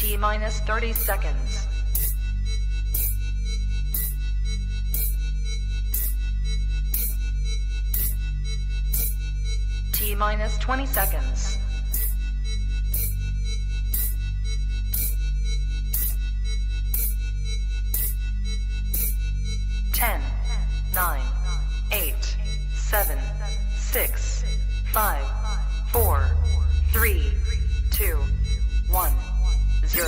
T minus 30 seconds. T minus 20 seconds. Ten, 9, 8, 7, 6, 5, 4, 3, 2, 1, 0.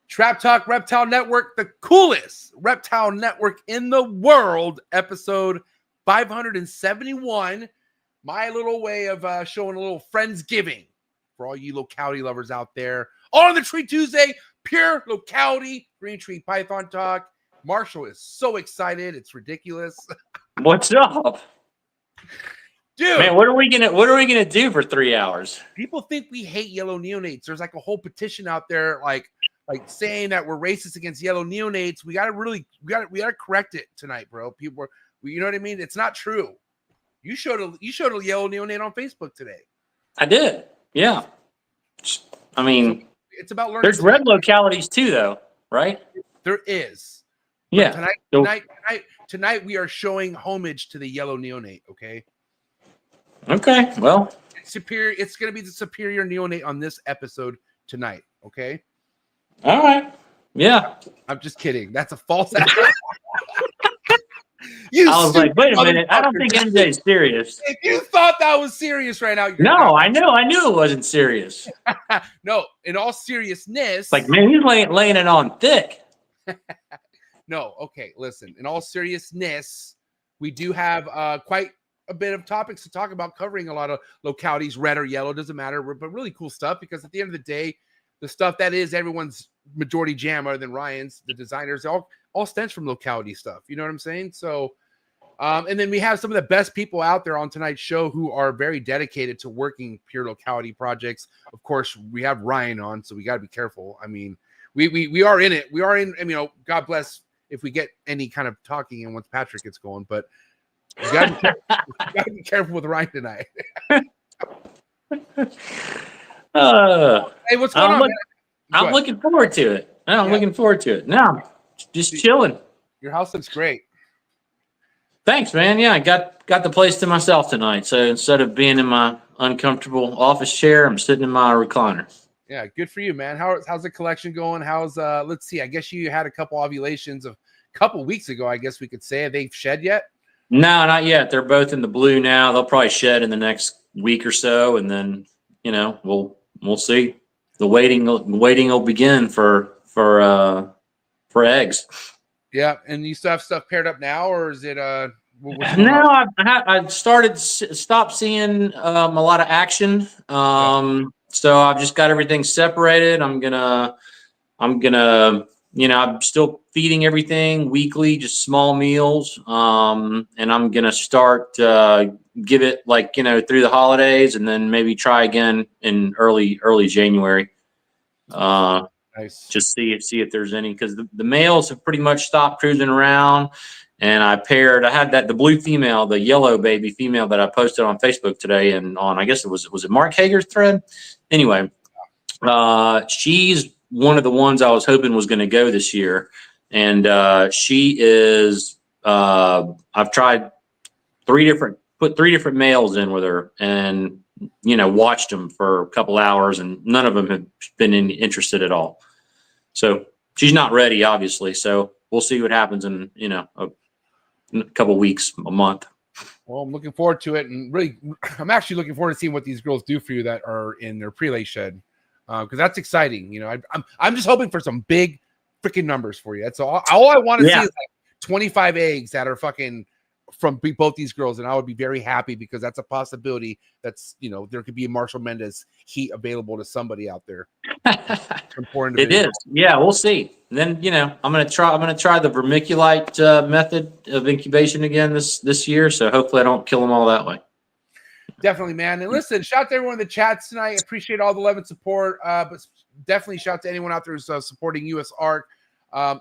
Trap Talk Reptile Network, the coolest reptile network in the world, episode 571. My little way of showing a little Friendsgiving for all you locality lovers out there. On the Tree Tuesday, pure locality, Green Tree Python Talk. Marshall is so excited, it's ridiculous. What's up? Dude, man, what are we gonna do for 3 hours? People think we hate yellow neonates. There's like a whole petition out there, like saying that we're racist against yellow neonates. We gotta correct it tonight, bro. People, you know what I mean? It's not true. You showed a yellow neonate on Facebook today. I did, yeah. I mean, it's about learning. There's red localities too, though, right? There is. Yeah. Tonight we are showing homage to the yellow neonate. Okay. Okay. Well, it's superior. It's gonna be the superior neonate on this episode tonight. Okay. All right. Yeah. I'm just kidding. That's a false. I was like, wait a minute. I don't think MJ's serious. If you thought that was serious right now, no, I knew it wasn't serious. No, in all seriousness, like, man, he's laying it on thick. No, okay, listen. In all seriousness, we do have quite a bit of topics to talk about, covering a lot of localities, red or yellow, doesn't matter, but really cool stuff, because at the end of the day, the stuff that is everyone's majority jam, other than Ryan's, the designers, all stems from locality stuff. You know what I'm saying? So, and then we have some of the best people out there on tonight's show who are very dedicated to working pure locality projects. Of course, we have Ryan on, so we got to be careful. I mean, we are in it. We are in, I mean, God bless if we get any kind of talking and once Patrick gets going, but we got to be careful with Ryan tonight. Hey, what's going on? I'm looking forward to it. I'm looking forward to it. No, just chilling. Your house looks great. Thanks, man. Yeah, I got the place to myself tonight. So instead of being in my uncomfortable office chair, I'm sitting in my recliner. Yeah, good for you, man. How's the collection going? How's let's see. I guess you had a couple ovulations a couple weeks ago, I guess we could say. Have they shed yet? No, not yet. They're both in the blue now. They'll probably shed in the next week or so, and then we'll see. The waiting will begin for eggs. Yeah, and you still have stuff paired up now, or is it no? I stopped seeing a lot of action. So I've just got everything separated. I'm gonna I'm still feeding everything weekly, just small meals. And I'm gonna start give it through the holidays, and then maybe try again in early January. Nice. Just see if there's any, because the males have pretty much stopped cruising around. And I had the blue female, the yellow baby female that I posted on Facebook today, and on, I guess was it Mark Hager's thread? Anyway, she's one of the ones I was hoping was going to go this year. And she is, I've tried put three different males in with her, and watched them for a couple hours, and none of them have been interested at all. So she's not ready, obviously. So we'll see what happens in a couple weeks, a month. Well, I'm looking forward to it, and really, I'm actually looking forward to seeing what these girls do for you that are in their prelay shed, because that's exciting. I'm just hoping for some big freaking numbers for you. That's all I want to see is like 25 eggs that are fucking from both these girls, and I would be very happy, because that's a possibility. That's there could be a Marshall Mendez heat available to somebody out there. It is, yeah. We'll see. And then I'm gonna try the vermiculite method of incubation again this year. So hopefully I don't kill them all that way. Definitely, man. And listen, shout out to everyone in the chats tonight. Appreciate all the love and support. But definitely shout out to anyone out there who's supporting US ARC.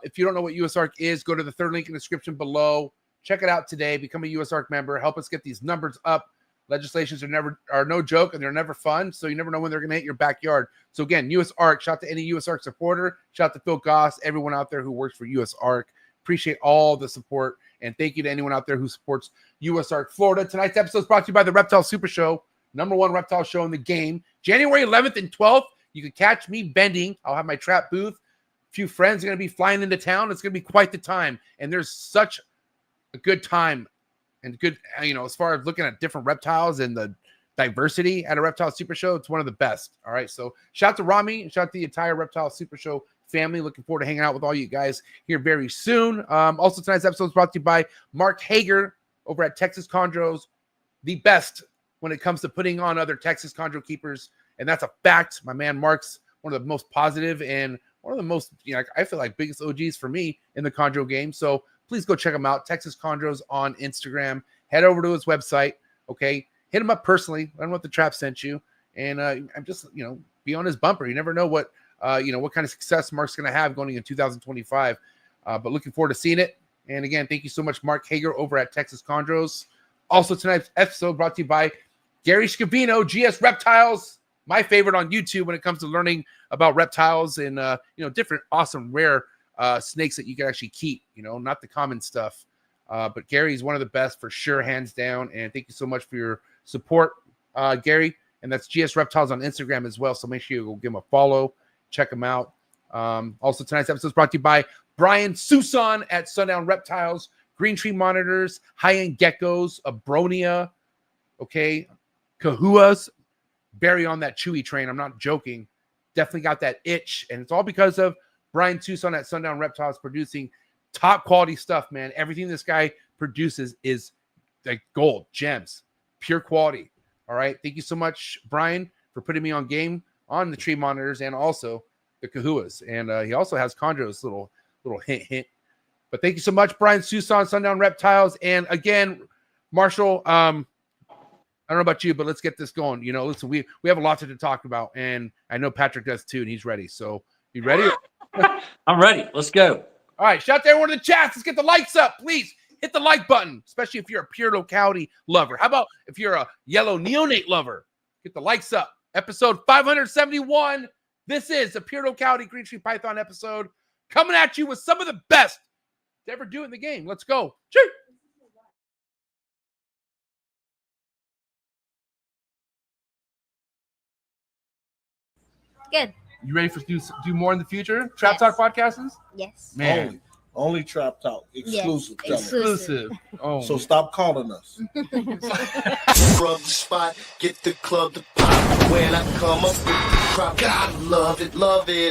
If you don't know what US ARC is, go to the third link in the description below. Check it out today. Become a US ARC member. Help us get these numbers up. Legislations are no joke, and they're never fun, so you never know when they're going to hit your backyard. So again, US ARC, shout out to any US ARC supporter. Shout out to Phil Goss, everyone out there who works for US ARC. Appreciate all the support, and thank you to anyone out there who supports US ARC Florida. Tonight's episode is brought to you by the Reptile Super Show, #1 reptile show in the game. January 11th and 12th, you can catch me bending. I'll have my trap booth. A few friends are going to be flying into town. It's going to be quite the time, and there's such a good time and good, as far as looking at different reptiles and the diversity at a Reptile Super Show. It's one of the best. All right. So shout out to Rami and shout out to the entire Reptile Super Show family. Looking forward to hanging out with all you guys here very soon. Also, tonight's episode is brought to you by Mark Hager over at Texas Chondros, the best when it comes to putting on other Texas Chondro keepers. And that's a fact. My man Mark's one of the most positive and one of the most, I feel like biggest OGs for me in the Chondro game. So please go check him out. Texas Chondros on Instagram. Head over to his website. Okay. Hit him up personally. Let him know what the trap sent you. And I'm just, be on his bumper. You never know what kind of success Mark's going to have going into 2025. But looking forward to seeing it. And again, thank you so much, Mark Hager over at Texas Chondros. Also, tonight's episode brought to you by Gary Scavino, GS Reptiles, my favorite on YouTube when it comes to learning about reptiles and, different awesome, rare snakes that you can actually keep, not the common stuff. But Gary's one of the best for sure, hands down. And thank you so much for your support, Gary. And that's GS Reptiles on Instagram as well. So make sure you go give him a follow. Check him out. Also, tonight's episode is brought to you by Brian Susan at Sundown Reptiles, Green Tree Monitors, High-End Geckos, Abronia, okay, Kahuas. Barry on that chewy train. I'm not joking. Definitely got that itch. And it's all because of Brian Tucson at Sundown Reptiles producing top quality stuff, man. Everything this guy produces is like gold, gems, pure quality. All right. Thank you so much, Brian, for putting me on game on the tree monitors and also the Kahuas. And he also has Chondros, little hint. But thank you so much, Brian Tucson, Sundown Reptiles. And again, Marshall, I don't know about you, but let's get this going. Listen, we have a lot to talk about, and I know Patrick does too, and he's ready. So, you ready? I'm ready. Let's go. All right, shout out to everyone in the chat. Let's get the likes up, please. Hit the like button, especially if you're a pure locality lover. How about if you're a yellow neonate lover? Get the likes up. Episode 571. This is a pure locality Green Tree Python episode coming at you with some of the best to ever do in the game. Let's go. Cheers. Good. You ready for do more in the future? Trap Talk podcasts? Yes. Man. Only Trap Talk. Exclusive. Yes. Exclusive. Oh. So stop calling us. Rub the spot, get the club to pop. When I come up with the crop, gotta love it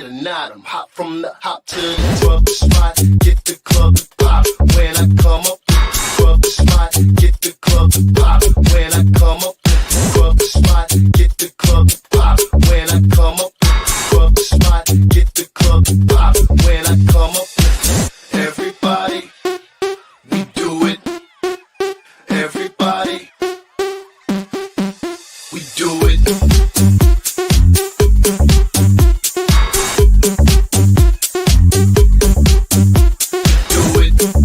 or not. I'm hot from the hop to the rub the spot, get the club to pop. When I come up with the rub the spot, get the club to pop. When I come up with the rub the spot, get the club to pop. When I come up with the rub the spot, get the club to pop. When I come up with everybody, we do it. Everybody, we do it. Do it. Do it.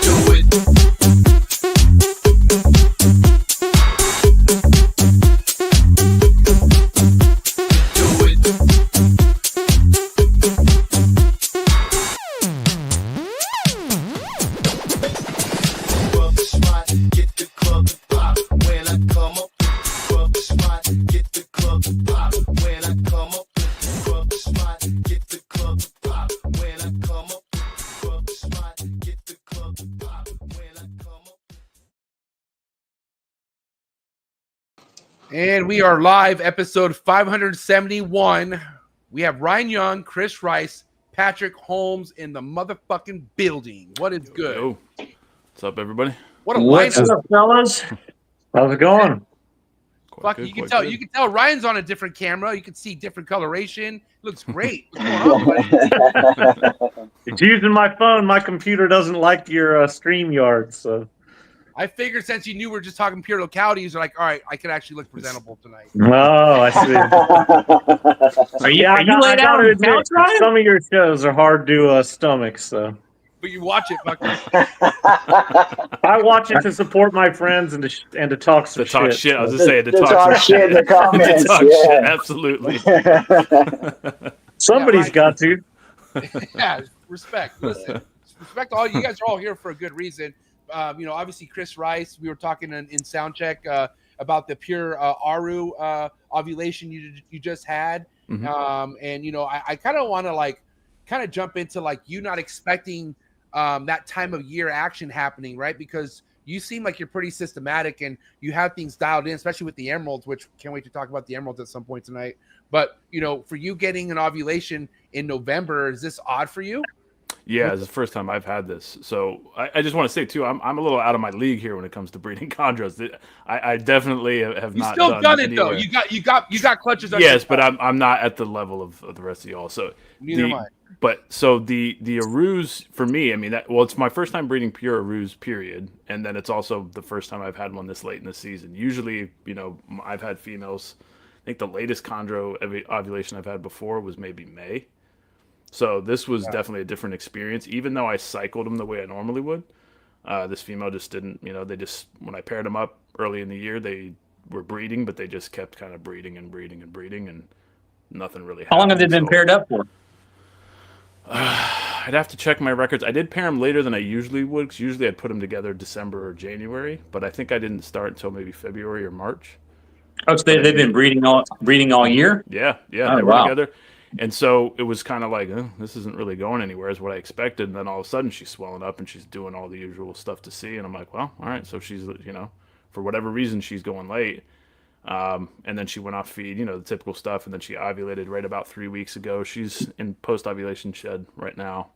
Do it. Rub the spot, get the club to pop. When I come up with the rub the spot, get the club to pop. When I come up with the rub the spot, get the club to pop. When I come up with the rub the spot, get the club to pop. When I come up. And we are live, episode 571. We have Ryan Young, Chris Rice, Patrick Holmes in the motherfucking building. What is good? Yo. What's up, everybody? What a What's lineup. up, fellas? How's it going? Quite Fuck, good, you can quite tell. good. You can tell Ryan's on a different camera. You can see different coloration. Looks great. What's going on, buddy? It's using my phone. My computer doesn't like your StreamYard, so I figured since you knew we were just talking pure localities, you're like, all right, I can actually look presentable tonight. Oh, I see. Are you I laid out gotta on the admit, couch, Ryan? some of your shows are hard to stomach, so. But you watch it, fucker. I watch it to support my friends and to talk some To talk shit. shit. I was so. just saying to To talk talk some shit in the comments, to talk yeah. shit, absolutely. Somebody's right. got to. Yeah, respect. Listen, respect all you guys are all here for a good reason. Obviously Chris Rice, we were talking in sound check about the pure Aru ovulation you just had. Mhm. And I kind of want to jump into you not expecting that time of year action happening, right? Because you seem like you're pretty systematic and you have things dialed in, especially with the emeralds, which can't wait to talk about the emeralds at some point tonight. But for you getting an ovulation in November, is this odd for you? Yeah, it's the first time I've had this. So I just want to say too, I'm a little out of my league here when it comes to breeding chondros. I definitely have You not still done it anywhere. though. You got clutches. Under Yes, your but thumb. I'm not at the level of the rest of y'all. So Neither am I. But so the Arus for me, I mean it's my first time breeding pure Arus, period, and then it's also the first time I've had one this late in the season. Usually, I've had females. I think the latest chondro ovulation I've had before was maybe May. So this was definitely a different experience. Even though I cycled them the way I normally would, this female just didn't. They just, when I paired them up early in the year, they were breeding, but they just kept kind of breeding and breeding and breeding, and nothing really happened. How long have they been paired up for? I'd have to check my records. I did pair them later than I usually would, because usually I'd put them together December or January, but I think I didn't start until maybe February or March. Oh, so they've been breeding all year? Yeah, Oh, they were wow. together. And so it was kind of like, this isn't really going anywhere, is what I expected. And then all of a sudden she's swelling up and she's doing all the usual stuff to see. And I'm like, well, all right. So she's, for whatever reason, she's going late. And then she went off feed, the typical stuff. And then she ovulated right about 3 weeks ago. She's in post-ovulation shed right now.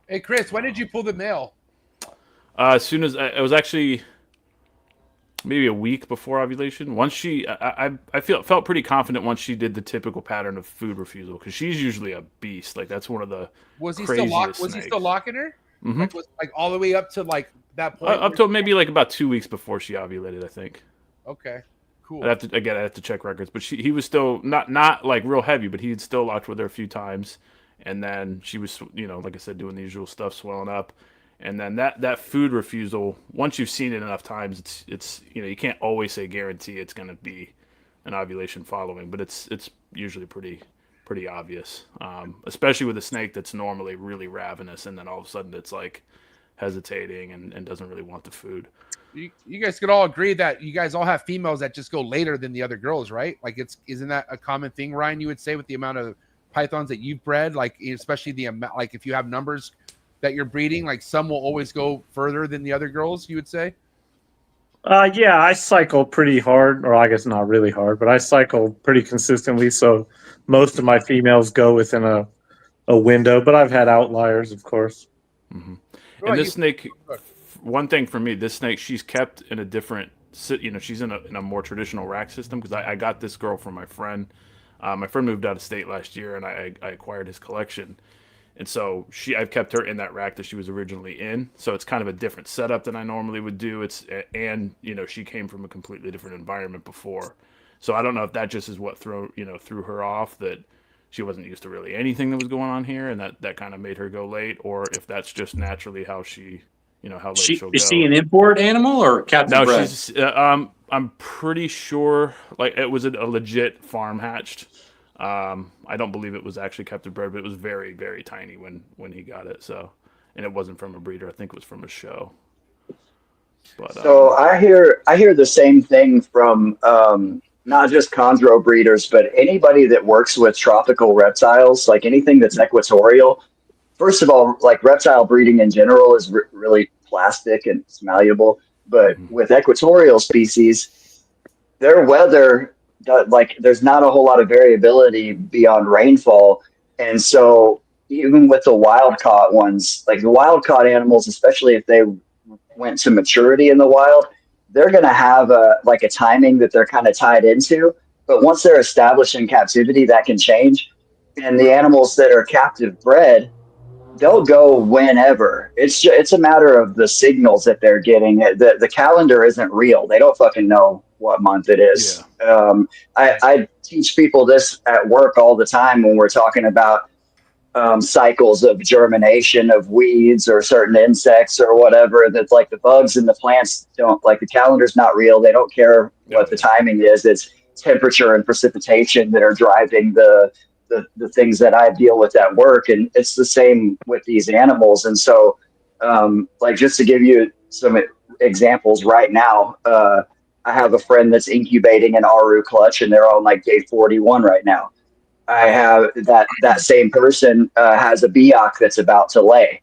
Hey, Chris, when did you pull the male? As soon as it was actually maybe a week before ovulation. Once I felt pretty confident once she did the typical pattern of food refusal, because she's usually a beast. Like that's one of the Was he craziest still snakes. locking her? Mhm. Like all the way up to that point? Up till maybe about 2 weeks before she ovulated, I think. Okay, cool. I have to check records, but he was still not like real heavy, but he had still locked with her a few times, and then she was like I said, doing the usual stuff, swelling up. And then that food refusal, once you've seen it enough times, it's you can't always say guarantee it's going to be an ovulation following, but it's usually pretty obvious, especially with a snake that's normally really ravenous, and then all of a sudden it's like hesitating and doesn't really want the food. You guys could all agree that you guys all have females that just go later than the other girls, right? Like isn't that a common thing, Ryan? You would say with the amount of pythons that you've bred, like especially the amount, like if you have numbers that you're breeding, like some will always go further than the other girls, you would say? Yeah, I cycle pretty hard, or I guess not really hard, but I cycle pretty consistently. So most of my females go within a window, but I've had outliers, of course. Mm-hmm. And this snake, one thing for me, this snake, she's kept in a different, she's in a more traditional rack system, because I got this girl from my friend. My friend moved out of state last year, and I acquired his collection. And so I've kept her in that rack that she was originally in. So it's kind of a different setup than I normally would do. She came from a completely different environment before. So I don't know if that just is what threw her off, that she wasn't used to really anything that was going on here, and that kind of made her go late, or if that's just naturally how she, how late she'll go. Is she an import animal or captive bred? No, she's, I'm pretty sure like it was a legit farm hatched. I don't believe it was actually captive bred, but it was very, very tiny when he got it. So, and it wasn't from a breeder. I think it was from a show. But so I hear the same thing from not just chondro breeders, but anybody that works with tropical reptiles, like anything that's equatorial. First of all, like reptile breeding in general is really plastic and it's malleable, but with equatorial species, their weather, like there's not a whole lot of variability beyond rainfall. And so even with the wild caught ones, like the wild caught animals, especially if they went to maturity in the wild, they're going to have a timing that they're kind of tied into. But once they're established in captivity, that can change. And the animals that are captive bred, they'll go whenever. It's a matter of the signals that they're getting. The calendar isn't real. They don't fucking know what month it is. I teach people this at work all the time when we're talking about cycles of germination of weeds or certain insects or whatever. That's like the bugs and the plants don't, like, the calendar's not real. They don't care what the timing is. It's temperature and precipitation that are driving the things that I deal with at work. And it's the same with these animals. And so, like, just to give you some examples right now, I have a friend that's incubating an Aru clutch, and they're on like day 41 right now. I have that same person has a Biak that's about to lay.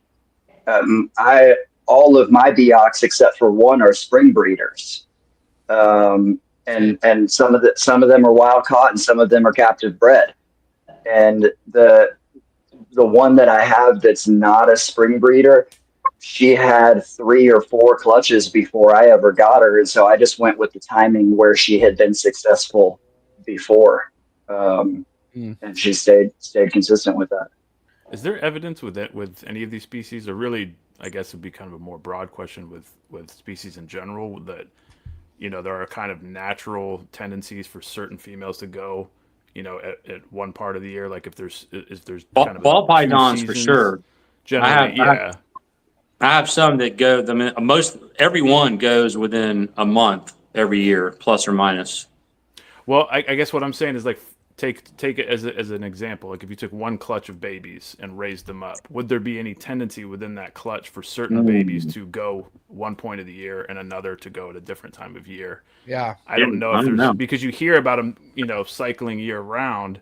All of my Biaks except for one are spring breeders. And some of them are wild caught and some of them are captive bred. And the one that I have that's not a spring breeder, she had 3 or 4 clutches before I ever got her. And so I just went with the timing where she had been successful before. And she stayed consistent with that. Is there evidence with any of these species, or really, I guess it would be kind of a more broad question with species in general, that, you know, there are kind of natural tendencies for certain females to go, you know, at one part of the year, like if there's kind of ball pythons for sure. Generally, I have some that go. Everyone goes within a month every year, plus or minus. Well, I guess what I'm saying is, like, take it as an example. Like, if you took one clutch of babies and raised them up, would there be any tendency within that clutch for certain babies to go one point of the year and another to go at a different time of year? Yeah, I don't know because you hear about them, you know, cycling year round,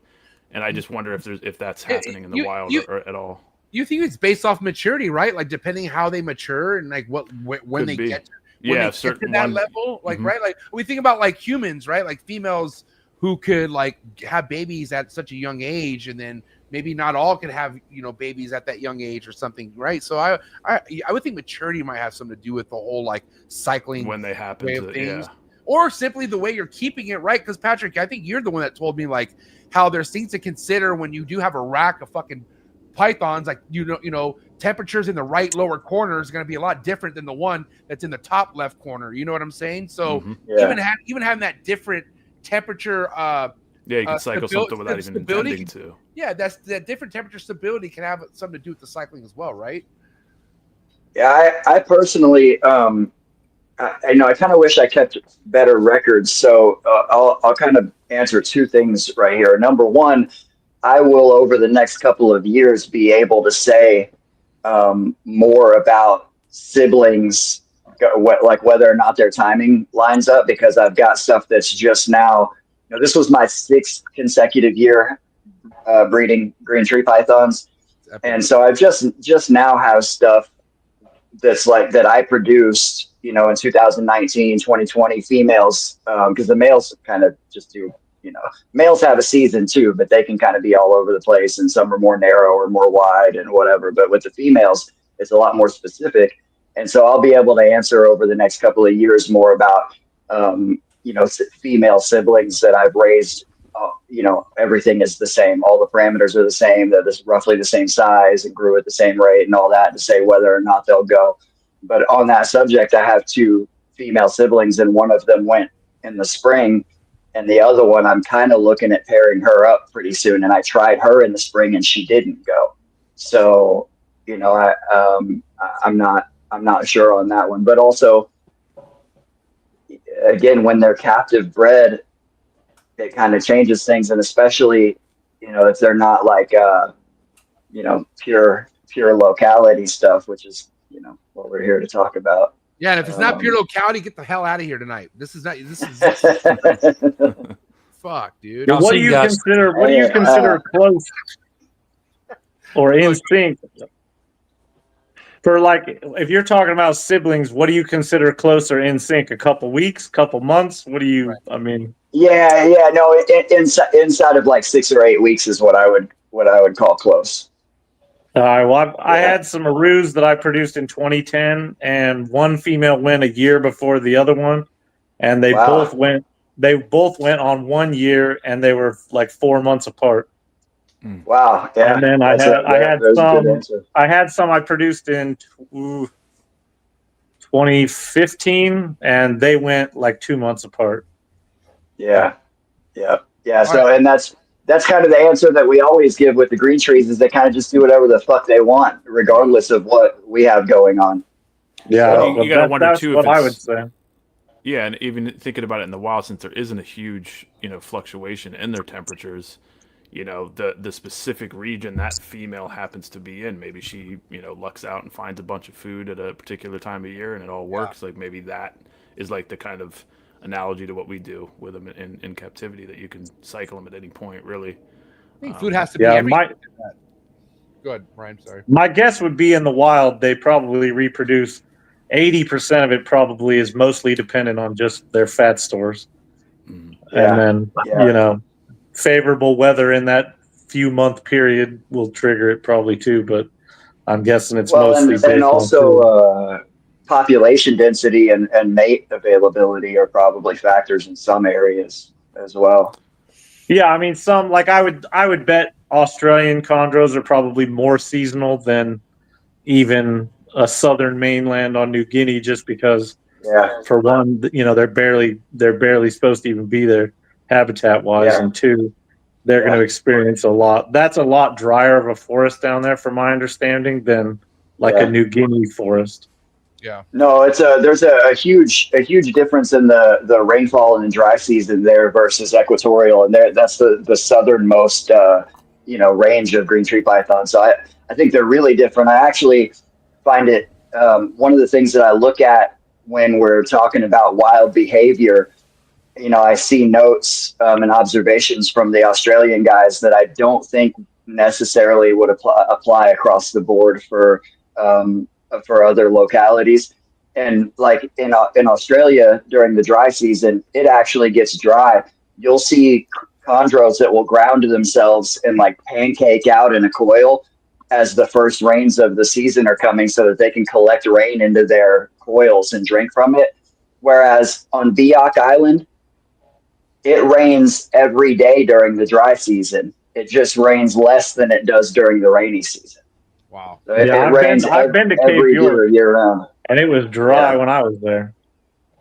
and I just wonder if that's happening in the wild or at all. You think it's based off maturity, right? Like, depending how they mature and like when they get to that level, like right, like we think about like humans, right? Like females who could like have babies at such a young age, and then maybe not all could have, you know, babies at that young age or something, right? So I would think maturity might have something to do with the whole like cycling when they happen way of things, or simply the way you're keeping it, right? Because Patrick, I think you're the one that told me like how there's things to consider when you do have a rack of fucking pythons, like, you know, temperatures in the right lower corner is going to be a lot different than the one that's in the top left corner. You know what I'm saying? So even having that different temperature, you can cycle something without even intending to. Yeah, that different temperature stability can have something to do with the cycling as well, right? Yeah, I personally, I kind of wish I kept better records. So I'll kind of answer 2 things right here. Number one, I will over the next couple of years be able to say more about siblings, like whether or not their timing lines up, because I've got stuff that's just now, you know, this was my 6th consecutive year breeding green tree pythons. And so I've just now have stuff that's like that I produced, you know, in 2019, 2020 females, because the males kind of just do, you know, males have a season too, but they can kind of be all over the place, and some are more narrow or more wide and whatever. But with the females, it's a lot more specific. And so I'll be able to answer over the next couple of years more about, you know, female siblings that I've raised. You know, everything is the same. All the parameters are the same. They're roughly the same size and grew at the same rate and all that, to say whether or not they'll go. But on that subject, I have 2 female siblings, and one of them went in the spring, and the other one, I'm kind of looking at pairing her up pretty soon. And I tried her in the spring and she didn't go. So, you know, I'm not sure on that one. But also, again, when they're captive bred, it kind of changes things. And especially, you know, if they're not like, you know, pure locality stuff, which is, you know, what we're here to talk about. Yeah, and if it's not pure locality, get the hell out of here tonight. This is fuck, dude. What do you consider close or in sync? For like, if you're talking about siblings, what do you consider close or in sync? A couple weeks, couple months? What do you? Right. I mean, no, inside of like 6 or 8 weeks is what I would call close. I had some Arus that I produced in 2010, and one female went a year before the other one, and they both went on 1 year, and they were like 4 months apart. Wow. Yeah. And then I had some I produced in 2015, and they went like 2 months apart. Yeah. Yeah. So, right. and that's kind of the answer that we always give with the green trees is they kind of just do whatever the fuck they want, regardless of what we have going on. Yeah. So, You gotta wonder that's too what if I would it's say. yeah, and even thinking about it in the wild, since there isn't a huge fluctuation in their temperatures, the specific region that female happens to be in, maybe she lucks out and finds a bunch of food at a particular time of year and it all works. Like maybe that is like the kind of analogy to what we do with them in captivity, that you can cycle them at any point, really. I think food has to be Yeah, every. Go ahead, Ryan. Sorry. my guess would be in the wild, they probably reproduce 80% of it. Probably is mostly dependent on just their fat stores, Yeah. and then favorable weather in that few month period will trigger it probably too. But I'm guessing it's mostly based and on food. also population density and mate availability are probably factors in some areas as well. Yeah, I mean, some like I would bet Australian chondros are probably more seasonal than even a southern mainland on New Guinea, just because for one, they're barely supposed to even be there habitat wise, and two, they're going to experience a lot. That's a lot drier of a forest down there, from my understanding, than like a New Guinea forest. Yeah. No, there's a huge difference in the rainfall in the dry season there versus equatorial, and that's the southernmost range of green tree python. So I think they're really different. I actually find it one of the things that I look at when we're talking about wild behavior. I see notes and observations from the Australian guys that I don't think necessarily would apply across the board for other localities. And like in Australia during the dry season, it actually gets dry. You'll see chondros that will ground to themselves and like pancake out in a coil as the first rains of the season are coming, so that they can collect rain into their coils and drink from it. Whereas on Biak Island, it rains every day during the dry season. It just rains less than it does during the rainy season. Wow. So it rains I've been to every Cape York, year round. and it was dry when I was there.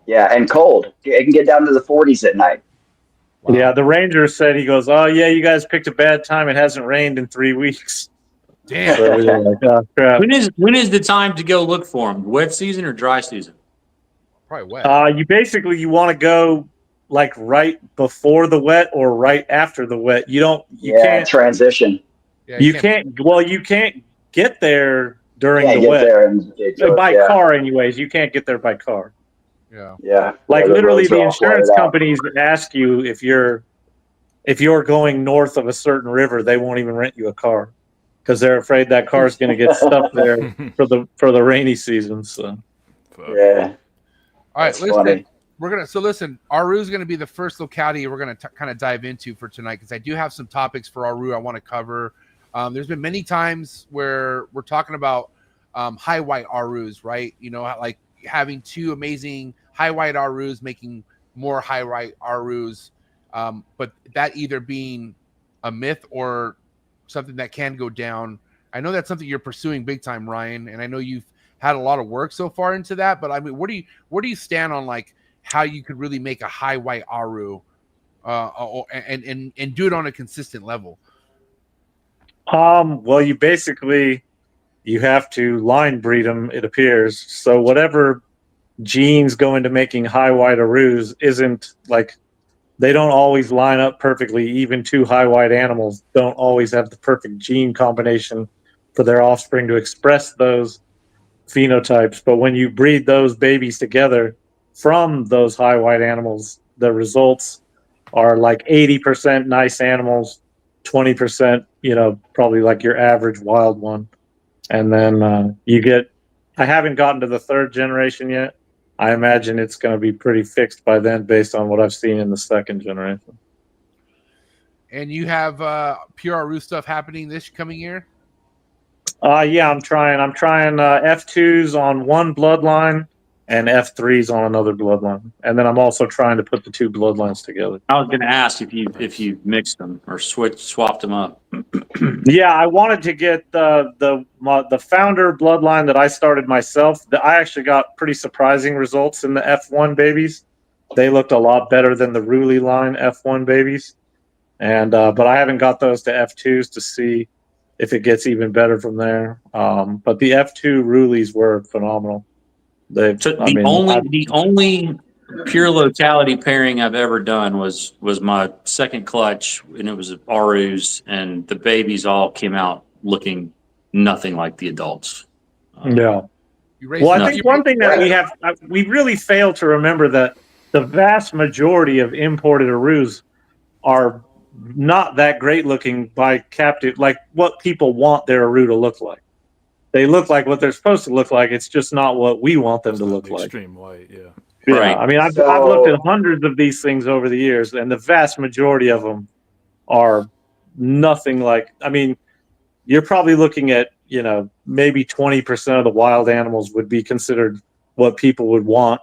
Yeah, and cold. It can get down to the 40s at night. Wow. Yeah, the ranger said, he goes, "Oh yeah, you guys picked a bad time. It hasn't rained in 3 weeks." Damn. So we were like, "Oh crap." When is the time to go look for them? Wet season or dry season? Probably wet. You want to go like right before the wet or right after the wet. You can't transition. Yeah, you can't get there during the get wet there and get by car anyways. You can't get there by car. Yeah. Like the literally roads are the all insurance flooded out. companies ask you if you're going north of a certain river, they won't even rent you a car because they're afraid that car's going to get stuck there for the rainy season. So yeah. All right, That's listen. funny. Listen, Aru is going to be the first locality we're going to kind of dive into for tonight, because I do have some topics for Aru I want to cover. There's been many times where we're talking about high white Arus, right? Like having two amazing high white Arus making more high white Arus, but that either being a myth or something that can go down. I know that's something you're pursuing big time, Ryan, and I know you've had a lot of work so far into that. But I mean, where do you stand on like how you could really make a high white Aru, and do it on a consistent level? well, you have to line breed them, it appears. So whatever genes go into making high white Arus isn't like, they don't always line up perfectly. Even two high white animals don't always have the perfect gene combination for their offspring to express those phenotypes. But when you breed those babies together from those high white animals, the results are like 80% nice animals, 20%, probably like your average wild one. And then I haven't gotten to the third generation yet. I imagine it's going to be pretty fixed by then based on what I've seen in the second generation. And you have pure Aru stuff happening this coming year? Yeah, I'm trying F2s on one bloodline and F3s on another bloodline. And then I'm also trying to put the two bloodlines together. I was going to ask if you mixed them or swapped them up. Yeah, I wanted to get the founder bloodline that I started myself. I actually got pretty surprising results in the F1 babies. They looked a lot better than the Ruli line F1 babies. And but I haven't got those to F2s to see if it gets even better from there. But the F2 Rulis were phenomenal. The only pure locality pairing I've ever done was my second clutch, and it was Arus, and the babies all came out looking nothing like the adults. Yeah. Well, I think one thing that we really fail to remember that the vast majority of imported Arus are not that great looking by captive, like what people want their Aru to look like. They look like what they're supposed to look like. It's just not what we want them to look like. Extreme white, yeah. Yeah, Right. I mean, I've looked at hundreds of these things over the years, and the vast majority of them are nothing like. I mean, you're probably looking at, maybe 20% of the wild animals would be considered what people would want,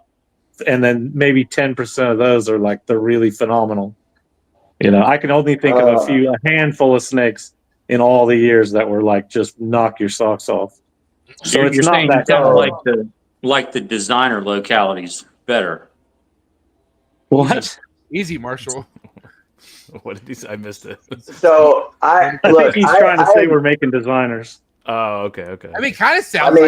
and then maybe 10% of those are like the really phenomenal. I can only think of a handful of snakes in all the years that were like just knock your socks off. So you're it's not saying that you don't like the designer localities better. What? Easy, Marshall. What did he say? I missed it. So I think he's trying to say we're making designers. Oh, okay. I mean, kind of sounds.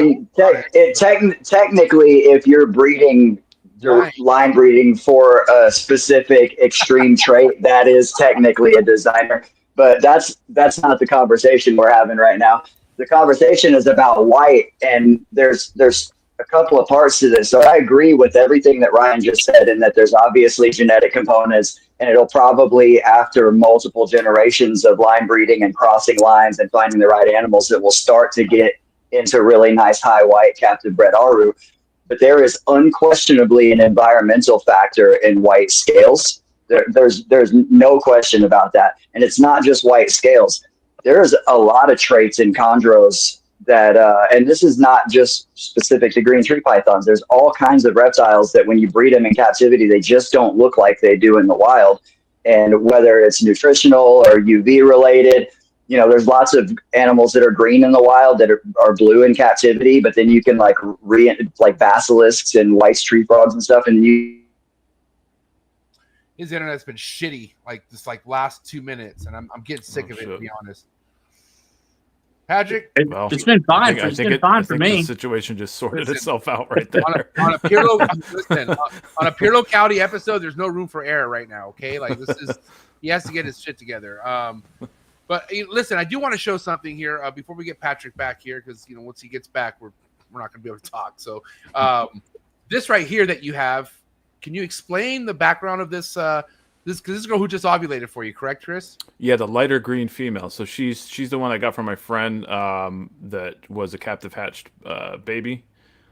Technically, if you're breeding, you're line breeding for a specific extreme trait, that is technically a designer. But that's not the conversation we're having right now. The conversation is about white, and there's a couple of parts to this. So I agree with everything that Ryan just said, and that there's obviously genetic components, and it'll probably, after multiple generations of line breeding and crossing lines and finding the right animals, that will start to get into really nice high white captive bred Aru. But there is unquestionably an environmental factor in white scales. There's no question about that. And it's not just white scales. There's a lot of traits in chondros that, and this is not just specific to green tree pythons. There's all kinds of reptiles that when you breed them in captivity, they just don't look like they do in the wild. And whether it's nutritional or UV related, there's lots of animals that are green in the wild that are blue in captivity, but then you can like basilisks and white tree frogs and stuff. And his internet's been shitty, last 2 minutes, and I'm getting sick of it, to be honest. Patrick, it's been fine. It's been fine for me. The situation just sorted itself out right there. On a pure locality episode, there's no room for error right now. Okay, he has to get his shit together. But listen, I do want to show something here before we get Patrick back here, because once he gets back, we're not going to be able to talk. So this right here that you have. Can you explain the background of this? This girl who just ovulated for you, correct, Chris? Yeah, the lighter green female. So she's the one I got from my friend that was a captive hatched baby.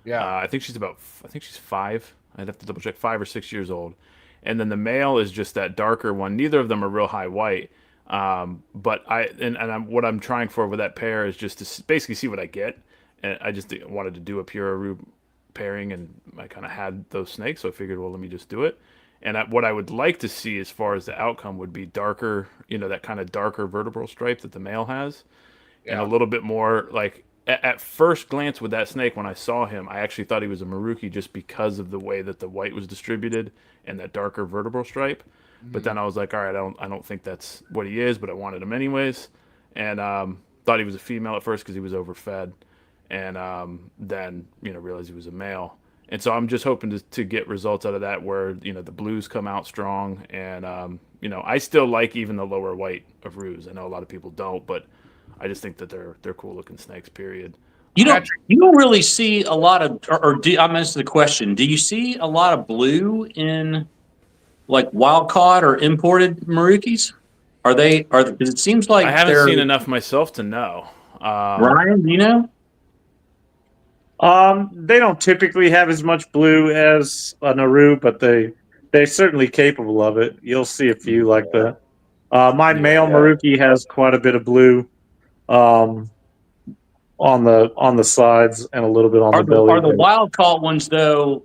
Yeah, I think she's 5. I'd have to double check, 5 or 6 years old. And then the male is just that darker one. Neither of them are real high white. But what I'm trying for with that pair is just to basically see what I get. And I just wanted to do a pure Aru pairing, and I kind of had those snakes, so I figured, well, let me just do it. And what I would like to see as far as the outcome would be darker, that kind of darker vertebral stripe that the male has, and a little bit more like at first glance with that snake, when I saw him, I actually thought he was a Maruki just because of the way that the white was distributed and that darker vertebral stripe. But then I was like, all right, I don't think that's what he is, but I wanted him anyways, and thought he was a female at first because he was overfed. And then realized he was a male, and so I'm just hoping to get results out of that where the blues come out strong, and I still like even the lower white of Ruse. I know a lot of people don't, but I just think that they're cool looking snakes. Period. You don't really see a lot of, I missed the question. Do you see a lot of blue in like wild caught or imported Marukis? Because it seems like I haven't seen enough myself to know. Ryan, do you know? They don't typically have as much blue as an Aru, but they're certainly capable of it. You'll see a few like that. My male Maruki has quite a bit of blue on the sides and a little bit on the belly. Are the wild caught ones though?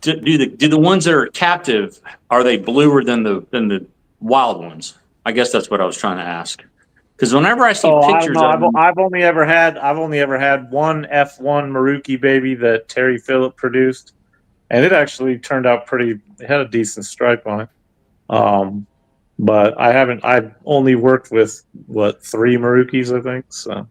do the ones that are captive, are they bluer than the wild ones? I guess that's what I was trying to ask. Because whenever I see pictures of them, I've only ever had one F1 Maruki baby that Terry Phillip produced, and it actually turned out pretty. It had a decent stripe on it. But I've only worked with 3 Marukis, I think. So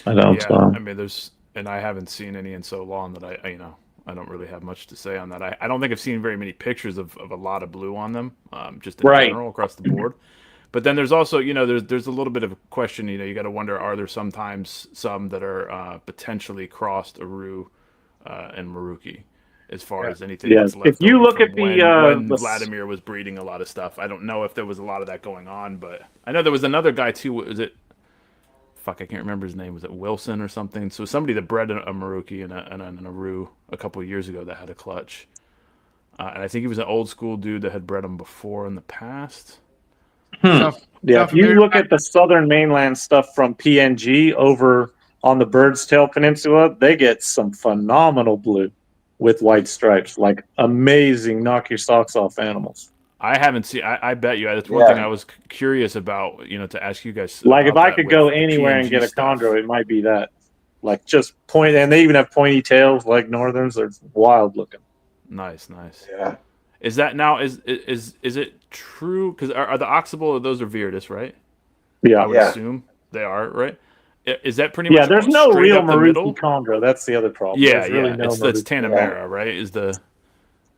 I don't. Yeah, I mean, and I haven't seen any in so long that I don't really have much to say on that. I don't think I've seen very many pictures of a lot of blue on them, just in general across the board. But then there's also, there's a little bit of a question, you got to wonder, are there sometimes some that are potentially crossed Aru and Maruki as far as anything that's left if you over look from at when Vladimir was breeding a lot of stuff. I don't know if there was a lot of that going on, but I know there was another guy too. Was it? Fuck, I can't remember his name. Was it Wilson or something? So somebody that bred a Maruki and an Aru a couple of years ago that had a clutch. And I think he was an old school dude that had bred them before in the past. If you look at the southern mainland stuff from PNG over on the Bird's Tail Peninsula, they get some phenomenal blue with white stripes, like amazing, knock your socks off animals. I haven't seen. I bet you. That's one thing I was curious about. To ask you guys. Like if I could go anywhere and get a chondro, it might be that. Like just point, and they even have pointy tails like northerns. They're wild looking. Nice. Yeah. Is that now? Is it true? Because are the Oxable, those are Viridis, right? Yeah, I would assume they are, right? Is that pretty much? Yeah, there's no real Maruki chondro. That's the other problem. Yeah, really no that's Tanamera, right? Is the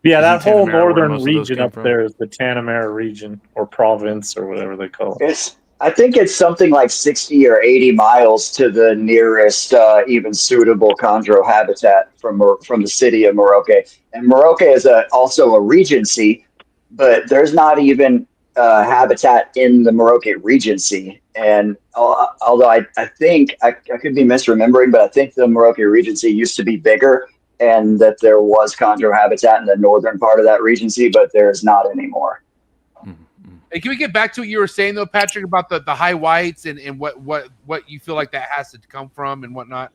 that whole Tanamera northern region up there is the Tanamera region or province or whatever they call it. I think it's something like 60 or 80 miles to the nearest even suitable chondro habitat from the city of Moroke. And Moroke is also a regency, but there's not even habitat in the Moroke Regency. And although I think, I could be misremembering, but I think the Moroke Regency used to be bigger and that there was chondro habitat in the northern part of that Regency, but there's not anymore. Hey, can we get back to what you were saying though, Patrick, about the high whites and what you feel like that has to come from and whatnot?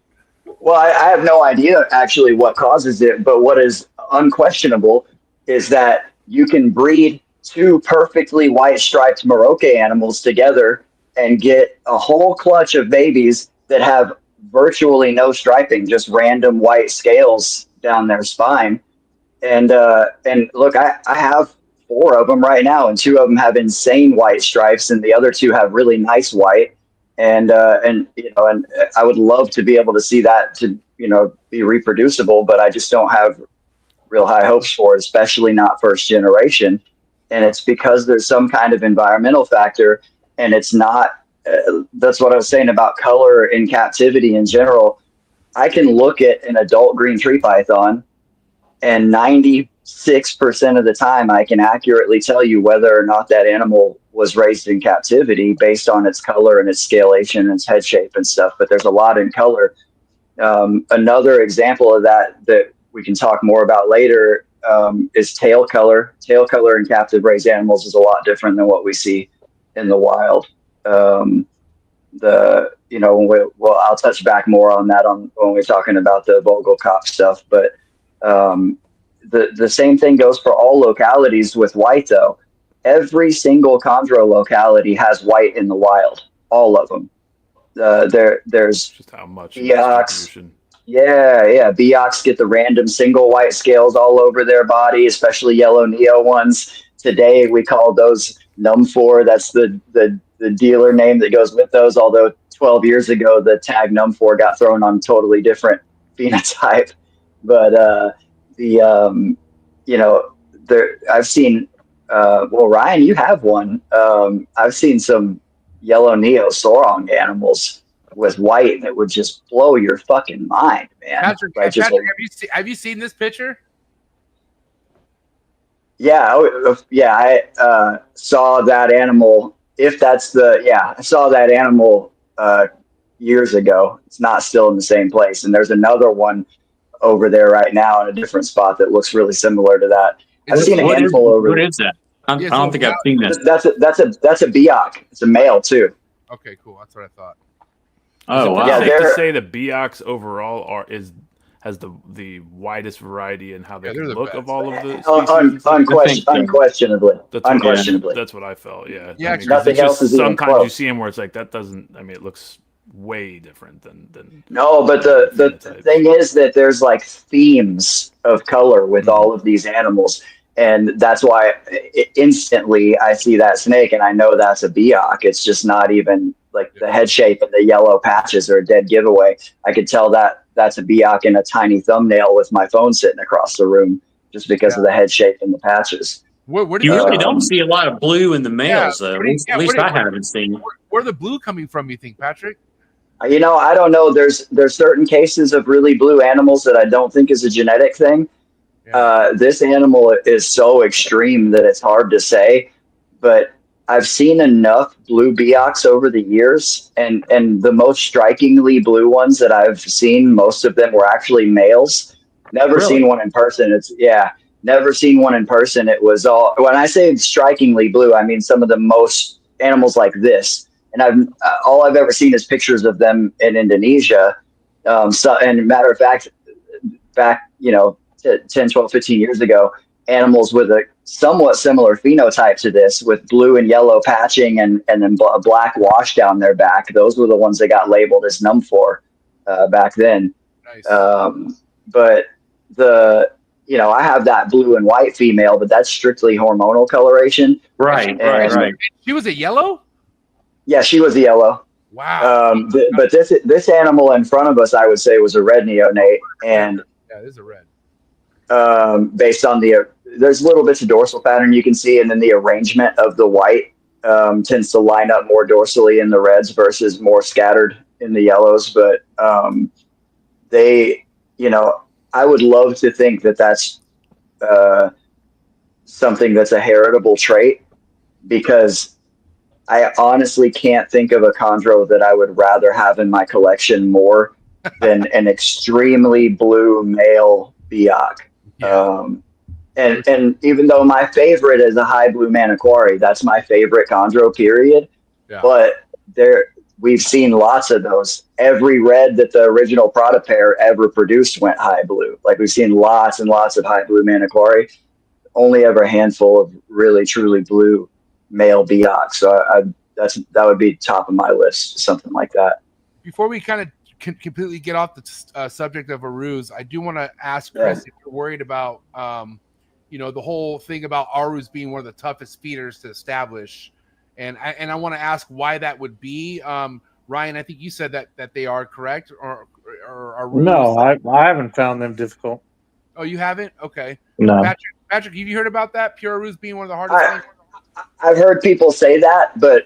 Well, I have no idea actually what causes it, but what is unquestionable is that you can breed 2 perfectly white striped Moroke animals together and get a whole clutch of babies that have virtually no striping, just random white scales down their spine. And look, I have 4 of them right now, and 2 of them have insane white stripes, and the other 2 have really nice white. And I would love to be able to see that to be reproducible, but I just don't have real high hopes for it, especially not first generation. And it's because there's some kind of environmental factor, and it's not. That's what I was saying about color in captivity in general. I can look at an adult green tree python, and 96% of the time I can accurately tell you whether or not that animal was raised in captivity based on its color and its scalation and its head shape and stuff. But there's a lot in color. Another example of that we can talk more about later is tail color. Tail color in captive raised animals is a lot different than what we see in the wild. I'll touch back more on that when we're talking about the Vogelkopf stuff. But the same thing goes for all localities with white, though. Every single chondro locality has white in the wild. All of them. There's just how much Beox. Yeah. Beox get the random single white scales all over their body, especially yellow neo ones. Today we call those Num4. That's the dealer name that goes with those. Although 12 years ago the tag Num4 got thrown on a totally different phenotype. But I've seen. Ryan, you have one. I've seen some yellow neo sorong animals with white that would just blow your fucking mind, man. Patrick, have you seen this picture? Yeah, I saw that animal. I saw that animal years ago. It's not still in the same place, and there's another one over there right now in a different spot that looks really similar to that. I've seen a handful over. What is that? I don't think I've seen this. That's a Beox. It's a male too. Okay, cool. That's what I thought. Oh, wow. Safe to say the Beox overall has the widest variety in how they they're can the look best. of all of the species. Unquestionably. That's what I felt. Yeah. Yeah, I mean, 'cause nothing it's just else is even sometimes you close. see them where it's like that doesn't. I mean, it looks way different than. No, but the thing is that there's like themes of color with all of these animals. And that's why instantly I see that snake and I know that's a Biak. It's just not even like the head shape and the yellow patches are a dead giveaway. I could tell that that's a Biak in a tiny thumbnail with my phone sitting across the room just because of the head shape and the patches. Where did You really don't see a lot of blue in the males, though. At least I haven't seen. Where the blue coming from, you think, Patrick? You know, I don't know. There's certain cases of really blue animals that I don't think is a genetic thing. This animal is so extreme that it's hard to say, but I've seen enough blue Biaks over the years, and the most strikingly blue ones that I've seen, most of them were actually males. Never seen one in person. Never seen one in person. It was all, when I say strikingly blue, I mean some of the most animals like this. And all I've ever seen is pictures of them in Indonesia. And matter of fact, back, 10, 12, 15 years ago, animals with a somewhat similar phenotype to this, with blue and yellow patching and then a black wash down their back. Those were the ones that got labeled as num4 back then. Nice. But I have that blue and white female, but that's strictly hormonal coloration. Right. She was a yellow? Yeah, she was a yellow. Wow. But this animal in front of us, I would say, was a red neonate, and it is a red. Based on there's little bits of dorsal pattern you can see, and then the arrangement of the white tends to line up more dorsally in the reds versus more scattered in the yellows. But I would love to think that that's something that's a heritable trait, because I honestly can't think of a chondro that I would rather have in my collection more than an extremely blue male Biak. And even though my favorite is a high blue Manokwari, that's my favorite chondro, period. Yeah. But we've seen lots of those. Every red that the original product pair ever produced went high blue. Like, we've seen lots and lots of high blue Manokwari. Only ever a handful of really truly blue male Biak. So that would be top of my list, something like that. Before we kind of completely get off the subject of Arus, I do want to ask Chris if you're worried about the whole thing about Arus being one of the toughest feeders to establish, and I want to ask why that would be. Ryan, I think you said that they are correct, or Arus? No, I haven't found them difficult. Oh, you haven't? Okay. No. Patrick, have you heard about that? Pure Arus being one of the hardest things? I've heard people say that, but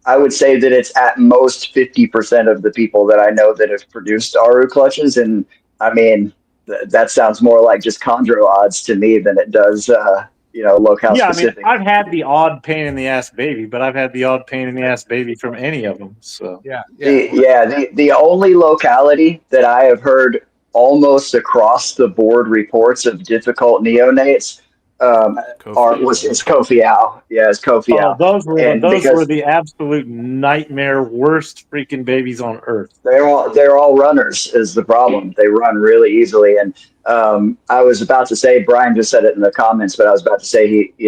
I would say that it's at most 50% of the people that I know that have produced Aru clutches. And I mean, that sounds more like just chondro odds to me than it does, locale specific. I mean, I've had the odd pain in the ass baby, but I've had the odd pain in the ass baby from any of them. So the only locality that I have heard almost across the board reports of difficult neonates is Kofiau. Yeah, it's Kofiau. Those were the absolute nightmare, worst freaking babies on earth. They're all runners is the problem. They run really easily. And I was about to say, Brian just said it in the comments, but I was about to say he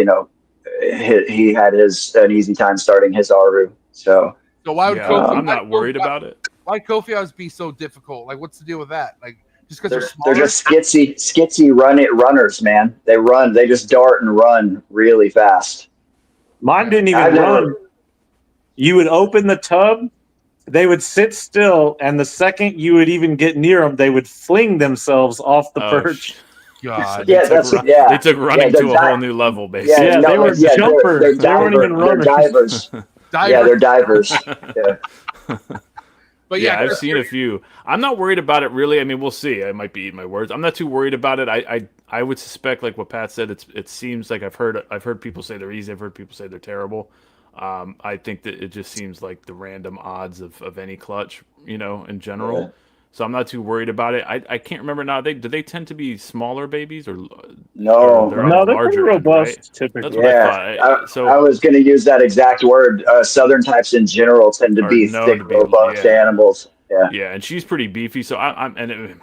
had an easy time starting his Aru. So why would I'm not worried about it. Why Kofiau's be so difficult? Like, what's the deal with that? Like, just because they're just skitsy runners, man. They just dart and run really fast. Mine didn't even run. You would open the tub, they would sit still, and the second you would even get near them, they would fling themselves off the perch. God. They took running to a whole new level, basically. Yeah, they were jumpers. They weren't even runners. They're divers. Yeah, they're divers. Yeah. But I've seen a few. I'm not worried about it, really. I mean, we'll see. I might be eating my words. I'm not too worried about it. I would suspect, like what Pat said, it seems like I've heard people say they're easy. I've heard people say they're terrible. I think that it just seems like the random odds of any clutch, in general. Yeah. So I'm not too worried about it. I can't remember now. Do they tend to be smaller babies or no? They're pretty robust, right? Typically. That's what I thought. I was going to use that exact word. Southern types in general tend to be thick, robust animals. Yeah, and she's pretty beefy. So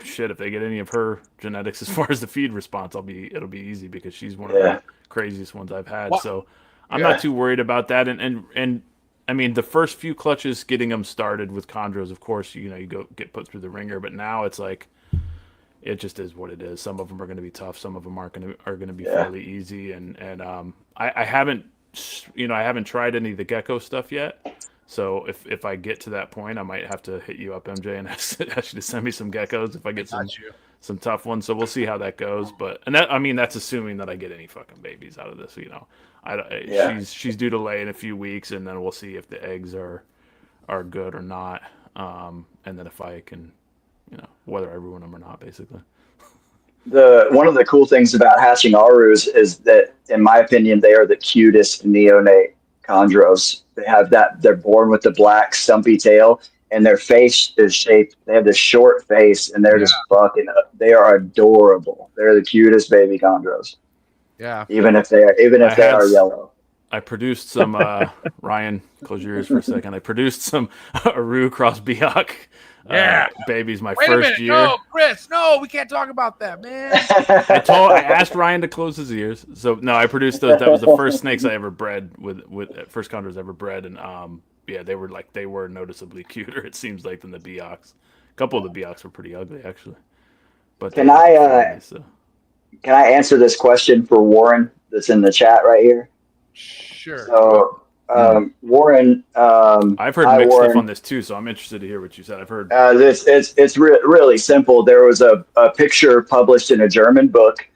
shit, if they get any of her genetics as far as the feed response, it'll be easy because she's one of the craziest ones I've had. What? So I'm not too worried about that. And I mean, the first few clutches, getting them started with chondros, of course, you go get put through the ringer. But now it's like, it just is what it is. Some of them are going to be tough. Some of them are going to be fairly easy. And I haven't tried any of the gecko stuff yet. So if I get to that point, I might have to hit you up, MJ, and ask you to send me some geckos if I get some tough ones. So we'll see how that goes. But that's assuming that I get any fucking babies out of this. She's due to lay in a few weeks, and then we'll see if the eggs are good or not, and then if I can, whether I ruin them or not, basically. One of the cool things about hatching Arus is that, in my opinion, they are the cutest neonate chondros. They're born with the black stumpy tail, and their face is shaped. They have this short face, and they're just fucking. They are adorable. They're the cutest baby chondros. Yeah. Even if they are yellow. I produced some Ryan. Close your ears for a second. I produced some Aru cross Biak. Babies my first year. No, Chris, no, we can't talk about that, man. I asked Ryan to close his ears. So no, I produced those. That was the first snakes I ever bred with first chondros ever bred, and they were noticeably cuter, it seems like, than the Biaks. A couple of the Biaks were pretty ugly, actually. But can I answer this question for Warren that's in the chat right here? Sure. So Warren, I've heard mixed stuff on this too, so I'm interested to hear what you said. I've heard it's really simple. There was a picture published in a German book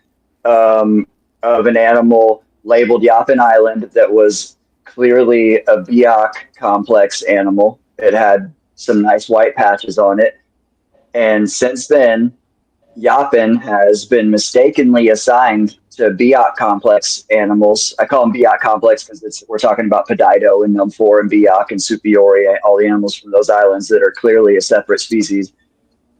of an animal labeled Yapen Island that was clearly a Biak complex animal. It had some nice white patches on it, and since then, Yapen has been mistakenly assigned to Biak complex animals. I call them Biak complex because we're talking about Pedido and Num4 and Biak and Supiori, all the animals from those islands that are clearly a separate species.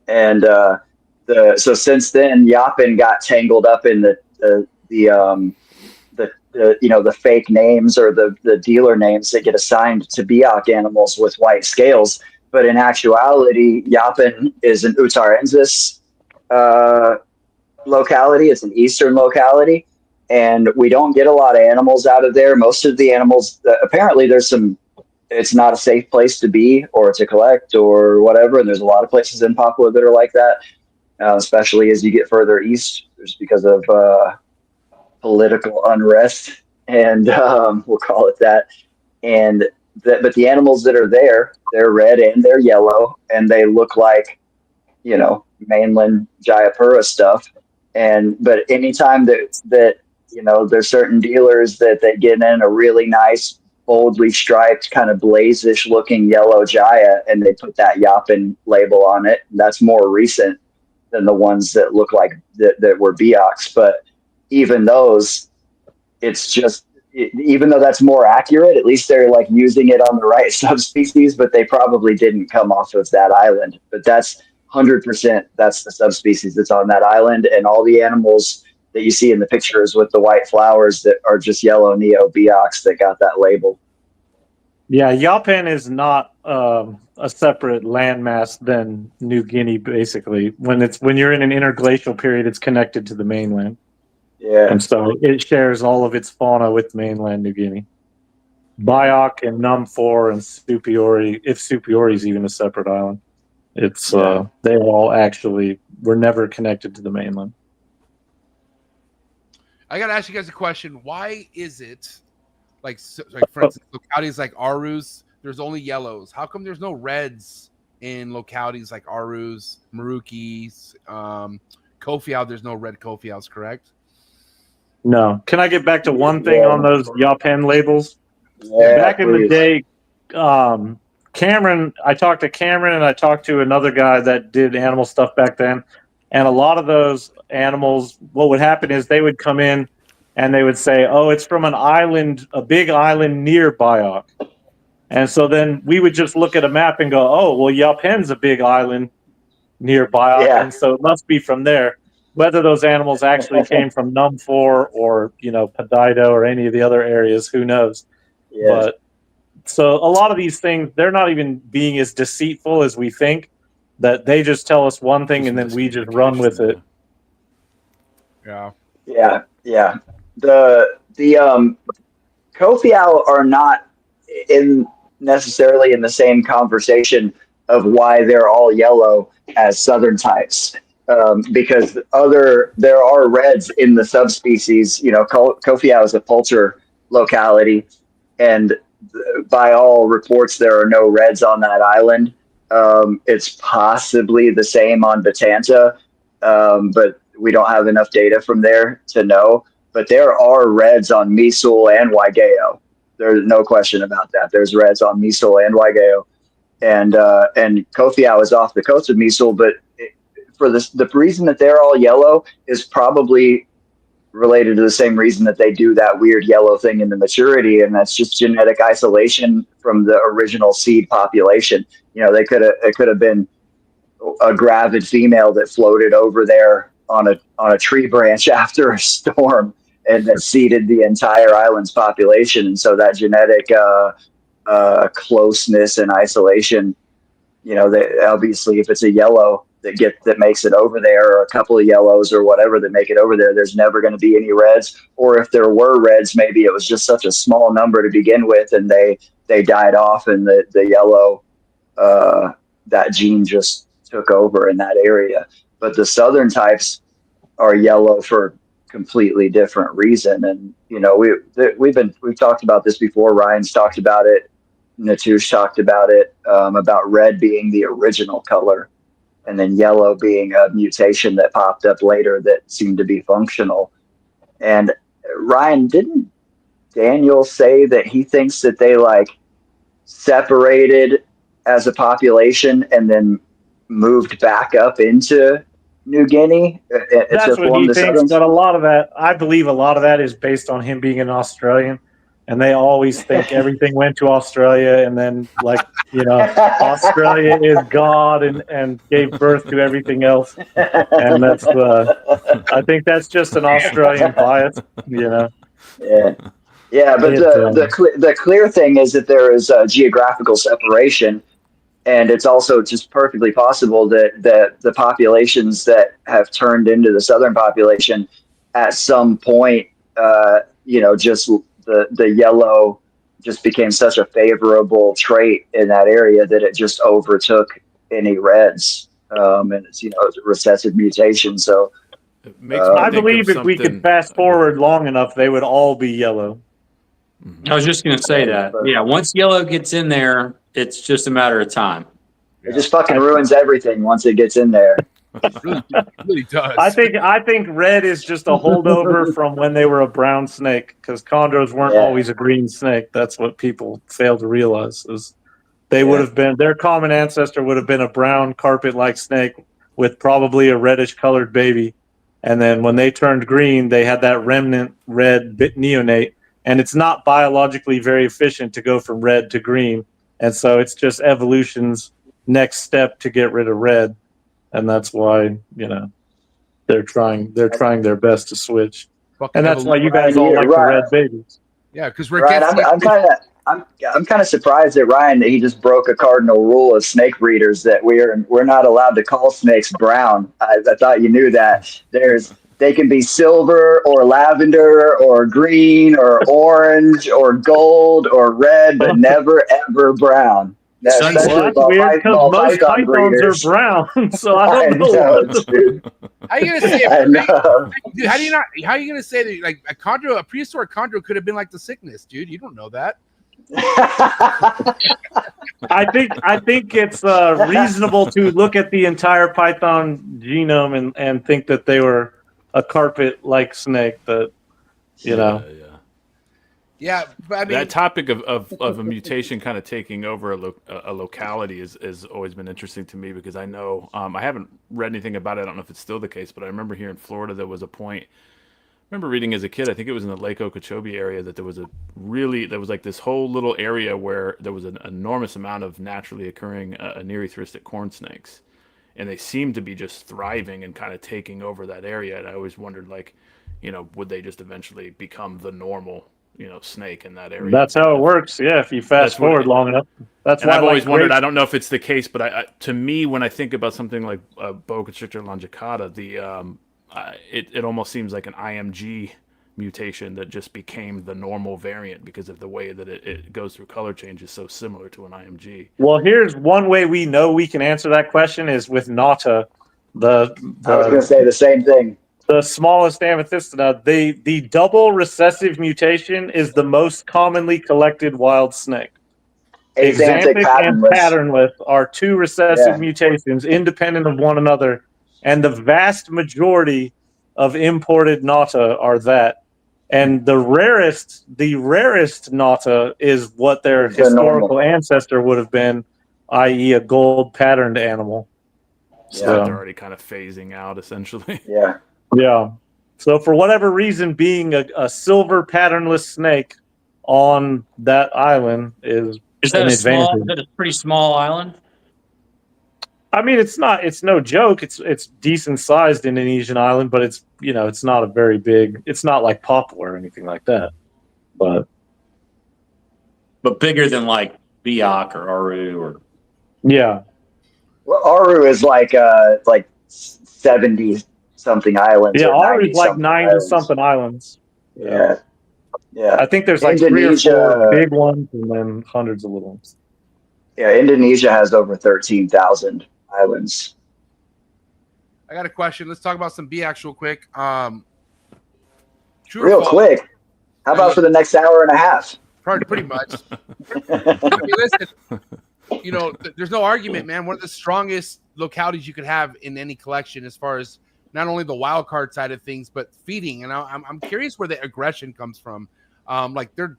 And so since then, Yapen got tangled up in the fake names or the dealer names that get assigned to Biak animals with white scales. But in actuality, Yapen is an Utarensis locality. It's an eastern locality, and we don't get a lot of animals out of there. Most of the animals, apparently it's not a safe place to be or to collect or whatever, and there's a lot of places in Papua that are like that, especially as you get further east, just because of political unrest, and we'll call it that. But the animals that are there, they're red and they're yellow, and they look like, mainland Jayapura stuff. But anytime that there's certain dealers that they get in a really nice, boldly striped, kind of blaze-ish looking yellow Jaya, and they put that Yapen label on it, that's more recent than the ones that look like that were Biaks. But even those, it's just, even though that's more accurate, at least they're like using it on the right subspecies, but they probably didn't come off of that island. But that's 100%, that's the subspecies that's on that island, and all the animals that you see in the pictures with the white flowers that are just yellow neo Biaks that got that label. Yeah, Yapen is not a separate landmass than New Guinea. Basically, when you're in an interglacial period, it's connected to the mainland. Yeah, and so it shares all of its fauna with mainland New Guinea. Biak and Num4 and Supiori, if Supiori is even a separate island. It's they all actually were never connected to the mainland. I gotta ask you guys a question. Why is it like for instance, localities like Arus, there's only yellows? How come there's no reds in localities like Arus, Marukis, Kofiau? There's no red Kofiaus, correct? No. Can I get back to one thing on those Yapen labels? Yeah, back in the day, Cameron, I talked to Cameron and I talked to another guy that did animal stuff back then. And a lot of those animals, what would happen is they would come in and they would say, oh, it's from an island, a big island near Biak. And so then we would just look at a map and go, oh, well, Yapen's a big island near Biak. Yeah. And so it must be from there. Whether those animals actually came from Num4 or, Pedido or any of the other areas, who knows? Yeah. But so a lot of these things, they're not even being as deceitful as we think. that they just tell us one thing and then we just run with it. Yeah. Yeah. The Kofiau are not necessarily in the same conversation of why they're all yellow as southern types. Because there are reds in the subspecies. You know, Kofiau is a poultry locality, and by all reports, there are no reds on that island. It's possibly the same on Batanta, but we don't have enough data from there to know. But there are reds on Misul and Waigeo. There's no question about that. There's reds on Misul and Waigeo, and Kofiau is off the coast of Misul, but for the reason that they're all yellow is probably related to the same reason that they do that weird yellow thing in the maturity, and that's just genetic isolation from the original seed population. You know, it could have been a gravid female that floated over there on a tree branch after a storm and that seeded the entire island's population. And so that genetic closeness and isolation, you know, obviously if it's a yellow that makes it over there, or a couple of yellows or whatever that make it over there, there's never going to be any reds. Or if there were reds, maybe it was just such a small number to begin with and they died off, and the yellow, that gene just took over in that area. But the southern types are yellow for completely different reason. And, you know, we've talked about this before. Ryan's talked about it. Natush talked about it, about red being the original color, and then yellow being a mutation that popped up later that seemed to be functional. And Ryan, didn't Daniel say that he thinks that they like separated as a population and then moved back up into New Guinea? That's what he thinks, but I believe a lot of that is based on him being an Australian. And they always think everything went to Australia, and then, like, you know, Australia is God and gave birth to everything else. And that's, I think that's just an Australian bias, you know. Yeah, but the clear thing is that there is a geographical separation, and it's also just perfectly possible that the populations that have turned into the southern population at some point, you know, just the yellow just became such a favorable trait in that area that it just overtook any reds. And it's, you know, it's a recessive mutation. So I believe if we could fast forward long enough, they would all be yellow. I was just going to say that. Yeah, once yellow gets in there, it's just a matter of time. It just fucking ruins everything once it gets in there. It really does. I think red is just a holdover from when they were a brown snake, because chondros weren't always a green snake. That's what people fail to realize, is they would have been, their common ancestor would have been a brown carpet-like snake with probably a reddish colored baby. And then when they turned green, they had that remnant red neonate, and it's not biologically very efficient to go from red to green. And so it's just evolution's next step to get rid of red. And that's why, you know, they're trying their best to switch. And that's why you guys all like the red babies. Yeah, because I'm kind of surprised that Ryan, he just broke a cardinal rule of snake breeders, that we're not allowed to call snakes brown. I thought you knew that. They can be silver or lavender or green or orange or gold or red, but never ever brown. That's weird, because most pythons are brown, so I don't know. How are you gonna say it? Dude, how are you gonna say that, like, a prehistoric chondro could have been like the sickness, dude? You don't know that. I think it's reasonable to look at the entire python genome and think that they were a carpet-like snake that, you know. Yeah, but I mean, that topic of a mutation kind of taking over a locality has always been interesting to me, because I know I haven't read anything about it. I don't know if it's still the case, but I remember here in Florida there was a point. I remember reading as a kid, I think it was in the Lake Okeechobee area, that there was like this whole little area where there was an enormous amount of naturally occurring anerythristic corn snakes, and they seemed to be just thriving and kind of taking over that area. And I always wondered, like, you know, would they just eventually become the normal, you know, snake in that area? That's how it works. Yeah, if you fast forward long enough, That's And why I've always like, wondered. great- I don't know if it's the case, but to me, when I think about something like boa constrictor longicauda, it almost seems like an IMG mutation that just became the normal variant because of the way that it goes through color change is so similar to an IMG. Well, here's one way we know we can answer that question is with Nata, I was going to say the same thing. the smallest amethystina. The double recessive mutation is the most commonly collected wild snake. Axanthic Axanthic and patternless. patternless are two recessive Yeah. mutations independent of one another, and the vast majority of imported Nata are that. And the rarest Nata is what their It's the historical normal. ancestor would have been, i.e., a gold patterned animal. So they're So, already kind of phasing out, essentially. Yeah. yeah. So for whatever reason, being a silver patternless snake on that island is Is that an a small? advantage. Is that a pretty small island? I mean, it's no joke. It's decent sized Indonesian island, but it's it's not a very big. It's not like Papua or anything like that. But Bigger than like Biak or Aru or. yeah, Well, Aru is like 70 something islands. yeah, or Aru's 90 like something 90 islands. something islands. Yeah. Yeah. I think there's like 3 or 4 Indonesia- big ones and then hundreds of little ones. Yeah. Indonesia has over 13,000 islands. I got a question. Let's talk about some BX real quick. True or Real false? quick. How about for the next hour and a half? Pretty much. I mean, listen, there's no argument, man. One of the strongest localities you could have in any collection, as far as not only the wild card side of things, but feeding. And I'm curious where the aggression comes from. Like they're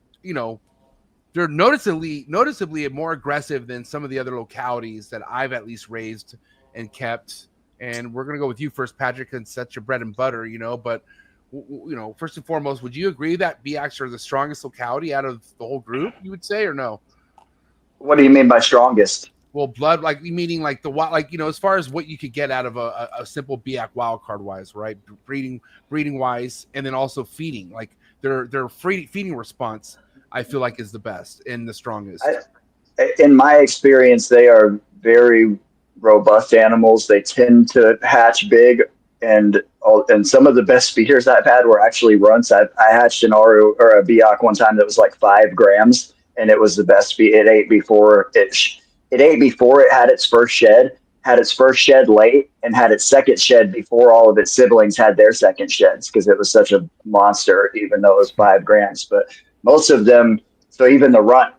noticeably more aggressive than some of the other localities that I've at least raised and kept. And we're gonna go with you first, Patrick, and set your bread and butter. But first and foremost, would you agree that BX are the strongest locality out of the whole group? You would say, or no? What do you mean by strongest? Well, blood, like meaning like the as far as what you could get out of a simple BX wild card wise, right? Breeding wise, and then also feeding, like their feeding response, I feel like is the best and the strongest. In my experience, they are very robust animals. They tend to hatch big, and some of the best feeders I've had were actually runts. I hatched an Aru or a Biak one time that was like 5 grams, and it was the best feed. It ate before it had its first shed, had its first shed late, and had its second shed before all of its siblings had their second sheds, because it was such a monster, even though it was 5 grams. But most of them, so even the runt,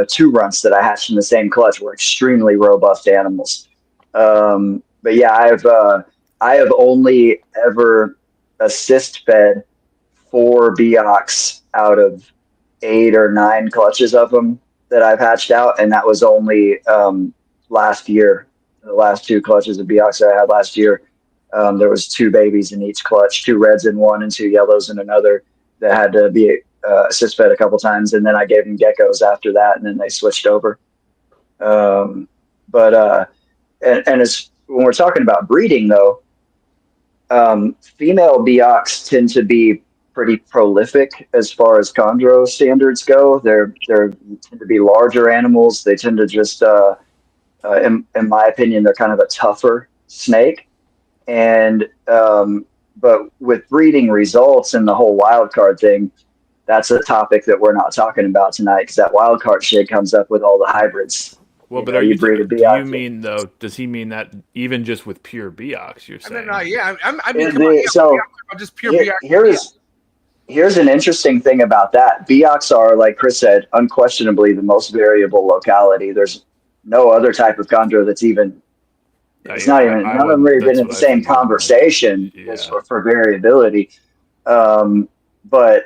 2 runts that I hatched in the same clutch, were extremely robust animals. But yeah, I have only ever assist fed 4 Biaks out of 8 or 9 clutches of them that I've hatched out, and that was only last year. The last 2 clutches of Biaks that I had last year, there was 2 babies in each clutch, 2 reds in one and 2 yellows in another, that had to be assist fed a couple times, and then I gave them geckos after that, and then they switched over. And as when we're talking about breeding, though, female Biaks tend to be pretty prolific as far as chondro standards go. They tend to be larger animals. They tend to just, in my opinion, they're kind of a tougher snake. And but with breeding results and the whole wild card thing, that's a topic that we're not talking about tonight, because that wild card shit comes up with all the hybrids. Well, but you breed a do Biak. you mean, though, does he mean that even just with pure Biaks, you're saying? I mean, come on, so just pure BX. Here's an interesting thing about that. Biaks are, like Chris said, unquestionably the most variable locality. There's no other type of chondro that's even, it's not even, none of them really been in the same conversation for variability. But,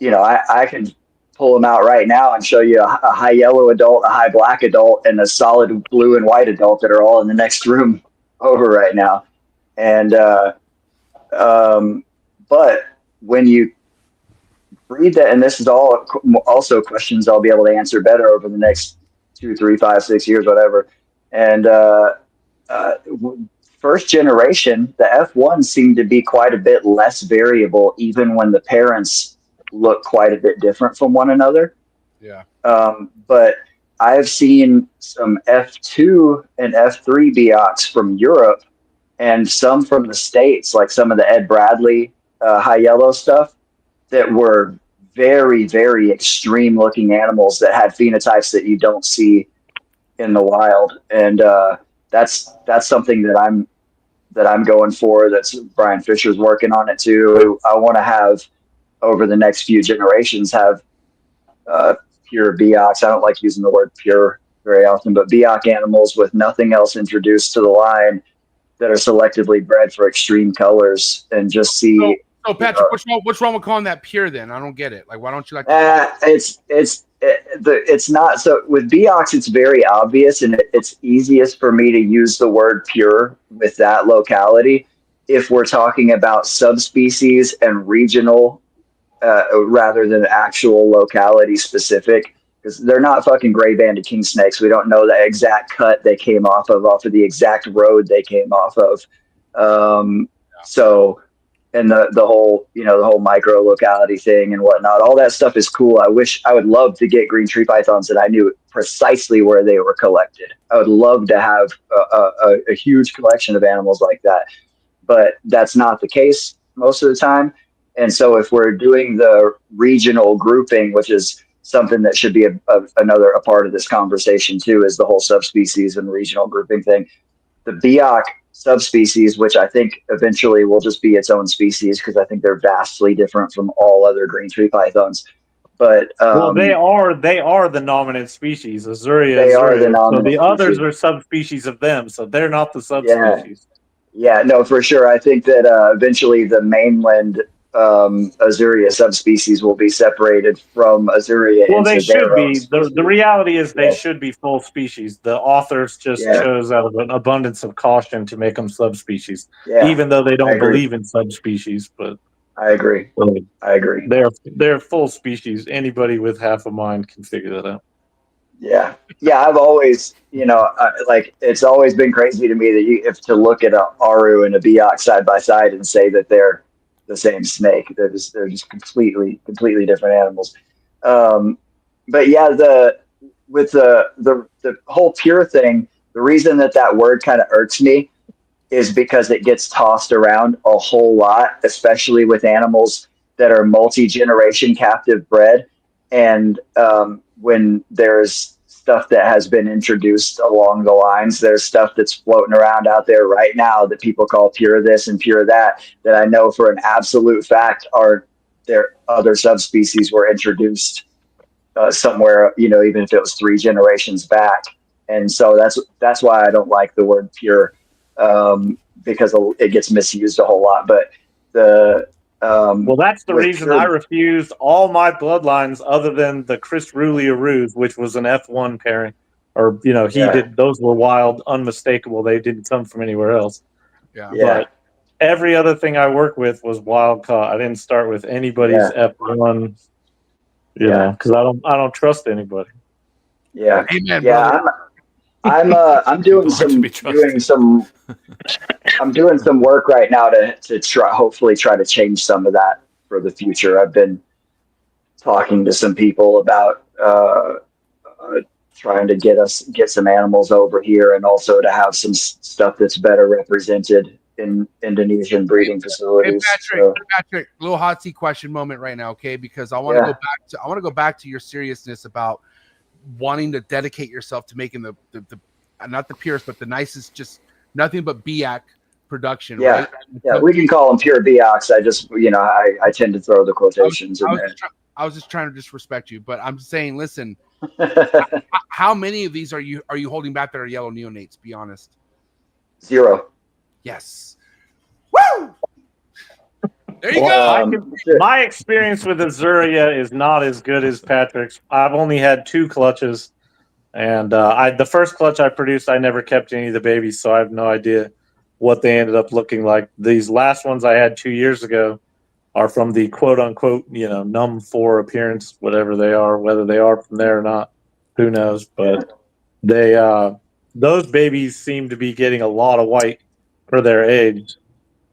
I can pull them out right now and show you a high yellow adult, a high black adult, and a solid blue and white adult that are all in the next room over right now. And, but when you breed that, and this is all also questions I'll be able to answer better over the next 2, 3, 5, 6 years, whatever. And first generation, the F1 seemed to be quite a bit less variable, even when the parents look quite a bit different from one another. Yeah. But I've seen some F2 and F3 Beox from Europe and some from the States, like some of the Ed Bradley high yellow stuff that were very, very extreme looking animals that had phenotypes that you don't see in the wild. And that's something that I'm going for. That's Brian Fisher's working on it too. I want to have over the next few generations have pure Beox. I don't like using the word pure very often, but Beox animals with nothing else introduced to the line that are selectively bred for extreme colors, and just see. So Patrick, what's wrong with calling that pure then? I don't get it. Like, why don't you like? It's not so with Beox. It's very obvious, and it's easiest for me to use the word pure with that locality if we're talking about subspecies and regional rather than actual locality specific, because they're not fucking gray banded king snakes. We don't know the exact cut they came off of the exact road they came off of. So, and the whole, the whole micro locality thing and whatnot, all that stuff is cool. I would love to get green tree pythons that I knew precisely where they were collected. I would love to have a huge collection of animals like that, but that's not the case most of the time. And so if we're doing the regional grouping, which is something that should be a part of this conversation too, is the whole subspecies and regional grouping thing. The Beox subspecies, which I think eventually will just be its own species, because I think they're vastly different from all other green tree pythons. But well, they are the dominant species. Azuria, they are the dominant. So the others are subspecies of them, so they're not the subspecies. Yeah, no, for sure. I think that eventually the mainland Azuria subspecies will be separated from Azuria. Well, they should be. The reality is they should be full species. The authors just chose out of an abundance of caution to make them subspecies, even though they don't believe in subspecies. But I agree. I agree. They're full species. Anybody with half a mind can figure that out. Yeah. I've always, it's always been crazy to me that to look at a Aru and a Beox side by side and say that they're the same snake. They're just completely different animals. But yeah, with the whole pure thing, the reason that word kind of irks me is because it gets tossed around a whole lot, especially with animals that are multi-generation captive bred. And when there's stuff that has been introduced along the lines, there's stuff that's floating around out there right now that people call pure this and pure that I know for an absolute fact are there other subspecies were introduced somewhere, even if it was 3 generations back. And so that's why I don't like the word pure, because it gets misused a whole lot. But well, that's the reason I refused all my bloodlines other than the Chris Rulia Ruse, which was an F1 pairing. Or, did, those were wild, unmistakable. They didn't come from anywhere else. Yeah. But every other thing I work with was wild caught. I didn't start with anybody's F1, because I don't trust anybody. Yeah. Amen, yeah. I'm doing some work right now to hopefully try to change some of that for the future. I've been talking to some people about trying to get some animals over here, and also to have some stuff that's better represented in Indonesian breeding facilities. Hey, Patrick, little hot seat question moment right now, okay? Because I want to go back to your seriousness about wanting to dedicate yourself to making the not the purest, but the nicest, just nothing but Beox production. Right? Yeah, we can call them pure Beox. I just, I tend to throw the quotations in there. I was just trying to disrespect you, but I'm saying, listen, how many of these are you holding back that are yellow neonates? Be honest. 0. Yes. Woo! There you go. My experience with Azuria is not as good as Patrick's. I've only had 2 clutches, and the first clutch I produced, I never kept any of the babies, so I have no idea what they ended up looking like. These last ones I had 2 years ago are from the quote-unquote, num 4 appearance, whatever they are, whether they are from there or not, who knows. But they those babies seem to be getting a lot of white for their age,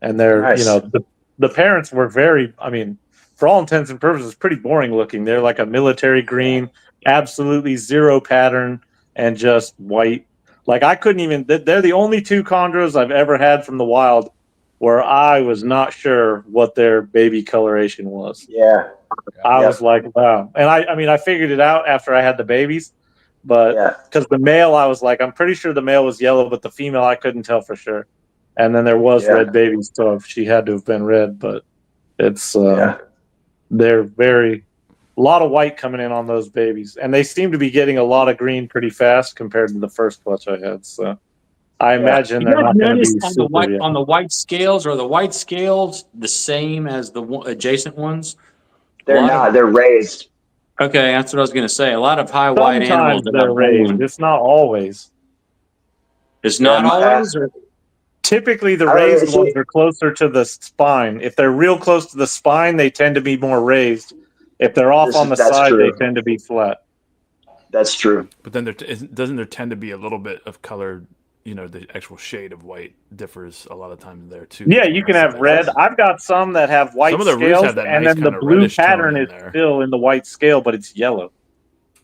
and they're nice. The parents were very, for all intents and purposes, pretty boring looking. They're like a military green absolutely zero pattern and just white. Like I couldn't even. They're the only two chondros I've ever had from the wild where I was not sure what their baby coloration was. Yeah. I was like, wow. And I mean, I figured it out after I had the babies, but because the male, I was like, I'm pretty sure the male was yellow, but the female, I couldn't tell for sure. And then there was red babies, so she had to have been red, but it's, they're very, a lot of white coming in on those babies. And they seem to be getting a lot of green pretty fast compared to the first clutch I had. So I imagine they're not going to be on the white scales. Are the white scales the same as the adjacent ones? They're not. They're raised. Okay, that's what I was going to say. A lot of high white animals. Sometimes they're raised. It's not always. It's not always? Typically, the raised ones are closer to the spine. If they're real close to the spine, they tend to be more raised. If they're off on the side, they tend to be flat. That's true. But then doesn't there tend to be a little bit of color? You know, the actual shade of white differs a lot of times there too. Yeah, you can have red. I've got some that have white scales, and then the blue pattern is still in the white scale, but it's yellow.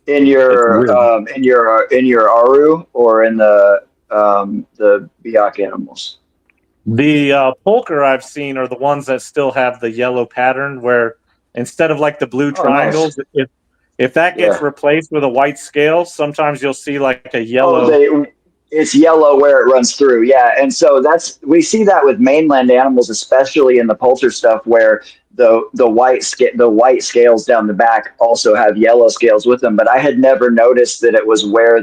In your Aru or in the Biak animals? The Polker I've seen are the ones that still have the yellow pattern, where instead of like the blue triangles, if that gets replaced with a white scale, sometimes you'll see like a yellow. It's yellow where it runs through, and so we see that with mainland animals, especially in the poultry stuff, where the white scales down the back also have yellow scales with them. But I had never noticed that it was where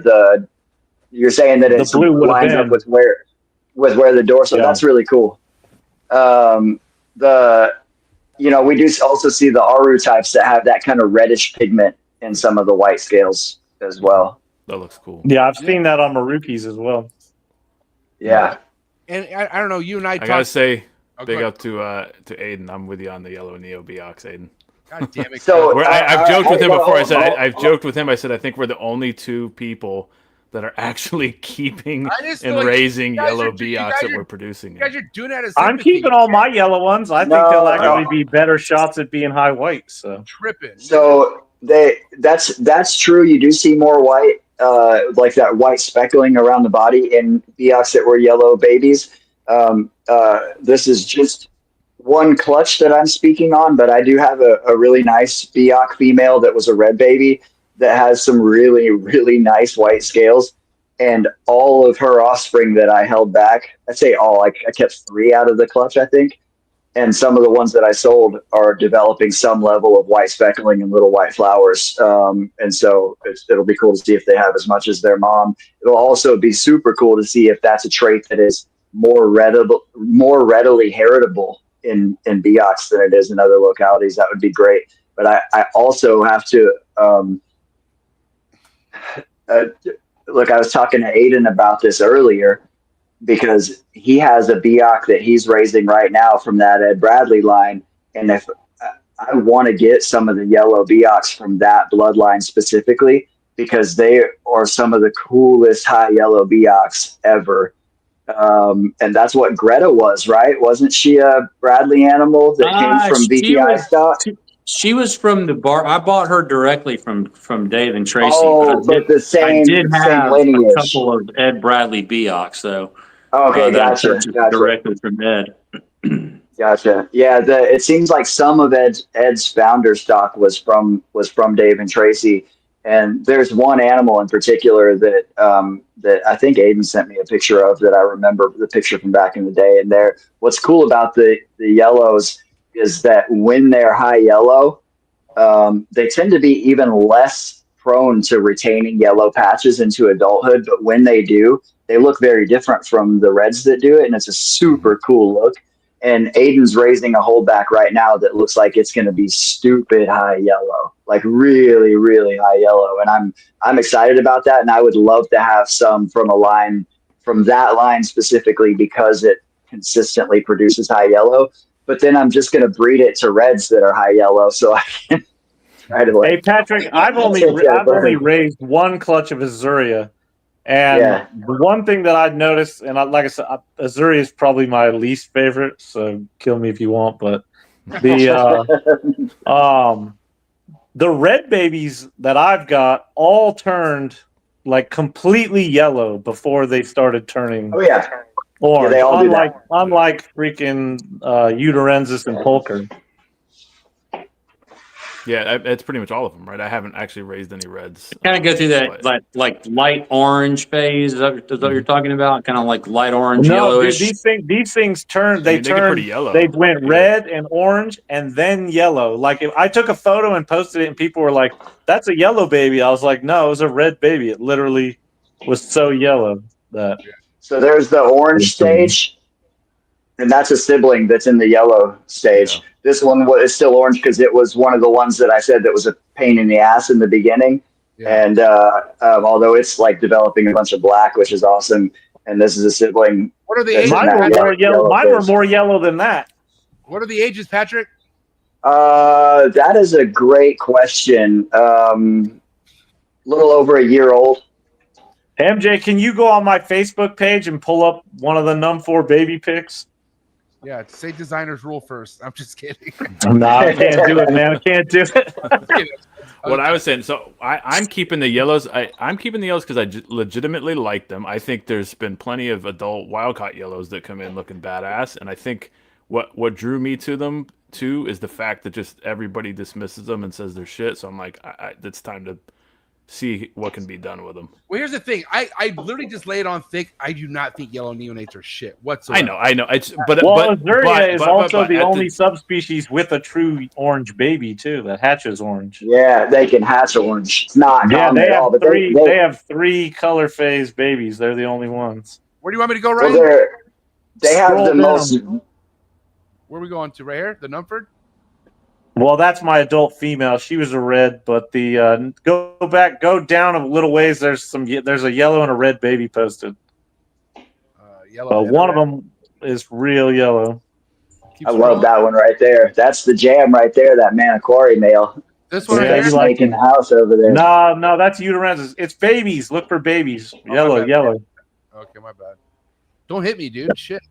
you're saying that it lines up with where the dorsal. That's really cool. We do also see the Aru types that have that kind of reddish pigment in some of the white scales as well. That looks cool. Yeah, I've seen that on Marukis as well. Yeah. And I don't know, you and I gotta say, big up to Aiden. I'm with you on the yellow Neo Beox, Aiden. God damn it. So I've joked with him before. I've joked with him. I said I think we're the only two people that are actually keeping and raising yellow Beox that we're producing. You guys are doing that as I'm keeping all my yellow ones. I think they'll actually be better shots at being high white. So tripping. So that's true. You do see more white. Like that white speckling around the body in Beox that were yellow babies. This is just one clutch that I'm speaking on, but I do have a really nice Beox female that was a red baby that has some really, really nice white scales. And all of her offspring that I held back, I say all, I kept 3 out of the clutch, I think. And some of the ones that I sold are developing some level of white speckling and little white flowers. And so it'll be cool to see if they have as much as their mom. It'll also be super cool to see if that's a trait that is more readily heritable in Beox than it is in other localities. That would be great. But I also have to look, I was talking to Aiden about this earlier, because he has a Beox that he's raising right now from that Ed Bradley line. And if I want to get some of the yellow Beox from that bloodline specifically, because they are some of the coolest high yellow Beox ever. And that's what Greta was, right? Wasn't she a Bradley animal that came from VTI stock? She was from the bar. I bought her directly from Dave and Tracy. Oh, but the same, I did have lineage. A couple of Ed Bradley Beox, though. Okay, gotcha. Directly from Ed. Gotcha. Yeah, it seems like some of Ed's founder stock was from Dave and Tracy, and there's one animal in particular that I think Aiden sent me a picture of, that I remember the picture from back in the day. And what's cool about the yellows is that when they're high yellow, they tend to be even less prone to retaining yellow patches into adulthood. But when they do, they look very different from the reds that do it, and it's a super cool look. And Aiden's raising a holdback right now that looks like it's going to be stupid high yellow, like really, really high yellow. And I'm excited about that, and I would love to have some from that line specifically, because it consistently produces high yellow. But then I'm just going to breed it to reds that are high yellow, so I can try to. Hey Patrick, I've only raised one clutch of Azuria. And the one thing that I'd noticed, and like I said, Azuria is probably my least favorite, so kill me if you want, but the the red babies that I've got all turned like completely yellow before they started turning Oh yeah. orange. they all do that. Unlike freaking Uterensis and Pulcher. Yeah, it's pretty much all of them, right? I haven't actually raised any reds. Kind of go through that like light orange phase. Is that what you're talking about? Kind of like light orange, yellowish. Dude, these things turn. They get pretty yellow. They went red and orange and then yellow. Like if I took a photo and posted it, and people were like, "That's a yellow baby." I was like, "No, it was a red baby. It literally was so yellow that." So there's the orange stage, and that's a sibling that's in the yellow stage. Yeah. This one is still orange because it was one of the ones that I said that was a pain in the ass in the beginning. Yeah. And although it's like developing a bunch of black, which is awesome, and this is a sibling. What are the ages? Mine were more yellow. Mine were more yellow than that. What are the ages, Patrick? That is a great question. Little over a year old. MJ, can you go on my Facebook page and pull up one of the Num4 baby pics? Yeah, say designers rule first. I'm just kidding. No, I can't do it, man. I can't do it. What I was saying, so I'm keeping the yellows. I'm keeping the yellows because I legitimately like them. I think there's been plenty of adult wild-caught yellows that come in looking badass, and I think what drew me to them too is the fact that just everybody dismisses them and says they're shit. So I'm like, it's time to see what can be done with them. Well, here's the thing. I literally just lay it on thick. I do not think yellow neonates are shit whatsoever. I know. But Azuria is also the only subspecies with a true orange baby too that hatches orange. Yeah, they can hatch orange. It's not common at all. But they have 3 color phase babies. They're the only ones. Where do you want me to go, Ryan? Well, they have the most. Where are we going to? Right here, the Numford. Well, that's my adult female. She was a red, but the go down a little ways. There's a yellow and a red baby posted. Yellow. One of them is real yellow. I love that one right there. That's the jam right there. That Maniquari male. This one, he's like in the house over there. No, that's Uterensis. It's babies. Look for babies. Yellow. Okay, my bad. Don't hit me, dude. Shit.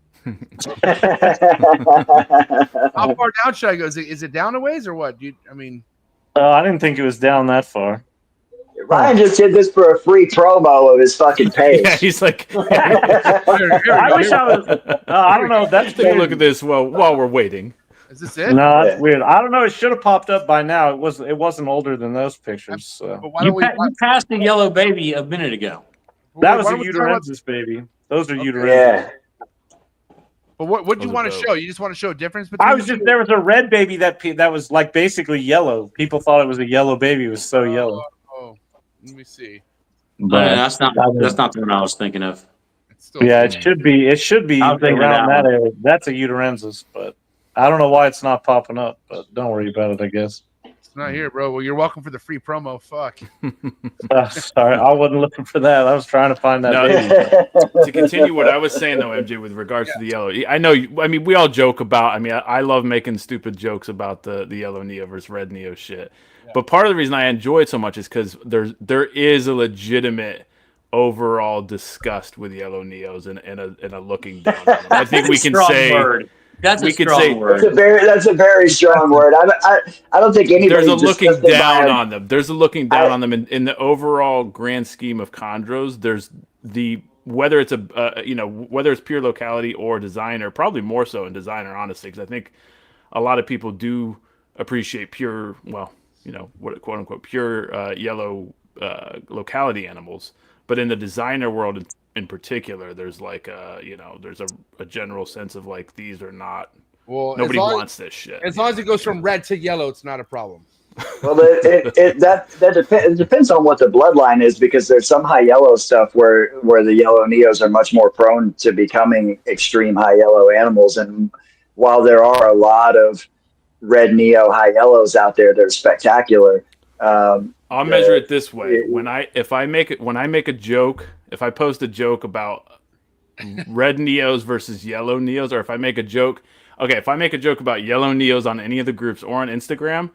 How far down should I go? Is it down a ways or what? I didn't think it was down that far. Ryan just did this for a free promo of his fucking page. Yeah, he's like, I wish I was. I don't know. That's take a look at this while we're waiting. Is this it? No, that's weird. I don't know. It should have popped up by now. It wasn't older than those pictures. So. You passed the yellow baby a minute ago. That was a Uterensis baby. Those are Uterensis. Yeah. But what do you want to show? You just want to show a difference between there was a red baby that was like basically yellow. People thought it was a yellow baby. It was so yellow. Oh, let me see. But that's not the one I was thinking of. It should be. It should be around that area. That's a Uterensis, but I don't know why it's not popping up. But don't worry about it. I guess it's not here, bro. Well, you're welcome for the free promo. Fuck. Sorry, I wasn't looking for that. I was trying to find that baby. To continue what I was saying, though, MJ, with regards to the yellow, I know. We all joke about. I love making stupid jokes about the yellow Neo versus red Neo shit. Yeah. But part of the reason I enjoy it so much is because there is a legitimate overall disgust with yellow Neos and a looking down. I think we can say. Word. That's a strong word. That's a very strong word. I don't think anybody. There's a looking down on them. There's a looking down on them in the overall grand scheme of chondros. There's whether it's whether it's pure locality or designer, probably more so in designer, honestly, because I think a lot of people do appreciate pure, what quote unquote pure yellow locality animals, but in the designer world in particular, there's like there's a general sense of like these are not. Well, nobody wants this shit. As long as it goes from red to yellow, it's not a problem. Well, it depends on what the bloodline is, because there's some high yellow stuff where the yellow Neos are much more prone to becoming extreme high yellow animals, and while there are a lot of red Neo high yellows out there, they're spectacular. I'll measure it this way: when I make a joke. If I post a joke about red Neos versus yellow Neos, or if I make a joke about yellow Neos on any of the groups or on Instagram,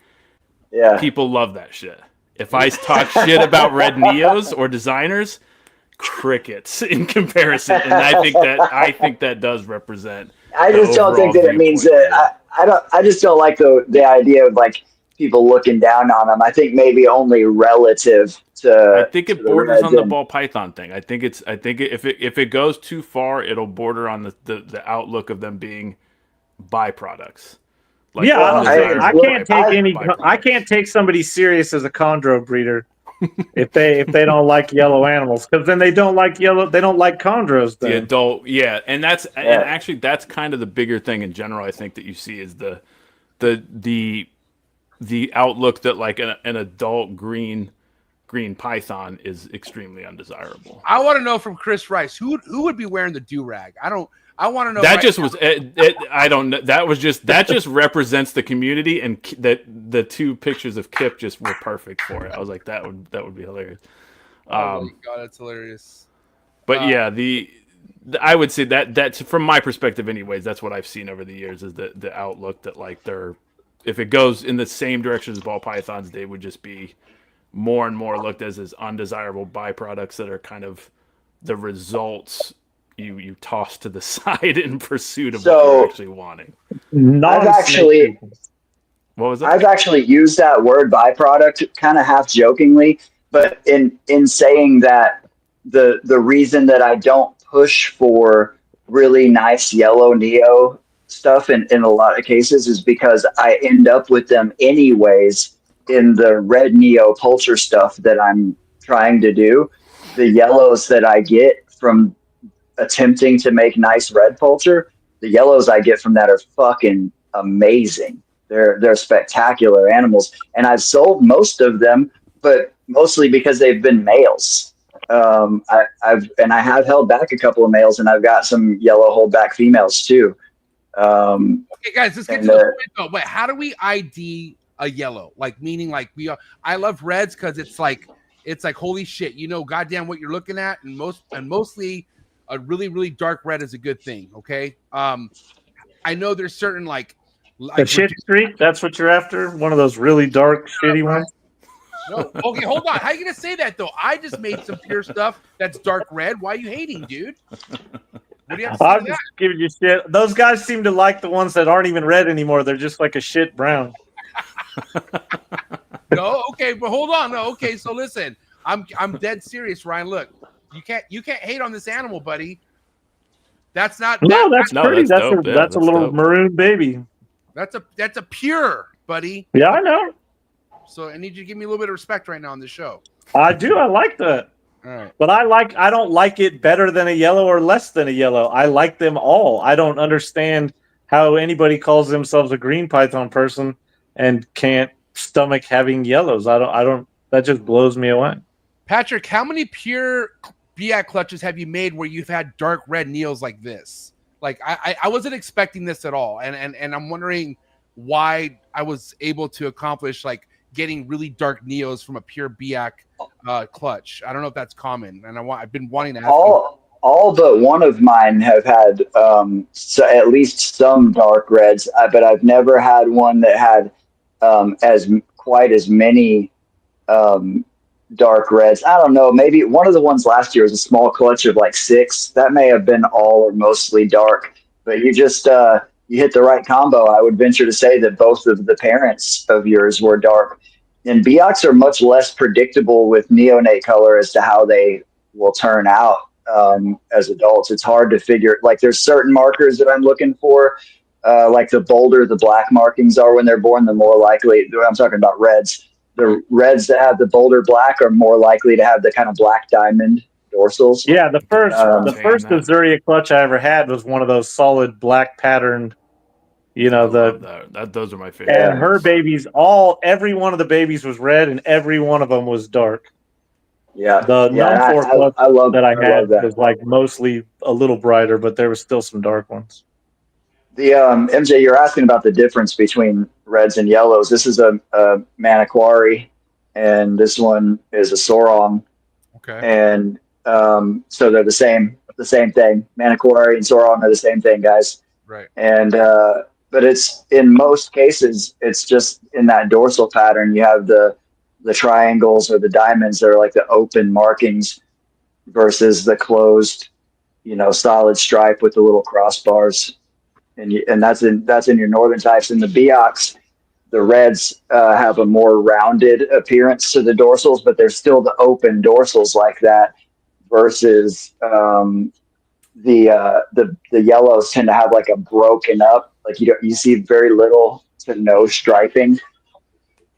people love that shit. If I talk shit about red Neos or designers, crickets in comparison. And I think that does represent. I just don't think that it means that. I just don't like the idea of like people looking down on them. I think maybe only relative to. I think it to borders on the and- ball python thing. I think if it goes too far, it'll border on the outlook of them being byproducts. Like Yeah, undesirable I can't take somebody serious as a chondro breeder if they don't like yellow animals, because then they don't like chondros. The Then. adult, yeah, and actually that's kind of the bigger thing in general. I think that you see is the outlook that like an adult green python is extremely undesirable. I want to know from Chris Rice who would be wearing the do-rag. I want to know. That just was. I don't know. That just represents the community, and that the two pictures of Kip just were perfect for it. I was like, that would be hilarious. Oh my god, that's hilarious. But yeah, I would say that's from my perspective, anyways. That's what I've seen over the years is the outlook that like if it goes in the same direction as ball pythons, they would just be more and more looked as undesirable byproducts that are kind of the results you toss to the side in pursuit of what you're actually wanting. What was that? I've actually used that word byproduct kind of half jokingly, but in saying that the reason that I don't push for really nice yellow neo stuff in a lot of cases is because I end up with them anyways in the red neo pulcher stuff that I'm trying to do. The yellows that I get from attempting to make nice red pulcher, the yellows I get from that are fucking amazing. They're spectacular animals, and I've sold most of them, but mostly because they've been males. I have held back a couple of males, and I've got some yellow holdback females too. Okay, guys, let's get to the point though. But how do we ID a yellow? Like meaning like I love reds because it's like holy shit, you know, goddamn what you're looking at, and mostly. A really, really dark red is a good thing. Okay. I know there's certain like the shit streak. That's what you're after. One of those really dark, shitty ones. No. Okay, hold on. How are you gonna say that though? I just made some pure stuff that's dark red. Why are you hating, dude? What do you have to say I'm just giving you shit. Those guys seem to like the ones that aren't even red anymore. They're just like a shit brown. No. Okay, but hold on. No. Okay. So listen, I'm dead serious, Ryan. Look. You can't hate on this animal, buddy. That's not that's pretty. That's dope. That's a little dope. Maroon baby. That's a pure, buddy. Yeah, I know. So I need you to give me a little bit of respect right now on the show. I do. I like that. All right. But I don't like it better than a yellow or less than a yellow. I like them all. I don't understand how anybody calls themselves a green python person and can't stomach having yellows. I don't. That just blows me away. Patrick, how many pure BIAC clutches have you made where you've had dark red neos like this? Like I wasn't expecting this at all, and I'm wondering why I was able to accomplish like getting really dark neos from a pure BIAC clutch. I don't know if that's common, and I've been wanting to ask all but one of mine have had so at least some dark reds, but I've never had one that had quite as many dark reds. I don't know. Maybe one of the ones last year was a small clutch of like 6. That may have been all or mostly dark, but you just you hit the right combo. I would venture to say that both of the parents of yours were dark. And BIACs are much less predictable with neonate color as to how they will turn out as adults. It's hard to figure. Like there's certain markers that I'm looking for, like the bolder the black markings are when they're born, the more likely. I'm talking about reds. The reds that have the bolder black are more likely to have the kind of black diamond dorsals. Yeah, the first Azuria clutch I ever had was one of those solid black patterned. You know, those are my favorite. And her babies, every one of the babies was red, and every one of them was dark. Yeah, the clutch I love that I had was like mostly a little brighter, but there was still some dark ones. The MJ, you're asking about the difference between reds and yellows. This is a Manokwari, and this one is a Sorong. Okay. And so they're the same thing. Manokwari and Sorong are the same thing, guys. Right. And but it's in most cases it's just in that dorsal pattern. You have the triangles or the diamonds that are like the open markings versus the closed, solid stripe with the little crossbars. And that's in your northern types. In the BIACs, The reds have a more rounded appearance to the dorsals, but they're still the open dorsals like that. Versus the yellows tend to have like a broken up, like you see very little to no striping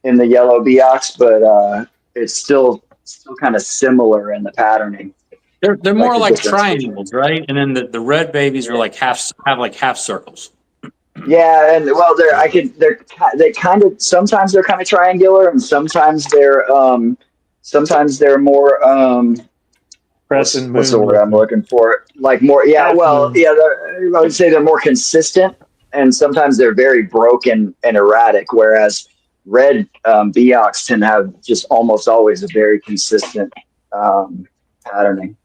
in the yellow Beox, but it's still kind of similar in the patterning. They're more like difference. triangles, right? And then the red babies are like half circles. Yeah, and well, they kind of sometimes they're kind of triangular, and sometimes they're more Crescent what's the moon. word I'm looking for? Like more, yeah. Crescent Well, moon. yeah, I would say they're more consistent, and sometimes they're very broken and erratic. Whereas red Beox tend to have just almost always a very consistent patterning.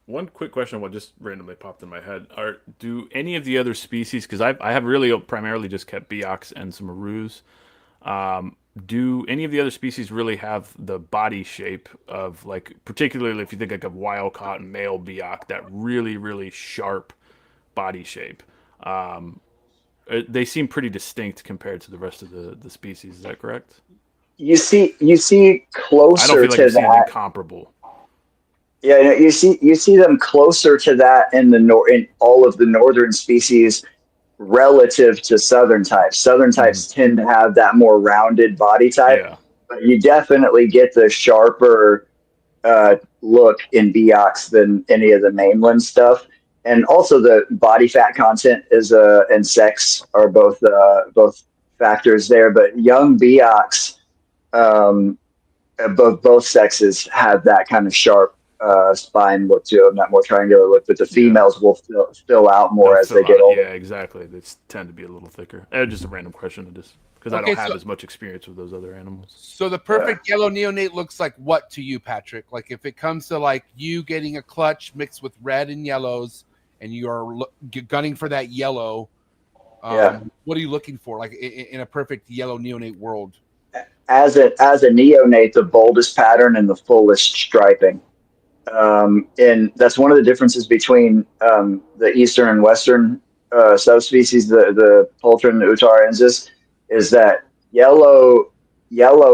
One quick question, what just randomly popped in my head: do any of the other species? Because I have really primarily just kept Beox and some Arus. Do any of the other species really have the body shape of, like, particularly if you think like of wild caught male Beox, that really, really sharp body shape? They seem pretty distinct compared to the rest of the species. Is that correct? You see I closer don't feel like to I've seen anything that. comparable. Yeah, you see them closer to that in in all of the northern species relative to southern types. Southern types tend to have that more rounded body type, Yeah. but you definitely get the sharper look in Beox than any of the mainland stuff. And also the body fat content is and sex are both factors there. But young Beox, both sexes have that kind of sharp spine look to them, that more triangular look. But the females will fill out more as they get older. Yeah, exactly. They tend to be a little thicker. Just a random question, just because I Okay, don't have so- as much experience with those other animals. So the perfect yellow neonate looks like what to you, Patrick? Like if it comes to like you getting a clutch mixed with red and yellows, and you are gunning for that yellow, what are you looking for? Like in a perfect yellow neonate world? As a neonate, the boldest pattern and the fullest striping. And that's one of the differences between the eastern and western subspecies, the Poltron and Utarensis, is that yellow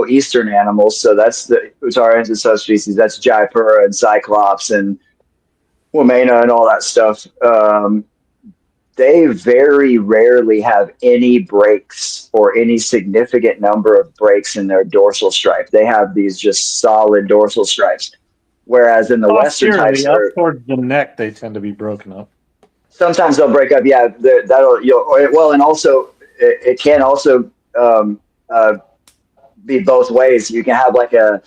eastern animals. So that's the Utarensis subspecies. That's Jaipura and Cyclops and Womena and all that stuff. They very rarely have any breaks or any significant number of breaks in their dorsal stripe. They have these just solid dorsal stripes. Whereas in the western types, up towards the neck, they tend to be broken up. Sometimes they'll break up. Yeah, and also it can also be both ways. You can have like a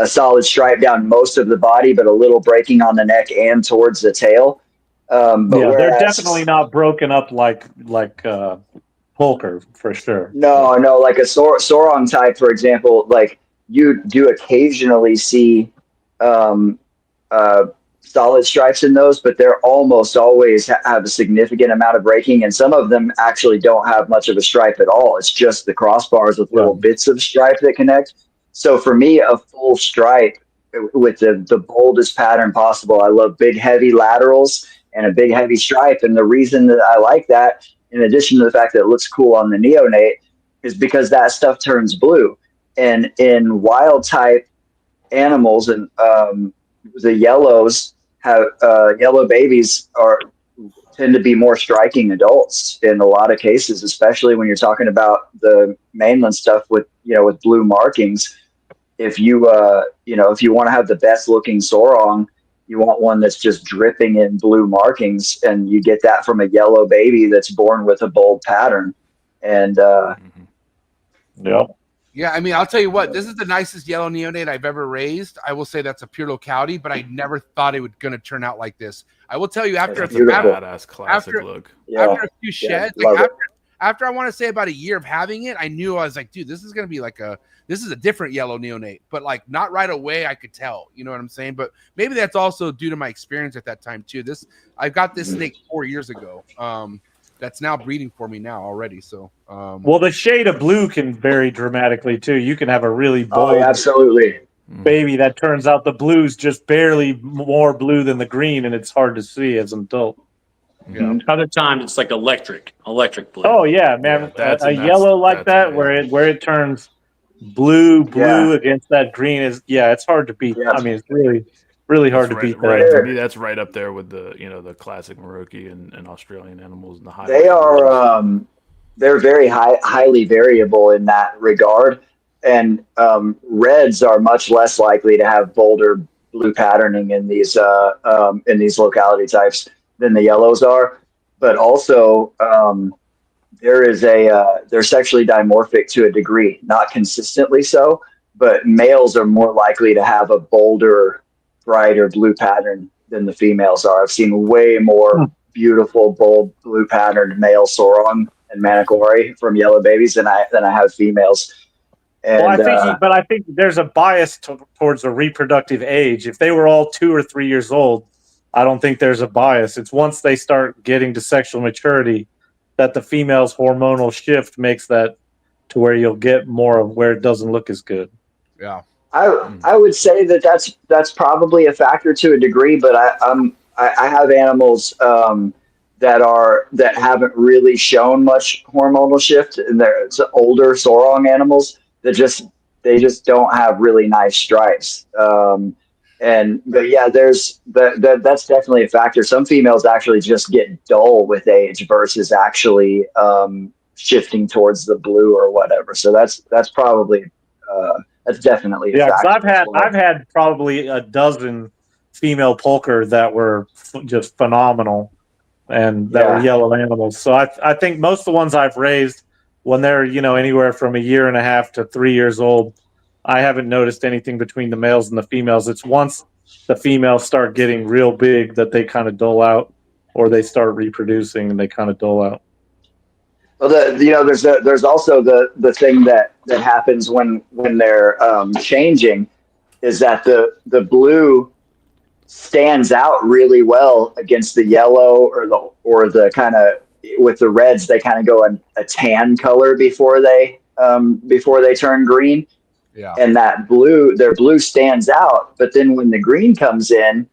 solid stripe down most of the body, but a little breaking on the neck and towards the tail. They're definitely not broken up like Polker for sure. No, like a Sorong type, for example, like you do occasionally see solid stripes in those, but they're almost always have a significant amount of breaking, and some of them actually don't have much of a stripe at all. It's just the crossbars with little bits of stripe that connect. So for me, a full stripe with the boldest pattern possible. I love big, heavy laterals and a big, heavy stripe. And the reason that I like that, in addition to the fact that it looks cool on the neonate, is because that stuff turns blue. And in wild type animals, and the yellows have yellow babies tend to be more striking adults in a lot of cases, especially when you're talking about the mainland stuff with blue markings. If you want to have the best looking Sorong, you want one that's just dripping in blue markings, and you get that from a yellow baby that's born with a bold pattern. And Yeah, I mean, I'll tell you what, this is the nicest yellow neonate I've ever raised. I will say that's a pure locality, but I never thought it was going to turn out like this. I will tell you, after a badass classic look. After a few sheds, after I want to say about a year of having it, I knew, I was like, dude, this is going to be this is a different yellow neonate, but like not right away. I could tell, you know what I'm saying? But maybe that's also due to my experience at that time too. I got this snake 4 years ago. That's now breeding for me now already. So, well, the shade of blue can vary dramatically too. You can have a really bold, absolutely, baby that turns out the blue's just barely more blue than the green, and it's hard to see as an adult. Yeah. Other times it's like electric blue. Oh yeah, man, that's- a yellow like that's that where it turns blue Yeah. against that green is it's hard to beat. Yeah. I mean, it's really hard That's to beat that. right. To They're- me, that's right up there with the the classic Maroki and Australian animals and the high. They are they're very highly variable in that regard, and reds are much less likely to have bolder blue patterning in these locality types than the yellows are. But also, they're sexually dimorphic to a degree, not consistently so, but males are more likely to have a bolder, brighter blue pattern than the females are. I've seen way more beautiful, bold blue patterned male sorong and maniquari from yellow babies than I have females. And, Well, I think there's a bias towards a reproductive age. If they were all 2 or 3 years old, I don't think there's a bias. It's once they start getting to sexual maturity that the female's hormonal shift makes that to where you'll get more of where it doesn't look as good. Yeah. I would say that's probably a factor to a degree, but I have animals that haven't really shown much hormonal shift, and they're older sorong animals that just don't have really nice stripes. But yeah, that's definitely a factor. Some females actually just get dull with age versus actually shifting towards the blue or whatever. So that's probably that's definitely a factor. Because I've had probably a dozen female polker that were just phenomenal and that were yellow animals. So I think most of the ones I've raised when they're anywhere from 1.5 years to 3 years old, I haven't noticed anything between the males and the females. It's once the females start getting real big that they kind of dull out, or they start reproducing and they kind of dull out. Well, there's also the thing that happens when they're changing is that the blue stands out really well against the yellow or the kind of with the reds. They kind of go a tan color before they turn green. Yeah. And their blue stands out, but then when the green comes in,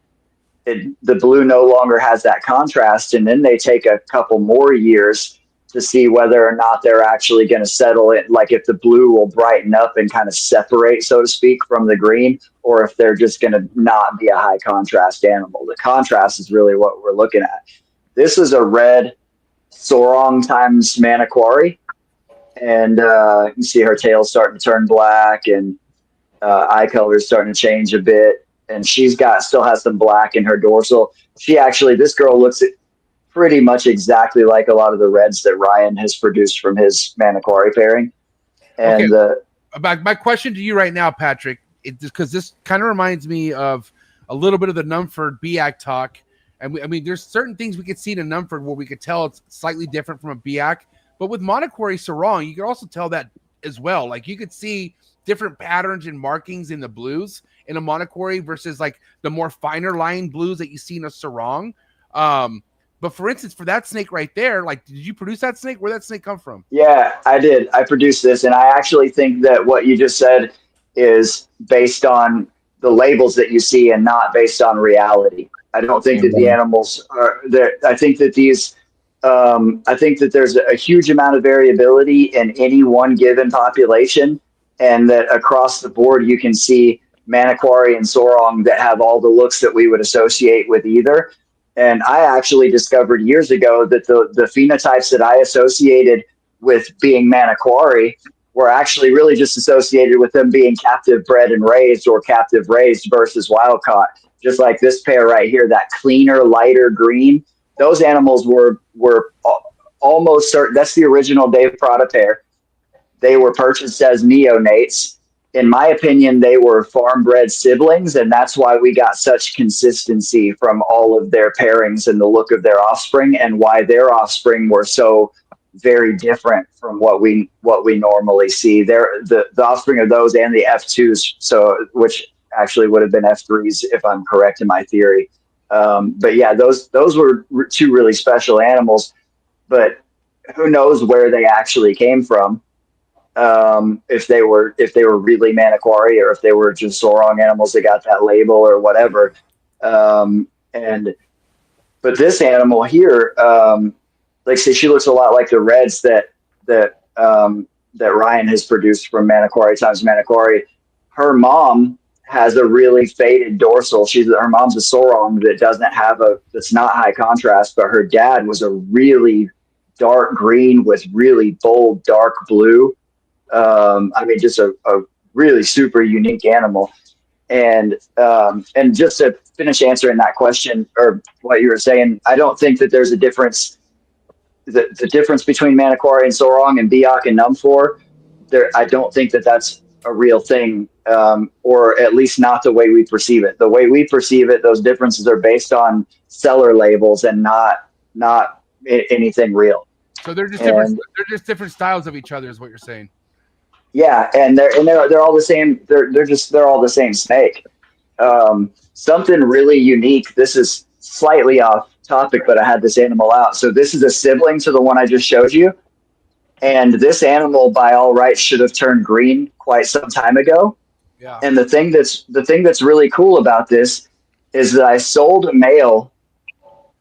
the blue no longer has that contrast, and then they take a couple more years to see whether or not they're actually going to settle it, like if the blue will brighten up and kind of separate, so to speak, from the green, or if they're just going to not be a high contrast animal. The contrast is really what we're looking at. This is a red sorong times maniquari. And you can see her tail starting to turn black, and eye color is starting to change a bit. And still has some black in her dorsal. This girl looks pretty much exactly like a lot of the reds that Ryan has produced from his maniquari pairing. And my question to you right now, Patrick, because this kind of reminds me of a little bit of the Numford Biak talk. And there's certain things we could see in a Numford where we could tell it's slightly different from a Biak. But with maniquari sorong, you could also tell that as well. Like you could see different patterns and markings in the blues in a maniquari versus like the more finer line blues that you see in a sorong. But for instance, for that snake right there, like, did you produce that snake? Where'd that snake come from? Yeah, I did. I produced this, and I actually think that what you just said is based on the labels that you see and not based on reality. I don't think that the animals are there. I think that there's a huge amount of variability in any one given population, and that across the board you can see maniquari and sorong that have all the looks that we would associate with either. And I actually discovered years ago that the phenotypes that I associated with being maniquari were actually really just associated with them being captive bred and raised or captive raised versus wild caught. Just like this pair right here, that cleaner, lighter green. Those animals were almost certain. That's the original Dave Prada pair. They were purchased as neonates. In my opinion, they were farm bred siblings, and that's why we got such consistency from all of their pairings and the look of their offspring, and why their offspring were so very different from what we normally see. The offspring of those and the F2s, so which actually would have been F3s if I'm correct in my theory. But yeah, those were two really special animals, but who knows where they actually came from. If they were really maniquari or if they were just sorong animals that got that label or whatever. And But this animal here, like say she looks a lot like the reds that Ryan has produced from Maniquari times Maniquari. Her mom has a really faded dorsal. Her mom's a sorong that doesn't have that's not high contrast, but her dad was a really dark green with really bold dark blue. I mean, just a really super unique animal. And just to finish answering that question or what you were saying, I don't think that there's a difference. The difference between Maniquari and Sorong and Biak and Numfor, I don't think that that's a real thing, or at least not the way we perceive it. The way we perceive it, those differences are based on seller labels and not anything real. So they're just different. They're just different styles of each other, is what you're saying. Yeah, and they're all the same. They're all the same snake. Something really unique. This is slightly off topic, but I had this animal out. So this is a sibling to the one I just showed you. And this animal, by all rights, should have turned green quite some time ago. Yeah. And the thing that's really cool about this is that I sold a male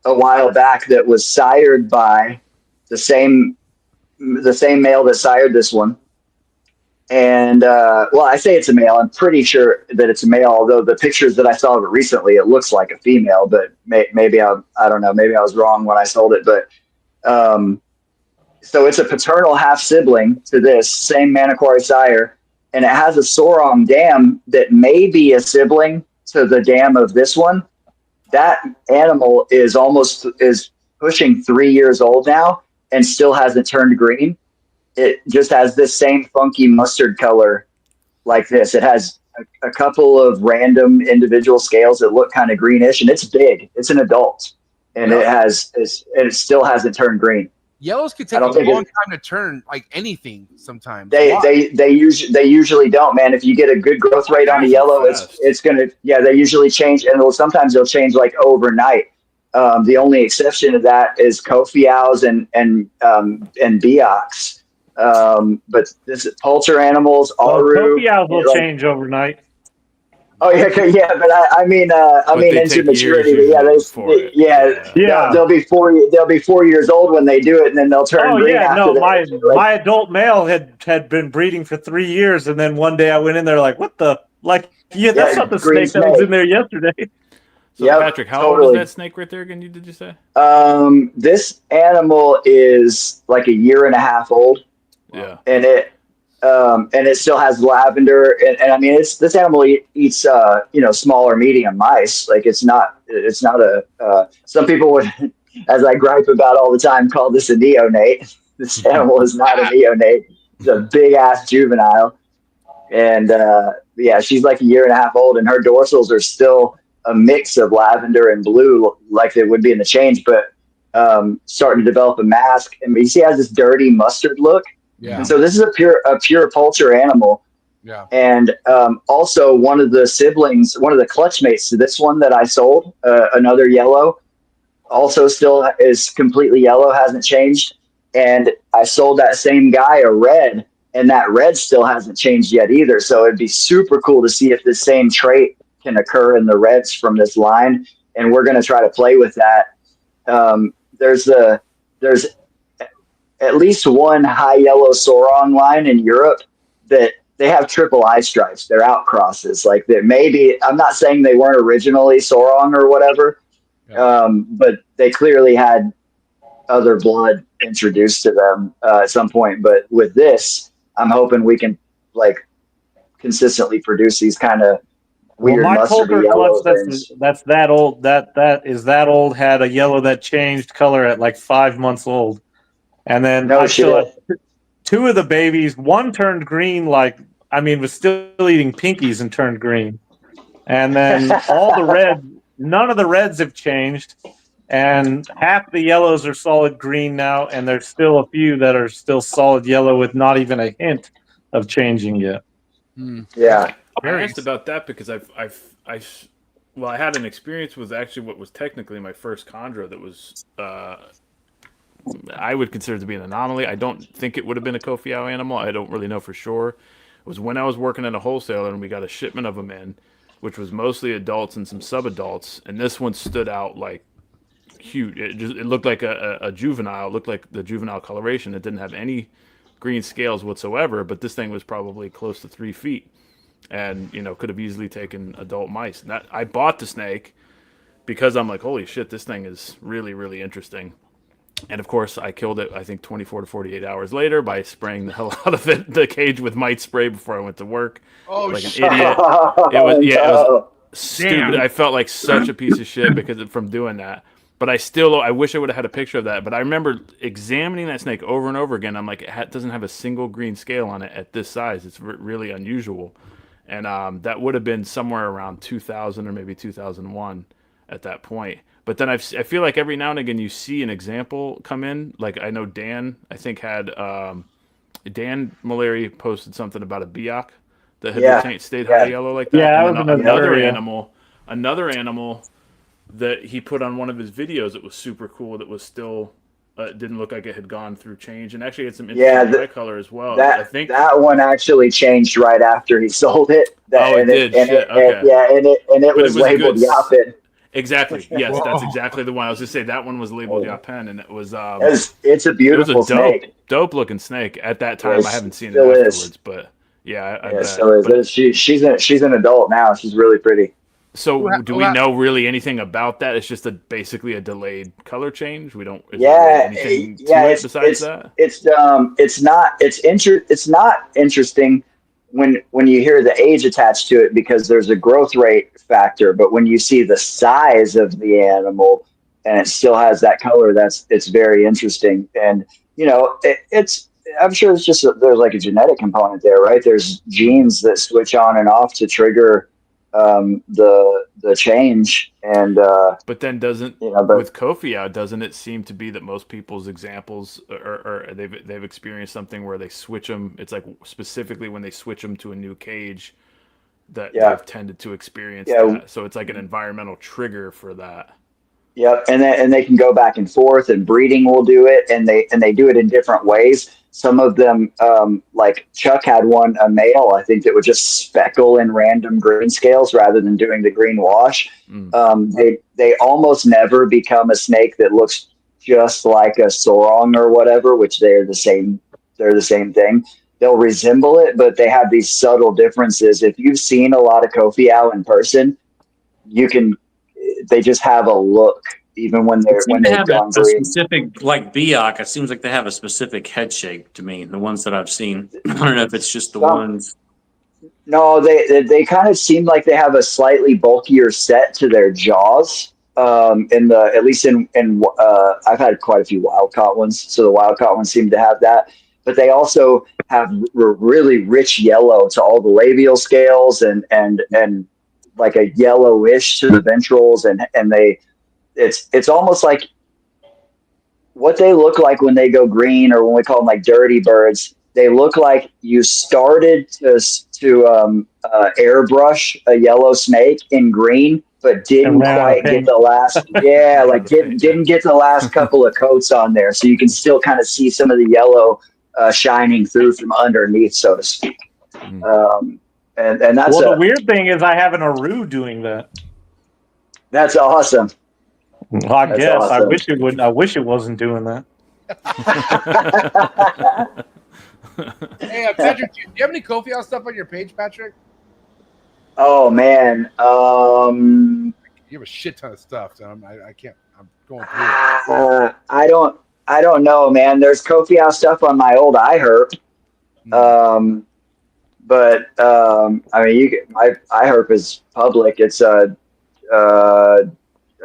a while back that was sired by the same male that sired this one. And well, I say it's a male. I'm pretty sure that it's a male. Although the pictures that I saw of it recently, it looks like a female. But maybe I don't know. Maybe I was wrong when I sold it. But so it's a paternal half sibling to this same Maniquari sire, and it has a Sorong dam that may be a sibling to the dam of this one. That animal is pushing 3 years old now and still hasn't turned green. It just has this same funky mustard color like this. It has a couple of random individual scales that look kind of greenish, and it's big. It's an adult, and it still hasn't turned green. Yellows could take a long time to turn, like anything. Sometimes they usually don't, man. If you get a good growth rate on a yellow, it's gonna they usually change, and sometimes they'll change like overnight. The only exception to that is Kofiaus and Biaks. But this is Poulter animals, Aru. Kofiaus will change overnight. Oh yeah, but I mean into maturity. They'll be 4 years old when they do it, and then they'll turn green. My adult male had been breeding for 3 years, and then one day I went in there like, what the that's not the snake that was in there yesterday. So Patrick, how old is that snake right there again? Did you say? This animal is like 1.5 years old. Yeah, and it still has lavender, and I mean this animal eats small or medium mice. Like it's not a some people would, as I gripe about all the time, call this a neonate. This animal is not a neonate. It's a big ass juvenile, and she's like 1.5 years old, and her dorsals are still a mix of lavender and blue, like they would be in the change, but starting to develop a mask. And you see, it has this dirty mustard look. Yeah. And so this is a pure Poulter animal. Yeah. And also one of the siblings, one of the clutch mates to this one that I sold, another yellow, also still is completely yellow, hasn't changed. And I sold that same guy a red, and that red still hasn't changed yet either. So it'd be super cool to see if the same trait can occur in the reds from this line. And we're going to try to play with that. There's at least one high yellow Sorong line in Europe that they have triple eye stripes. They're outcrosses. Like that maybe, I'm not saying they weren't originally Sorong or whatever, but they clearly had other blood introduced to them at some point. But with this, I'm hoping we can like consistently produce these kind of weird mustardy yellow things. That's that old. That is that old. Had a yellow that changed color at like 5 months old. And then I still had 2 of the babies. One turned green, was still eating pinkies and turned green. And then all the reds, none of the reds have changed. And half the yellows are solid green now. And there's still a few that are still solid yellow with not even a hint of changing yet. Yeah. I asked about that because I had an experience with actually what was technically my first chondro that was I would consider it to be an anomaly. I don't think it would have been a Kofiau animal. I don't really know for sure. It was when I was working at a wholesaler and we got a shipment of them in, which was mostly adults and some sub-adults, and this one stood out like huge. It looked like a juvenile. It looked like the juvenile coloration. It didn't have any green scales whatsoever, but this thing was probably close to 3 feet, and could have easily taken adult mice. And I bought the snake because I'm like, holy shit, this thing is really, really interesting. And of course, I killed it, I think 24 to 48 hours later by spraying the hell out of the cage with mite spray before I went to work. Oh, like shit. an idiot. It was stupid. Damn. I felt like such a piece of shit from doing that. But I wish I would have had a picture of that. But I remember examining that snake over and over again. I'm like, it doesn't have a single green scale on it at this size. It's really unusual. And that would have been somewhere around 2000 or maybe 2001 at that point. But then I feel like every now and again you see an example come in. Like I know Dan, I think had Dan Malari posted something about a biak that had stayed high yellow like that. Yeah, and that was another animal that he put on one of his videos that was super cool. That was still didn't look like it had gone through change, and actually had some interesting eye color as well. I think that one actually changed right after he sold it. It did. It was labeled Yapin. Exactly. Yes, that's exactly the one. I was just saying that one was labeled Yapin, and it was. It's a beautiful snake. Dope looking snake. At that time, I haven't seen it afterwards, but yeah, I bet. Still is. She's an adult now. She's really pretty. So, do we know really anything about that? It's just basically a delayed color change. We don't. Anything besides that? It's not interesting when you hear the age attached to it because there's a growth rate factor. But when you see the size of the animal and it still has that color, it's very interesting. And I'm sure it's just there's like a genetic component there, right? There's genes that switch on and off to trigger the change, and but then with Kofi out, doesn't it seem to be that most people's examples or they've experienced something where they switch them? It's like specifically when they switch them to a new cage that they've tended to experience that. So it's like an environmental trigger for that. Yep, and they can go back and forth, and breeding will do it, and they do it in different ways. Some of them, like Chuck had a male, I think, that would just speckle in random green scales rather than doing the green wash. They almost never become a snake that looks just like a sorong or whatever, which they're the same thing. They'll resemble it, but they have these subtle differences. If you've seen a lot of Kofi Owl in person, they just have a look, even when they've gone green. Specific, like biak, it seems like they have a specific head shape to me. The ones that I've seen, I don't know if it's just the ones. No, they kind of seem like they have a slightly bulkier set to their jaws. I've had quite a few wild caught ones, so the wild caught ones seem to have that. But they also have really rich yellow to all the labial scales and like a yellowish to the ventrals, and it's almost like what they look like when they go green, or when we call them like dirty birds. They look like you started to airbrush a yellow snake in green, but didn't quite get the last didn't get the last couple of coats on there, so you can still kind of see some of the yellow shining through from underneath, so to speak. And that's the weird thing is I have an Aru doing that. That's awesome. Well, I guess awesome. I wish it wouldn't. I wish it wasn't doing that. Hey, Patrick, do you have any Kofi Owl stuff on your page, Patrick? Oh man, you have a shit ton of stuff. So I can't. I'm going through it. I don't know, man. There's Kofi Owl stuff on my old iHerp. But I mean, my iHerp is public. It's I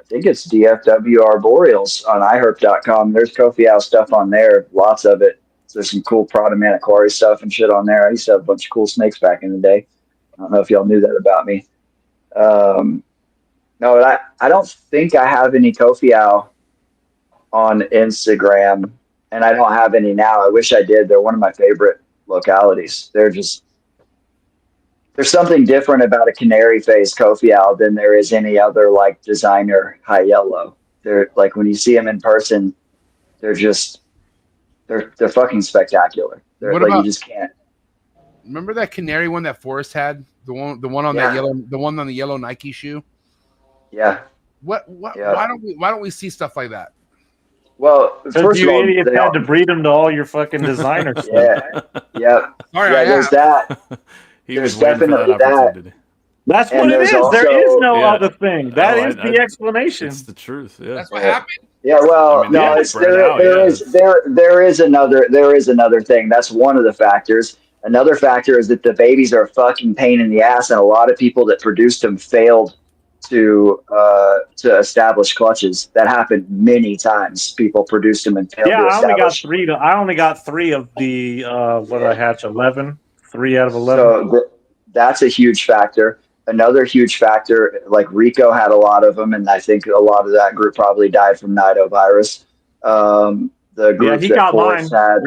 think it's DFW Arboreals on iHerp.com. There's Kofi Owl stuff on there, lots of it. So there's some cool Prada Maniquari stuff and shit on there. I used to have a bunch of cool snakes back in the day. I don't know if y'all knew that about me. No, I don't think I have any Kofi Owl on Instagram, and I don't have any now. I wish I did. They're one of my favorite localities. There's something different about a canary face Kofi Owl than there is any other like designer high yellow. They're like, when you see them in person, they're fucking spectacular. You just can't. Remember that canary one that Forrest had? The one on the yellow Nike shoe? Yeah. Yeah. Why don't we see stuff like that? Well, first you of all, idiots they had all, to breed them to all your fucking designer stuff. yeah, yeah, Sorry, yeah. I There's have. that. He There's was waiting for that definitely that, opportunity. That's what and it there's is. There is also no Yeah. other thing. That Oh, is the explanation. It's the truth. Yeah. That's what Yeah. happened. yeah. Well, I mean, no, yeah, it's spread there. out, There yeah, is it's- there is another thing. That's one of the factors. Another factor is that the babies are a fucking pain in the ass, and a lot of people that produced them failed to establish clutches. That happened many times. People produced them and failed Yeah, to I only got establish. three. I only got three of the what did I hatch? 11. 3 out of 11. So that's a huge factor. Another huge factor, like Rico had a lot of them, and I think a lot of that group probably died from nidovirus. The Yeah, group he that got mine. Forrest had,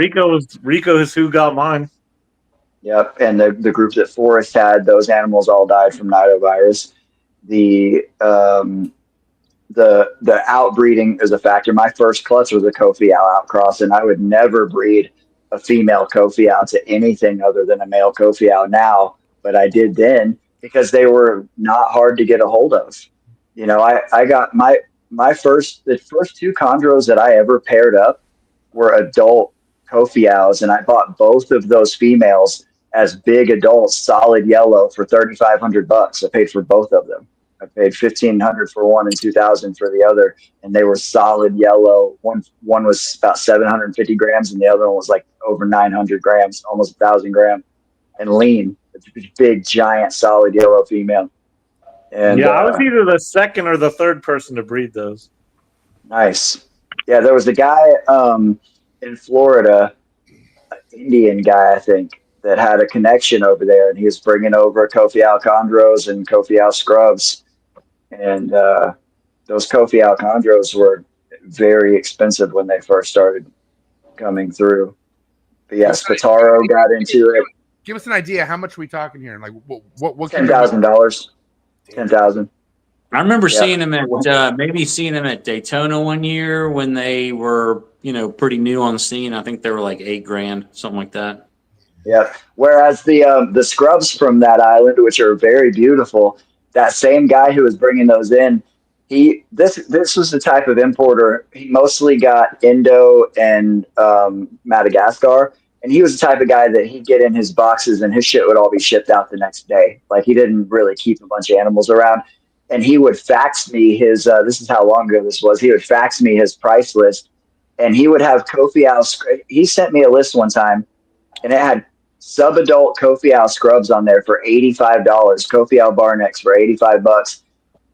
Rico is who got mine. yep, and the group that Forrest had, those animals all died from nidovirus. The outbreeding is a factor. My first clutch was a Kofiau outcross, and I would never breed a female Kofiau to anything other than a male Kofiau now, but I did then because they were not hard to get a hold of. You know, I got the first 2 chondros that I ever paired up were adult Kofiaus, and I bought both of those females as big adults, solid yellow, for $3,500. I paid for both of them. I paid $1,500 for one and $2,000 for the other, and they were solid yellow. One was about 750 grams, and the other one was like over 900 grams, almost 1,000 grams, and lean. It's a big, giant, solid yellow female. And Yeah, I was either the second or the third person to breed those. nice. Yeah, there was a guy in Florida, an Indian guy, I think, that had a connection over there, and he was bringing over Kofiau chondros and Kofiau scrubs. And those Kofiau chondros were very expensive when they first started coming through. But yeah, Spataro got into it. Give us an idea. How much are we talking here? Like what? $10,000. 10,000. I remember Yeah. seeing them at seeing them at Daytona one year when they were, pretty new on the scene. I think they were like $8,000, something like that. Yeah. Whereas the scrubs from that island, which are very beautiful, that same guy who was bringing those in, this was the type of importer. He mostly got Indo and Madagascar, and he was the type of guy that he'd get in his boxes and his shit would all be shipped out the next day. Like, he didn't really keep a bunch of animals around, and he would fax me his. This is how long ago this was. He would fax me his price list, and he would have Kofiau. He sent me a list one time, and it had sub-adult Kofiau scrubs on there for $85. Kofiau Barnecks for $85.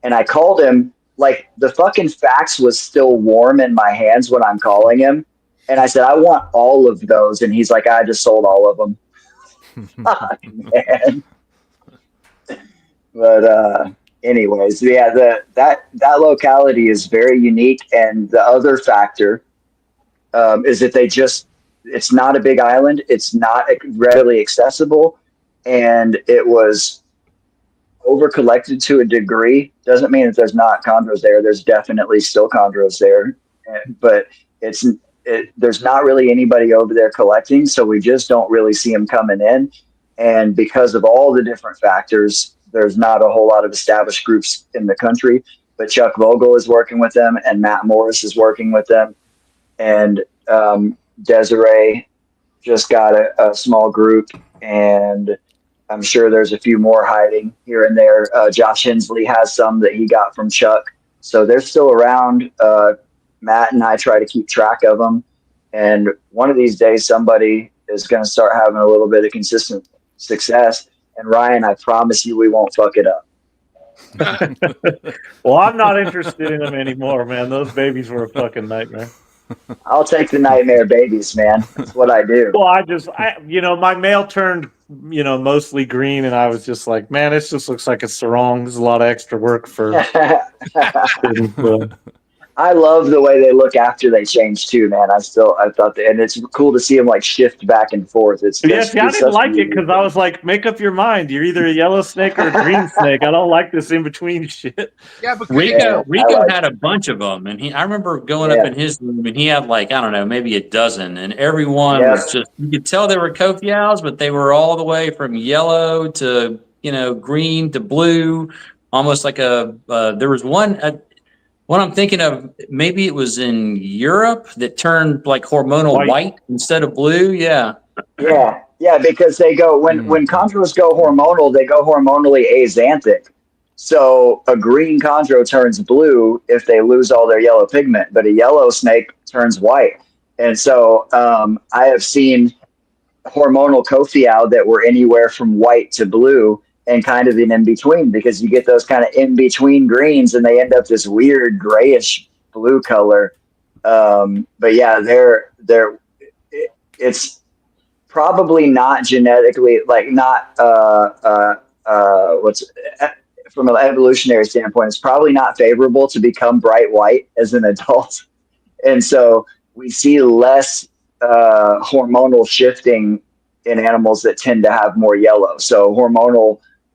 And I called him, like, the fucking fax was still warm in my hands when I'm calling him. And I said, I want all of those. And he's like, I just sold all of them. Fuck, man. But anyways, yeah, that locality is very unique. And the other factor is that it's not a big island. It's not readily accessible. And it was over collected to a degree. Doesn't mean that there's not chondros there. There's definitely still chondros there, but there's not really anybody over there collecting. So we just don't really see them coming in. And because of all the different factors, there's not a whole lot of established groups in the country, but Chuck Vogel is working with them and Matt Morris is working with them. And Desiree just got a small group, and I'm sure there's a few more hiding here and there. Josh Hensley has some that he got from Chuck. So they're still around. Matt and I try to keep track of them. And one of these days, somebody is going to start having a little bit of consistent success. And Ryan, I promise you we won't fuck it up. Well, I'm not interested in them anymore, man. Those babies were a fucking nightmare. I'll take the nightmare babies, man. That's what I do. Well, my male turned, mostly green, and I was just like, man, this just looks like a sarong. There's a lot of extra work for. I love the way they look after they change too, man. I thought and it's cool to see them like shift back and forth. I didn't like it because I was like, make up your mind. You're either a yellow snake or a green snake. I don't like this in between shit. Yeah, but Rico had a bunch of them, and I remember going up in his room, and he had like, I don't know, maybe a dozen, and every one was just, you could tell they were Kofiaus, but they were all the way from yellow to green to blue, almost like there was one. What I'm thinking of, maybe it was in Europe that turned like hormonal white instead of blue. Yeah. Yeah, because they go when chondros go hormonal, they go hormonally axanthic. So a green chondro turns blue if they lose all their yellow pigment, but a yellow snake turns white. And so I have seen hormonal Kofiau that were anywhere from white to blue and kind of in between, because you get those kind of in between greens and they end up this weird grayish blue color. But yeah, it's probably not genetically, like not from an evolutionary standpoint, it's probably not favorable to become bright white as an adult. And so we see less hormonal shifting in animals that tend to have more yellow. So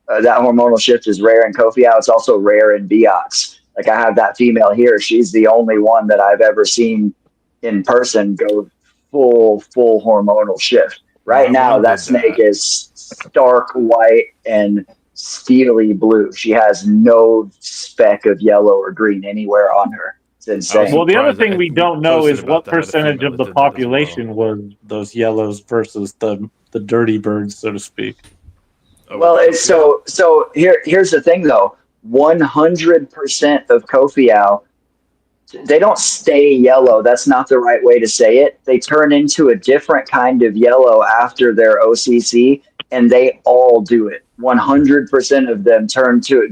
that hormonal shift is rare in Kofiau. It's also rare in Beox. Like I have that female here. She's the only one that I've ever seen in person go full hormonal shift. Right now, that snake is stark white and steely blue. She has no speck of yellow or green anywhere on her. It's insane. Well, the other thing we don't know is what percentage of the population was those yellows versus the dirty birds, so to speak. Well, it's so here's the thing though. 100% of Kofiau, they don't stay yellow. That's not the right way to say it. They turn into a different kind of yellow after their OCC, and they all do it. 100% of them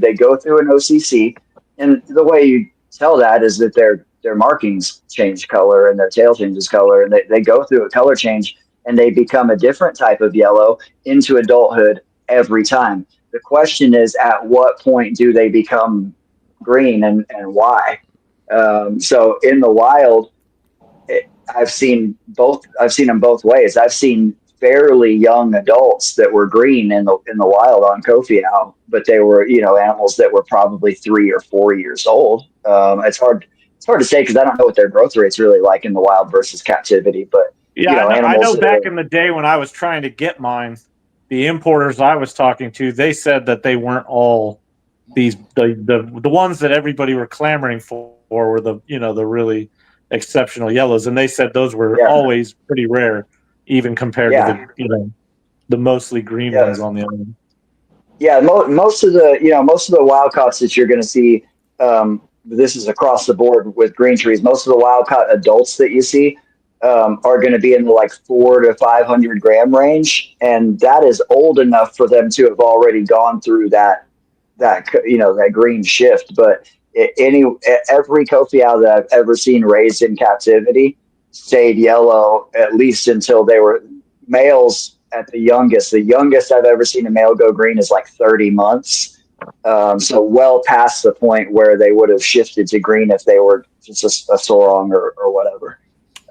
they go through an OCC, and the way you tell that is that their markings change color and their tail changes color, and they go through a color change, and they become a different type of yellow into adulthood every time. The question is, at what point do they become green and why? So in the wild, I've seen them both ways. I've seen fairly young adults that were green in the wild on Kofiau, but they were, animals that were probably 3 or 4 years old. It's hard to say because I don't know what their growth rate's really like in the wild versus captivity. But I know back in the day when I was trying to get mine, the importers I was talking to, they said that they weren't all the ones that everybody were clamoring for were the really exceptional yellows, and they said those were always pretty rare, even compared to the mostly green ones on the other end. Yeah, most of the wild caughts that you're going to see, this is across the board with green trees. Most of the wild caught adults that you see are going to be in the like 400 to 500 gram range, and that is old enough for them to have already gone through that green shift. But every Kofiau that I've ever seen raised in captivity stayed yellow at least until they were males at the youngest. The youngest I've ever seen a male go green is like 30 months. So well past the point where they would have shifted to green if they were just a sorong or whatever.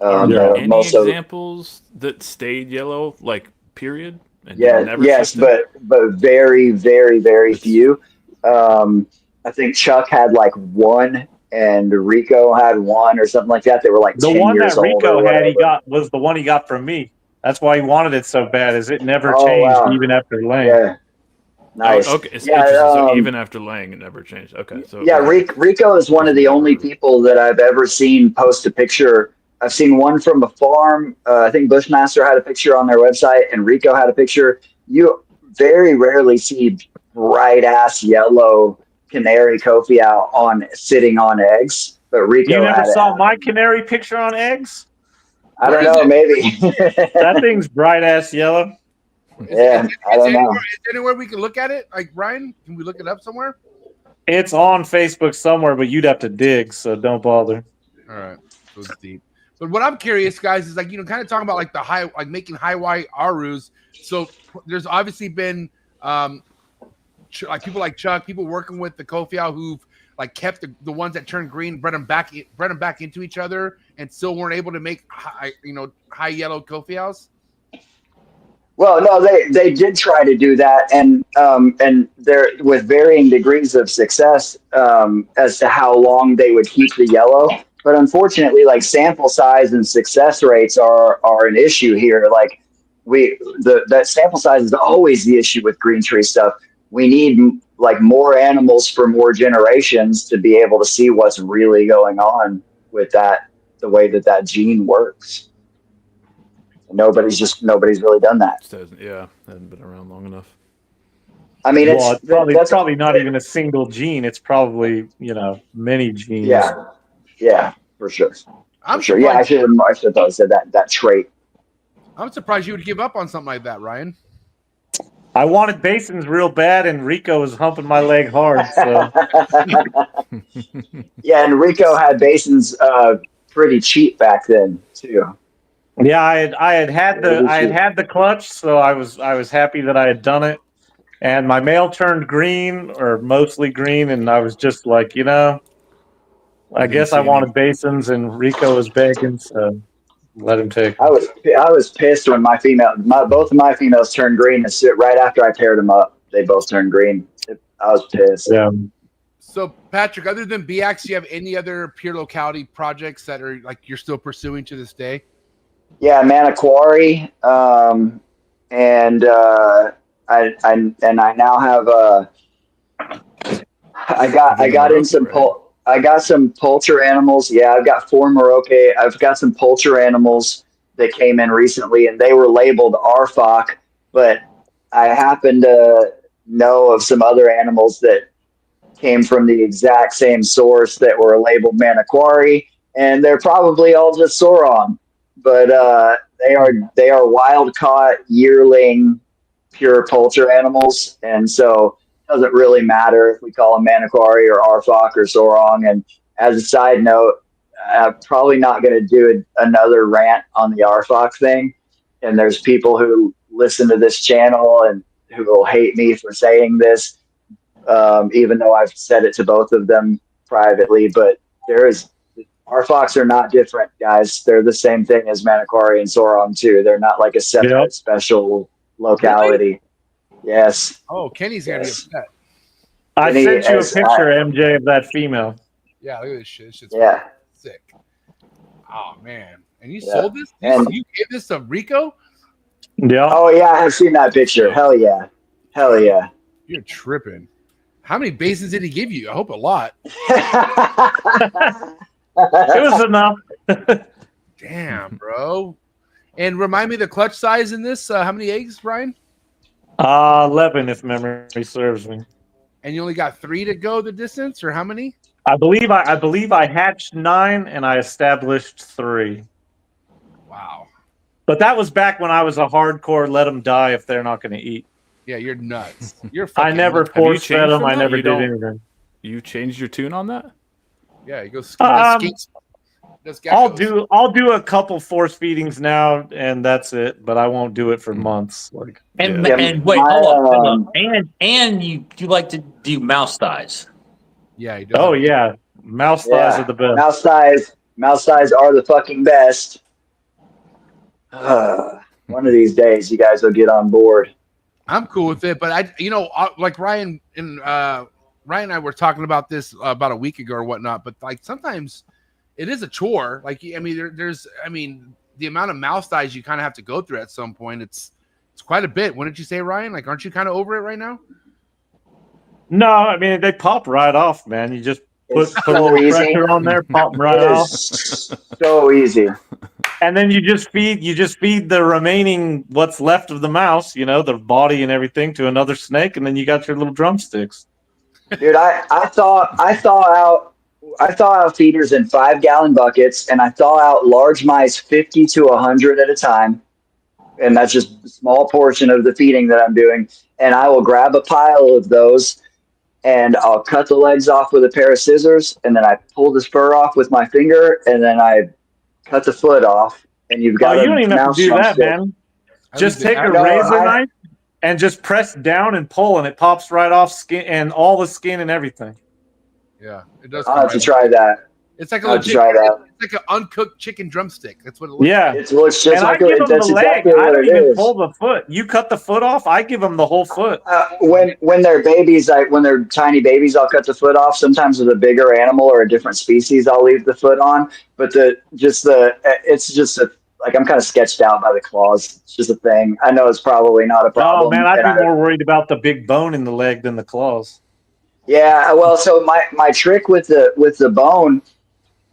Are there any examples that stayed yellow, like period? And yes, but very, very, very few. I think Chuck had like one, and Rico had one, or something like that. They were like the 10 one years that Rico old had. Was the one he got from me. That's why he wanted it so bad. Is it never changed even after laying? Yeah. Nice. Oh, okay, it's interesting. So even after laying, it never changed. Okay, so Rico is one of the only people that I've ever seen post a picture. I've seen one from a farm. I think Bushmaster had a picture on their website, and Rico had a picture. You very rarely see bright ass yellow canary Kofiau sitting on eggs, but Rico. You never saw my canary picture on eggs? I don't know. Maybe that thing's bright ass yellow. Yeah, I don't know. Is there anywhere we can look at it? Like, Brian, can we look it up somewhere? It's on Facebook somewhere, but you'd have to dig, so don't bother. All right, goes deep. But what I'm curious, guys, is like, kind of talking about like making high white arus. So there's obviously been like people like Chuck, people working with the Kofiau who've like kept the ones that turned green, bred them back into each other, and still weren't able to make high yellow Kofiaus. Well, no, they did try to do that, and they're with varying degrees of success as to how long they would keep the yellow. But unfortunately, like sample size and success rates are an issue here. Like that sample size is always the issue with green tree stuff. we need like more animals for more generations to be able to see what's really going on with that, the way that gene works. Nobody's really done that. Yeah, hasn't been around long enough. I mean, it's probably not even a single gene. It's probably, many genes. Yeah, for sure. I'm sure. Yeah, I should have thought I said that trait. I'm surprised you would give up on something like that, Ryan. I wanted basins real bad, and Rico was humping my leg hard. So. Yeah, and Rico had basins pretty cheap back then too. Yeah, I had the clutch, so I was happy that I had done it. And my male turned green, or mostly green, and I was just like, I guess I wanted basins, and Rico was begging, so let him take them. I was pissed when both of my females turned green, and right after I paired them up, they both turned green. I was pissed. Yeah. So, Patrick, other than BX, do you have any other pure locality projects that are like you're still pursuing to this day? Yeah, Manaquari, and I now have I got some poultry animals. Yeah, I've got 4 Morocco. I've got some poultry animals that came in recently, and they were labeled RFOC, but I happen to know of some other animals that came from the exact same source that were labeled Manaquari, and they're probably all just Sauron, but they are wild caught yearling pure poultry animals, and so it doesn't really matter if we call them Manaquari or RFOC or Sauron. And as a side note, I'm probably not going to do another rant on the RFOC thing, and there's people who listen to this channel and who will hate me for saying this, even though I've said it to both of them privately, but RFOCs are not different, guys. They're the same thing as Manaquari and Sauron too. They're not like a separate special locality. Really? Yes. Oh, Kenny's gonna be upset. I sent you a picture, MJ, of that female. Yeah, look at this shit. This shit's sick. Oh man. And you sold this? You gave this to Rico? Yeah. Oh yeah, I have seen that picture. Hell yeah. Hell yeah. You're tripping. How many basins did he give you? I hope a lot. It was enough. Damn, bro. And remind me the clutch size in this. How many eggs, Brian? 11, if memory serves me. And you only got 3 to go the distance, or how many? I believe I hatched 9 and I established 3. Wow. But that was back when I was a hardcore let them die if they're not going to eat. Yeah, you're nuts. You're. I never force fed them. I never did anything. You changed your tune on that? Yeah, he goes. I'll do a couple force feedings now, and that's it. But I won't do it for months. And wait, hold on. And you like to do mouse thighs? Yeah, he does. Oh yeah, mouse thighs are the best. Mouse thighs are the fucking best. One of these days, you guys will get on board. I'm cool with it, but like Ryan and I were talking about this about a week ago or whatnot. But like sometimes it is a chore. Like I mean, there's the amount of mouse thighs you kind of have to go through at some point. It's quite a bit. Wouldn't you say, Ryan? Like, aren't you kind of over it right now? No, I mean they pop right off, man. You just put a little pressure on there, pop them right off. So easy. And then you just feed the remaining what's left of the mouse, the body and everything, to another snake, and then you got your little drumsticks. Dude, I thaw out feeders in 5-gallon buckets, and I thaw out large mice 50 to 100 at a time, and that's just a small portion of the feeding that I'm doing. And I will grab a pile of those, and I'll cut the legs off with a pair of scissors, and then I pull the spur off with my finger, and then I cut the foot off, and you've got. You don't even have to do that, man. Just take a razor knife and just press down and pull, and it pops right off skin and all the skin and everything. Yeah, it does. I'll have to try that. It's like It's like an uncooked chicken drumstick. That's what it looks like. It's just and like I give them the leg. I don't even pull the foot. You cut the foot off, I give them the whole foot. When they're babies, when they're tiny babies, I'll cut the foot off. Sometimes with a bigger animal or a different species, I'll leave the foot on. But it's just a like I'm kind of sketched out by the claws. It's just a thing. I know it's probably not a problem. Oh man, I'd and be more worried about the big bone in the leg than the claws. Yeah, well, so my trick with the bone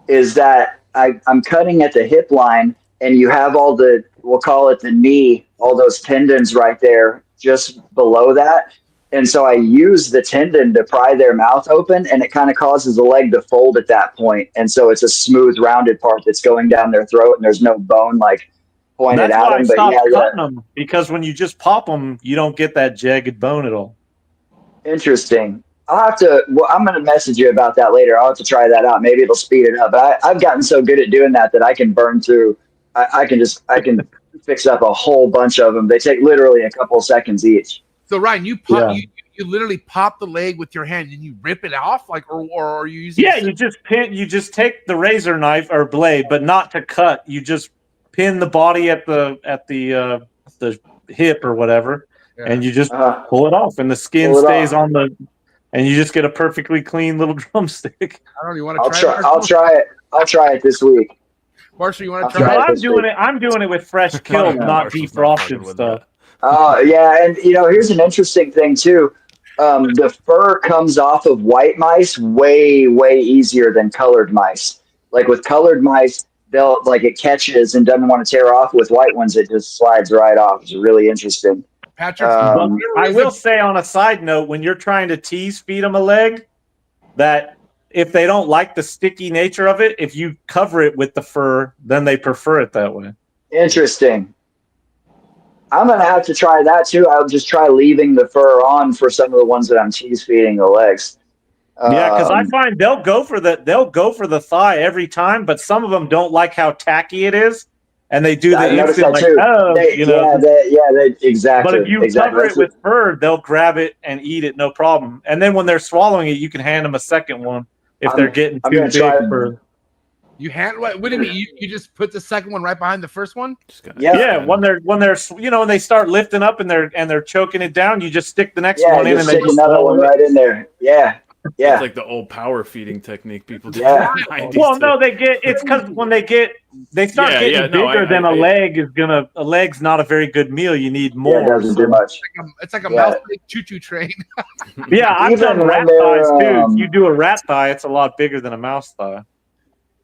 is that I'm cutting at the hip line, and you have all the, we'll call it the knee, all those tendons right there just below that. And so I use the tendon to pry their mouth open, and it kind of causes the leg to fold at that point. And so it's a smooth, rounded part that's going down their throat, and there's no bone like pointed That's at why I them. But stopped yeah, cutting them, because when you just pop them, you don't get that jagged bone at all. interesting. I'll have to. Well, I'm going to message you about that later. I'll have to try that out. Maybe it'll speed it up. But I've gotten so good at doing that I can burn through. I can fix up a whole bunch of them. They take literally a couple seconds each. So Ryan, you literally pop the leg with your hand and you rip it off, like, or are you using? Yeah, you just take the razor knife or blade, but not to cut. You just pin the body at the hip or whatever, and you just pull it off, and the skin stays on the. And you just get a perfectly clean little drumstick. I don't even want to try it. I'll try it. I'll try it this week. Marshall, you want to try it? Well, I'm doing it with fresh killed, not defrosted stuff. Oh yeah, and here's an interesting thing too. The fur comes off of white mice way easier than colored mice. Like with colored mice, they'll it catches and doesn't want to tear off. With white ones, it just slides right off. It's really interesting. Patrick, I will say on a side note, when you're trying to tease feed them a leg, that if they don't like the sticky nature of it, if you cover it with the fur, then they prefer it that way. Interesting. I'm going to have to try that too. I'll just try leaving the fur on for some of the ones that I'm tease feeding the legs. Yeah, because I find they'll go for the thigh every time, but some of them don't like how tacky it is. And they do the instant exactly. But if you cover it with fur, they'll grab it and eat it, no problem. And then when they're swallowing it, you can hand them a second one if they're getting too big for. You hand what do you mean? You just put the second one right behind the first one? Yeah. When they're when they start lifting up and they're choking it down, you just stick the next one in and then stick another one right in there. Yeah. Yeah, it's like the old power feeding technique people do. Yeah. Well, no, it's because when they start getting bigger, then a leg's not a very good meal. You need more. Yeah, it doesn't do much. It's like a mouse choo-choo train. Yeah, I've done rat thighs too. If you do a rat thigh, it's a lot bigger than a mouse thigh.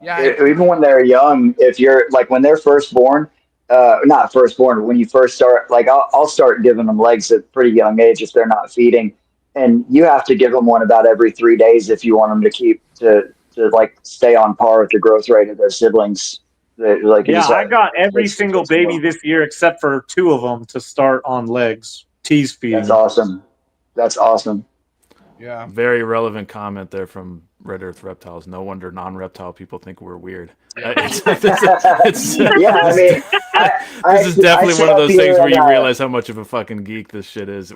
Yeah, even when they're young, if you're when they're first born, not first born, when you first start, I'll start giving them legs at a pretty young age if they're not feeding. And you have to give them one about every 3 days if you want them to keep to stay on par with the growth rate of their siblings. I got every single baby this year except for 2 of them to start on legs. Tease feeding. That's awesome. Yeah. Very relevant comment there from Red Earth Reptiles. No wonder non-reptile people think we're weird. This is definitely one of those things where you realize how much of a fucking geek this shit is.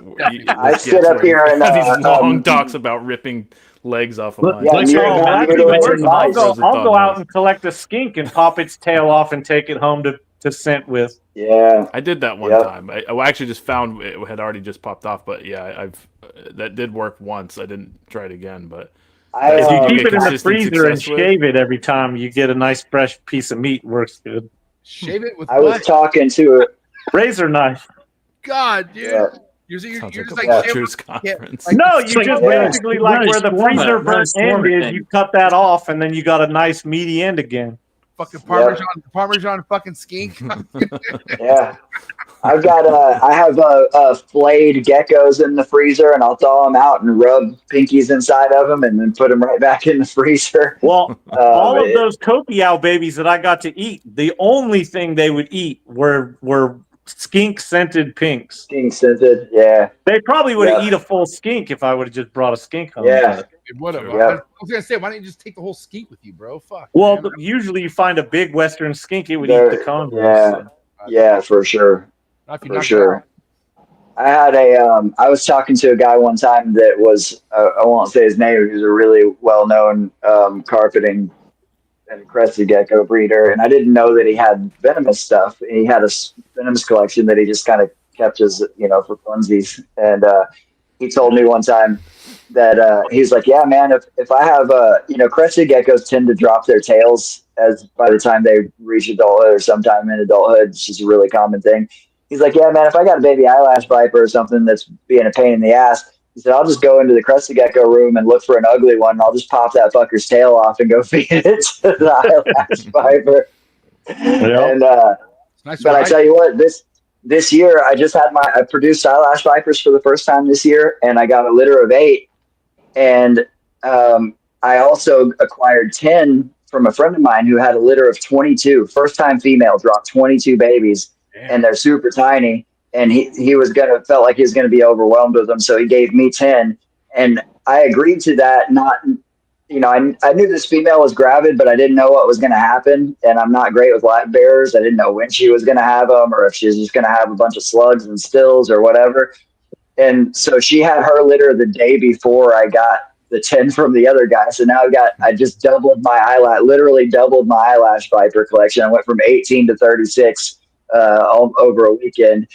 I sit up here and have these long talks about ripping legs off of mine. I'll go out and collect a skink and pop its tail off and take it home to scent with. Yeah, I did that one time. I actually just found it had already just popped off, but yeah, that did work once. I didn't try it again, but if you keep it in the freezer and shave it every time, you get a nice fresh piece of meat. Works good. Shave it with. I was talking to a razor knife. God, dude. Yeah. You're just Butcher's conference. No, you just basically where the freezer burnt end is, you cut that off, and then you got a nice meaty end again. Fucking Parmesan fucking skink. Yeah. I have flayed geckos in the freezer, and I'll thaw them out and rub pinkies inside of them and then put them right back in the freezer. Well, all of those Copiao babies that I got to eat, the only thing they would eat were skink scented pinks. Skink scented, yeah. They probably would have eat a full skink if I would have just brought a skink home. Yeah. It would have. Yeah. I was gonna say, why don't you just take the whole skink with you, bro? Fuck. Well, usually you find a big Western skink, it would eat the chondros. Yeah, so. Yeah, for sure. For sure. I had I was talking to a guy one time that was, I won't say his name, he was a really well-known carpeting and crested gecko breeder, and I didn't know that he had venomous stuff. He had a venomous collection that he just kind of kept as, for funsies. And he told me one time that he's like, yeah, man, if I have crested geckos tend to drop their tails as by the time they reach adulthood or sometime in adulthood. It's just a really common thing. He's like, yeah, man, if I got a baby eyelash viper or something that's being a pain in the ass, he said, I'll just go into the crested gecko room and look for an ugly one, and I'll just pop that fucker's tail off and go feed it to the eyelash viper. Yeah. And Nice but I variety. tell you what, this year I produced eyelash vipers for the first time this year, and I got a litter of 8. And I also acquired 10 from a friend of mine who had a litter of 22. First time female dropped 22 babies. Damn. And they're super tiny. And he felt like he was gonna be overwhelmed with them, so he gave me 10. And I agreed to that. Not, I knew this female was gravid, but I didn't know what was gonna happen. And I'm not great with live bearers. I didn't know when she was gonna have them, or if she was just gonna have a bunch of slugs and stills or whatever. And so she had her litter the day before I got the 10 from the other guy. So now I just literally doubled my eyelash viper collection. I went from 18 to 36 over a weekend.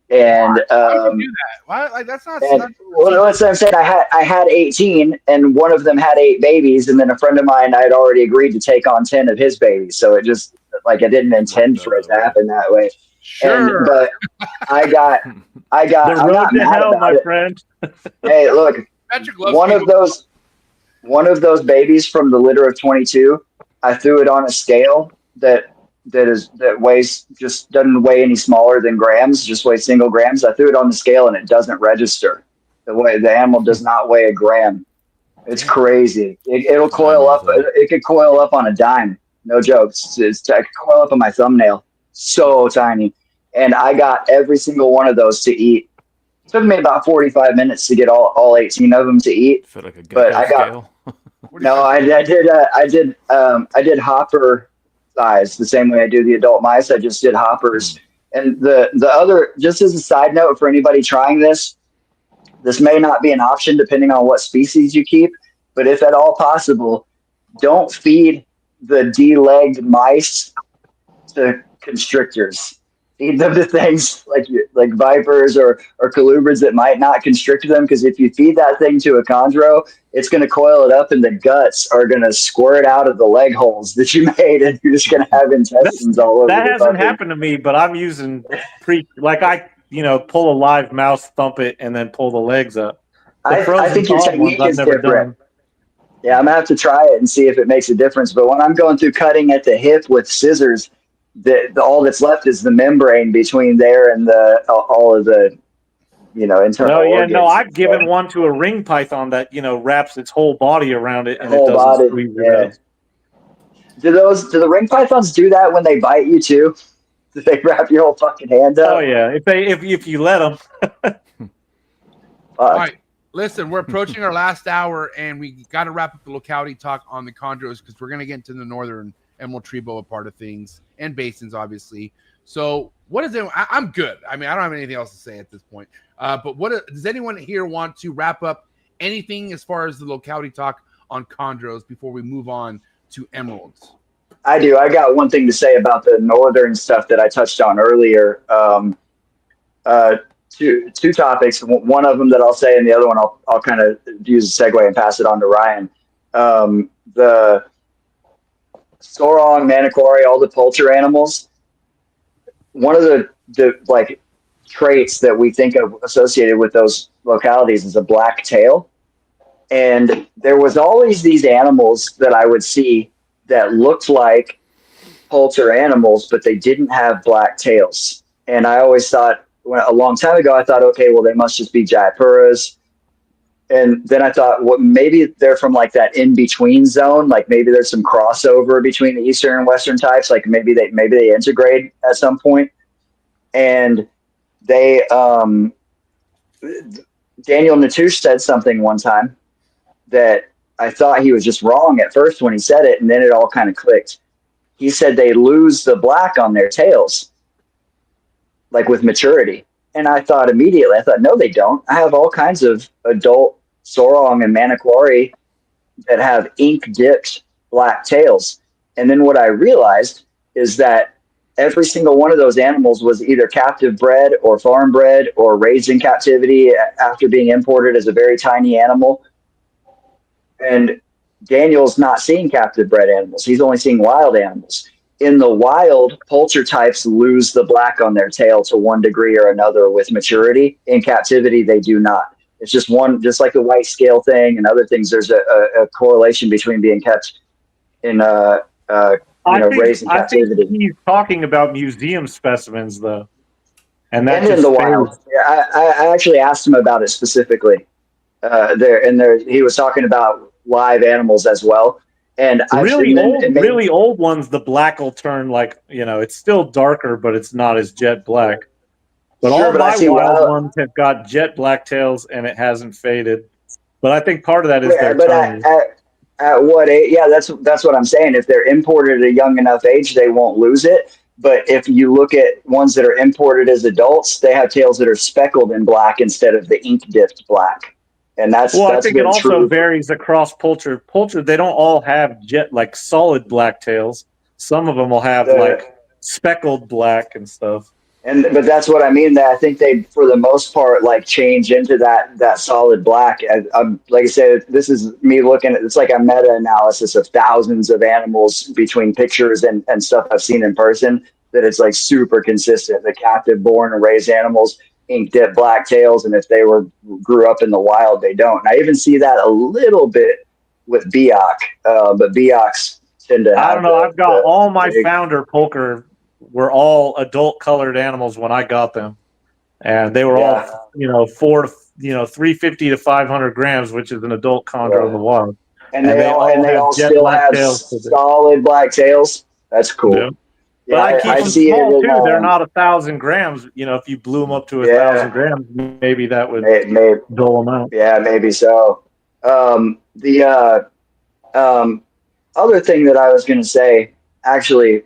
And Why would you do that? Why? Like, that's not. well, that's what I'm saying. I had 18, and one of them had 8 babies, and then a friend of mine, I had already agreed to take on 10 of his babies. So it just I didn't intend for it to happen that way. Sure. But I got. The I'm road not to mad hell, about my it. friend. Hey, look, Patrick loves one people. of those babies from the litter of 22, I threw it on a scale that weighs, just doesn't weigh any smaller than grams, just weighs single grams. I threw it on the scale and it doesn't register. The animal does not weigh a gram. It's crazy. It'll coil up. It could coil up on a dime. No jokes. I could coil up on my thumbnail. So tiny. And I got every single one of those to eat. It took me about 45 minutes to get all 18 of them to eat. Feel like a But gecko I got scale. no. I did hopper size the same way I do the adult mice. I just did hoppers. And the other, just as a side note for anybody trying this may not be an option depending on what species you keep. But if at all possible, don't feed the de-legged mice to constrictors. Feed them to things like vipers or colubrids that might not constrict them, because if you feed that thing to a chondro, it's going to coil it up and the guts are going to squirt out of the leg holes that you made, and you're just going to have intestines all over. That the hasn't fucking- happened to me, but I'm using pull a live mouse, thump it, and then pull the legs up. I think your dog ones technique I've is never different. done. Yeah, I'm going to have to try it and see if it makes a difference. But when I'm going through cutting at the hip with scissors, all that's left is the membrane between there and all of the internal organs. I've given one to a ring python that wraps its whole body around it and Whole it doesn't body, squeeze it yeah. out. Do the ring pythons do that when they bite you too? Do they wrap your whole fucking hand up? Oh yeah, if you let them. All right. Listen, we're approaching our last hour, and we got to wrap up the locality talk on the chondros because we're going to get into the northern Emerald Tree Boa part of things and basins, obviously. So, what is it? I'm good. I mean, I don't have anything else to say at this point. But does anyone here want to wrap up anything as far as the locality talk on chondros before we move on to emeralds? I do. I got one thing to say about the northern stuff that I touched on earlier. Two topics. One of them that I'll say, and the other one I'll kind of use a segue and pass it on to Ryan. The Sorong, Maniquari, all the poultry animals. One of the traits that we think of associated with those localities is a black tail. And there was always these animals that I would see that looked like poultry animals, but they didn't have black tails. And I always thought, a long time ago, I thought, okay, well, they must just be Jayapuras. And then I thought, well, maybe they're from like that in-between zone. Like maybe there's some crossover between the Eastern and Western types. Like maybe they integrate at some point. And they, Daniel Natush said something one time that I thought he was just wrong at first when he said it, and then it all kind of clicked. He said they lose the black on their tails, like with maturity. And I thought immediately, no, they don't. I have all kinds of adult Sorong and Maniquari that have ink-dipped black tails. And then what I realized is that every single one of those animals was either captive bred or farm bred or raised in captivity after being imported as a very tiny animal. And Daniel's not seeing captive bred animals. He's only seeing wild animals. In the wild, poultry types lose the black on their tail to one degree or another with maturity. In captivity, they do not. It's just one, just like the white scale thing and other things. There's a correlation between being kept in raised in captivity. I think he's talking about museum specimens, though, and And in the wild. Yeah, I actually asked him about it specifically. He was talking about live animals as well. And really old ones, the black will turn like, it's still darker, but it's not as jet black. But all my wild ones have got jet black tails, and it hasn't faded. But I think part of that is their timing. At what age? Yeah, that's what I'm saying. If they're imported at a young enough age, they won't lose it. But if you look at ones that are imported as adults, they have tails that are speckled in black instead of the ink dipped black. And I think it also varies across poultry. Poultry, they don't all have solid black tails. Some of them will have speckled black and stuff. But that's what I mean. That I think they, for the most part, change into that solid black. Like I said, this is me looking at. It's like a meta-analysis of thousands of animals between pictures and stuff I've seen in person. That it's super consistent. The captive, born and raised animals ink dip black tails, and if they grew up in the wild, they don't. And I even see that a little bit with Biak, but Biaks tend to have. I don't know. I've got all my founder poker were all adult colored animals when I got them, and they were all 350 to 500 grams, which is an adult chondro in the wild. And they all still have solid black tails. That's cool. Yeah. But I keep them small too. They're not 1,000 grams. If you blew them up to 1,000 grams, maybe that would dull them out. Yeah, maybe so. The other thing that I was going to say, actually,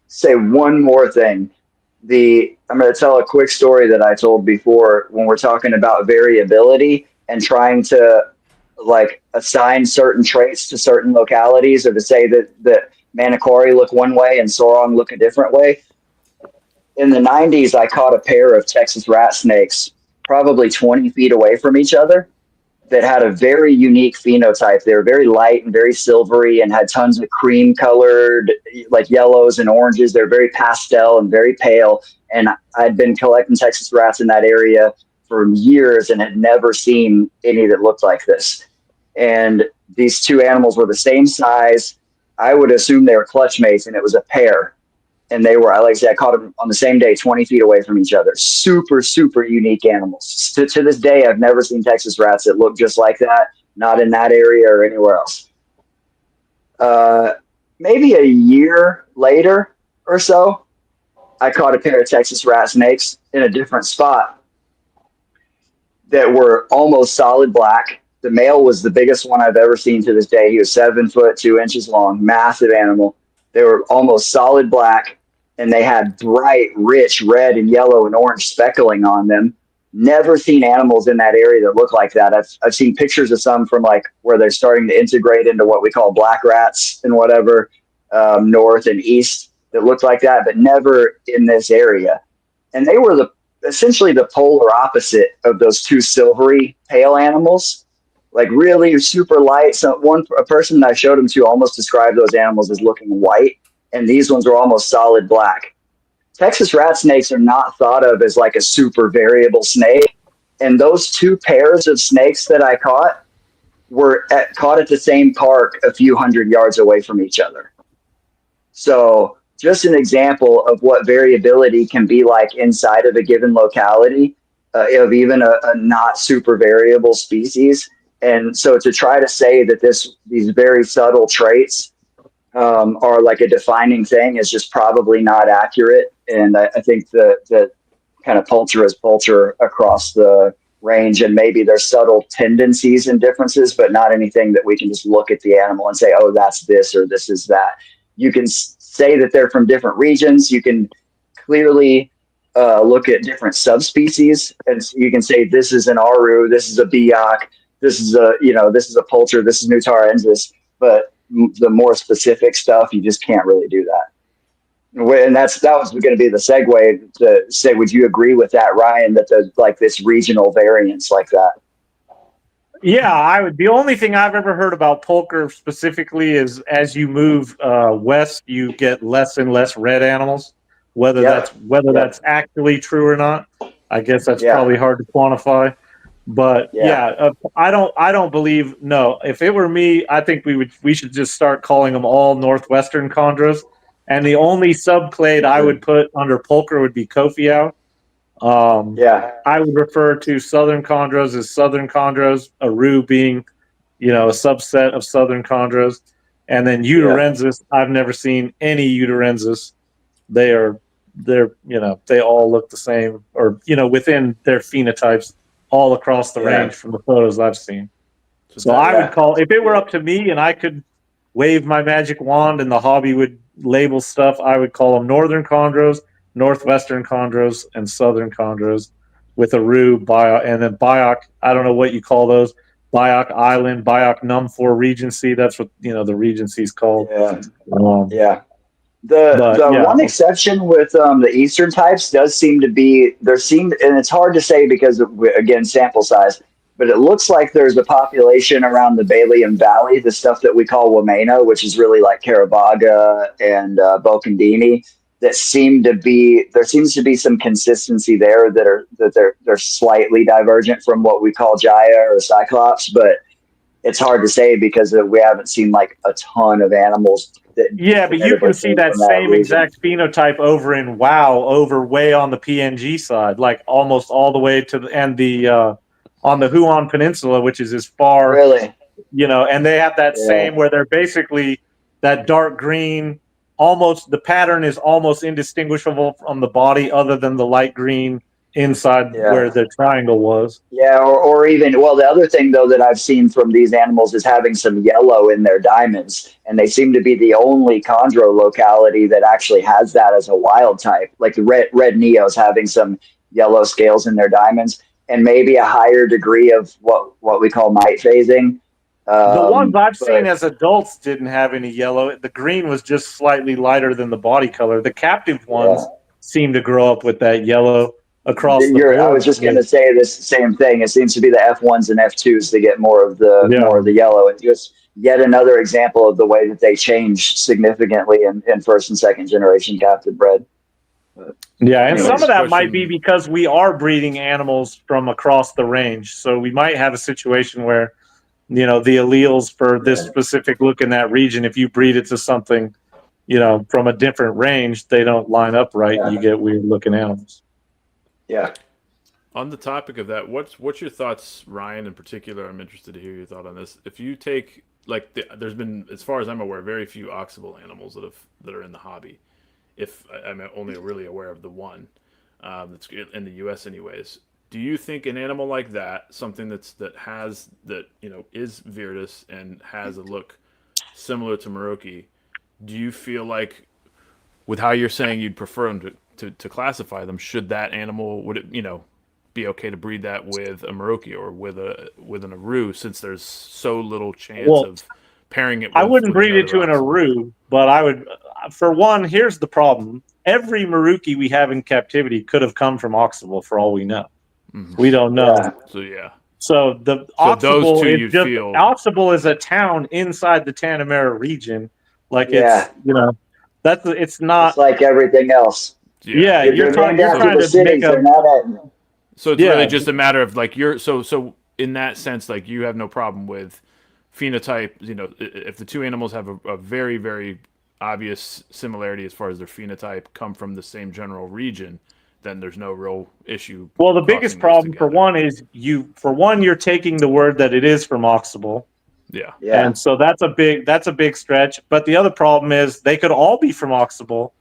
say one more thing. I'm going to tell a quick story that I told before when we're talking about variability and trying to assign certain traits to certain localities, or to say that Maniquari look one way and Sorong look a different way. In the 90s, I caught a pair of Texas rat snakes probably 20 feet away from each other that had a very unique phenotype. They were very light and very silvery and had tons of cream colored, yellows and oranges. They're very pastel and very pale. And I'd been collecting Texas rats in that area for years and had never seen any that looked like this. And these two animals were the same size. I would assume they were clutch mates, and it was a pair. And they were, like I said, I caught them on the same day, 20 feet away from each other. Super, super unique animals. To this day, I've never seen Texas rats that look just like that, not in that area or anywhere else. Maybe a year later or so, I caught a pair of Texas rat snakes in a different spot that were almost solid black. The male was the biggest one I've ever seen to this day. He was 7 foot 2 inches long, massive animal. They were almost solid black, and they had bright, rich red and yellow and orange speckling on them. Never seen animals in that area that look like that. I've seen pictures of some from where they're starting to integrate into what we call black rats and whatever, north and east, that looked like that, but never in this area. And they were essentially the polar opposite of those two silvery pale animals. Really super light. So a person that I showed them to almost described those animals as looking white, and these ones were almost solid black. Texas rat snakes are not thought of as a super variable snake, and those two pairs of snakes that I caught were caught at the same park a few hundred yards away from each other. So just an example of what variability can be inside of a given locality, of even a not super variable species. And so to try to say that these very subtle traits are a defining thing is just probably not accurate. And I think that kind of poultry is poultry across the range, and maybe there's subtle tendencies and differences, but not anything that we can just look at the animal and say, oh, that's this or this is that. You can say that they're from different regions. You can clearly look at different subspecies, and you can say this is an Aru, this is a Biak, this is a poultry, this is Nutarensis, but the more specific stuff, you just can't really do that. And that was going to be the segue to say, would you agree with that, Ryan, that there's this regional variance like that? Yeah, I would. The only thing I've ever heard about Polker specifically is as you move west, you get less and less red animals. Whether that's actually true or not, I guess that's probably hard to quantify. But I don't believe. No, if it were me, I think we should just start calling them all northwestern chondros. And the only subclade I would put under Polker would be Kofiau. I would refer to southern chondros as southern chondros, Aru being, a subset of southern chondros, and then Uterensis. I've never seen any Uterensis. They're they all look the same, or within their phenotypes, all across the range from the photos I've seen. So I would call, if it were up to me and I could wave my magic wand and the hobby would label stuff, I would call them northern chondros, northwestern chondros, and southern chondros, with Aru, Biok, and then Biok. I don't know what you call those. Biok Island, Biok Num4 Regency. That's what the Regency's called. The one exception with the eastern types does seem to be and it's hard to say because of, again, sample size, but it looks like there's a population around the Balian Valley, the stuff that we call Wamena, which is really like Caravaga and Bocandini, that there seems to be some consistency there they're slightly divergent from what we call Jaya or Cyclops, but it's hard to say because we haven't seen like a ton of animals. But you can see that same exact phenotype over in over way on the PNG side, like almost all the way to on the Huon Peninsula, which is as far, and they have that same where they're basically that dark green, almost the pattern is almost indistinguishable from the body other than the light green inside where the triangle was. Or even, the other thing though that I've seen from these animals is having some yellow in their diamonds, and they seem to be the only chondro locality that actually has that as a wild type. Like the red neos having some yellow scales in their diamonds, and maybe a higher degree of what we call mite phasing. The ones I've seen as adults didn't have any yellow. The green was just slightly lighter than the body color. The captive ones seem to grow up with that yellow across the board. I was just going to say this same thing. It seems to be the F1s and F2s that get more of the yellow. And just yet another example of the way that they change significantly in first and second generation captive bred. And some of that might be because we are breeding animals from across the range. So we might have a situation where, the alleles for this specific look in that region, if you breed it to something, from a different range, they don't line up right. And you get weird looking animals. On the topic of that, what's your thoughts, Ryan, in particular? I'm interested to hear your thought on this. If you take there's been, as far as I'm aware, very few oxable animals that are in the hobby. If I'm only really aware of the one that's in the U.S. anyways. Do you think an animal like that, something that is Viridis and has a look similar to Maroki, do you feel like, with how you're saying you'd prefer them to classify them, should that animal, would it be okay to breed that with a Maroki or with an Aru, since there's so little chance of pairing it with, I wouldn't breed it to an Aru, but I would, for one, here's the problem. Every Maruki we have in captivity could have come from Oxable for all we know. Mm-hmm. We don't know. So the Oxable is just, Oxable is a town inside the Tanamera region. Like it's it's not, it's like everything else. You're trying to make a. So it's really just a matter of so in that sense, like, you have no problem with phenotype. If the two animals have a very, very obvious similarity as far as their phenotype, come from the same general region, then there's no real issue. Well, the biggest problem for one is you're taking the word that it is from Oxable. And so that's a big stretch. But the other problem is they could all be from Oxable,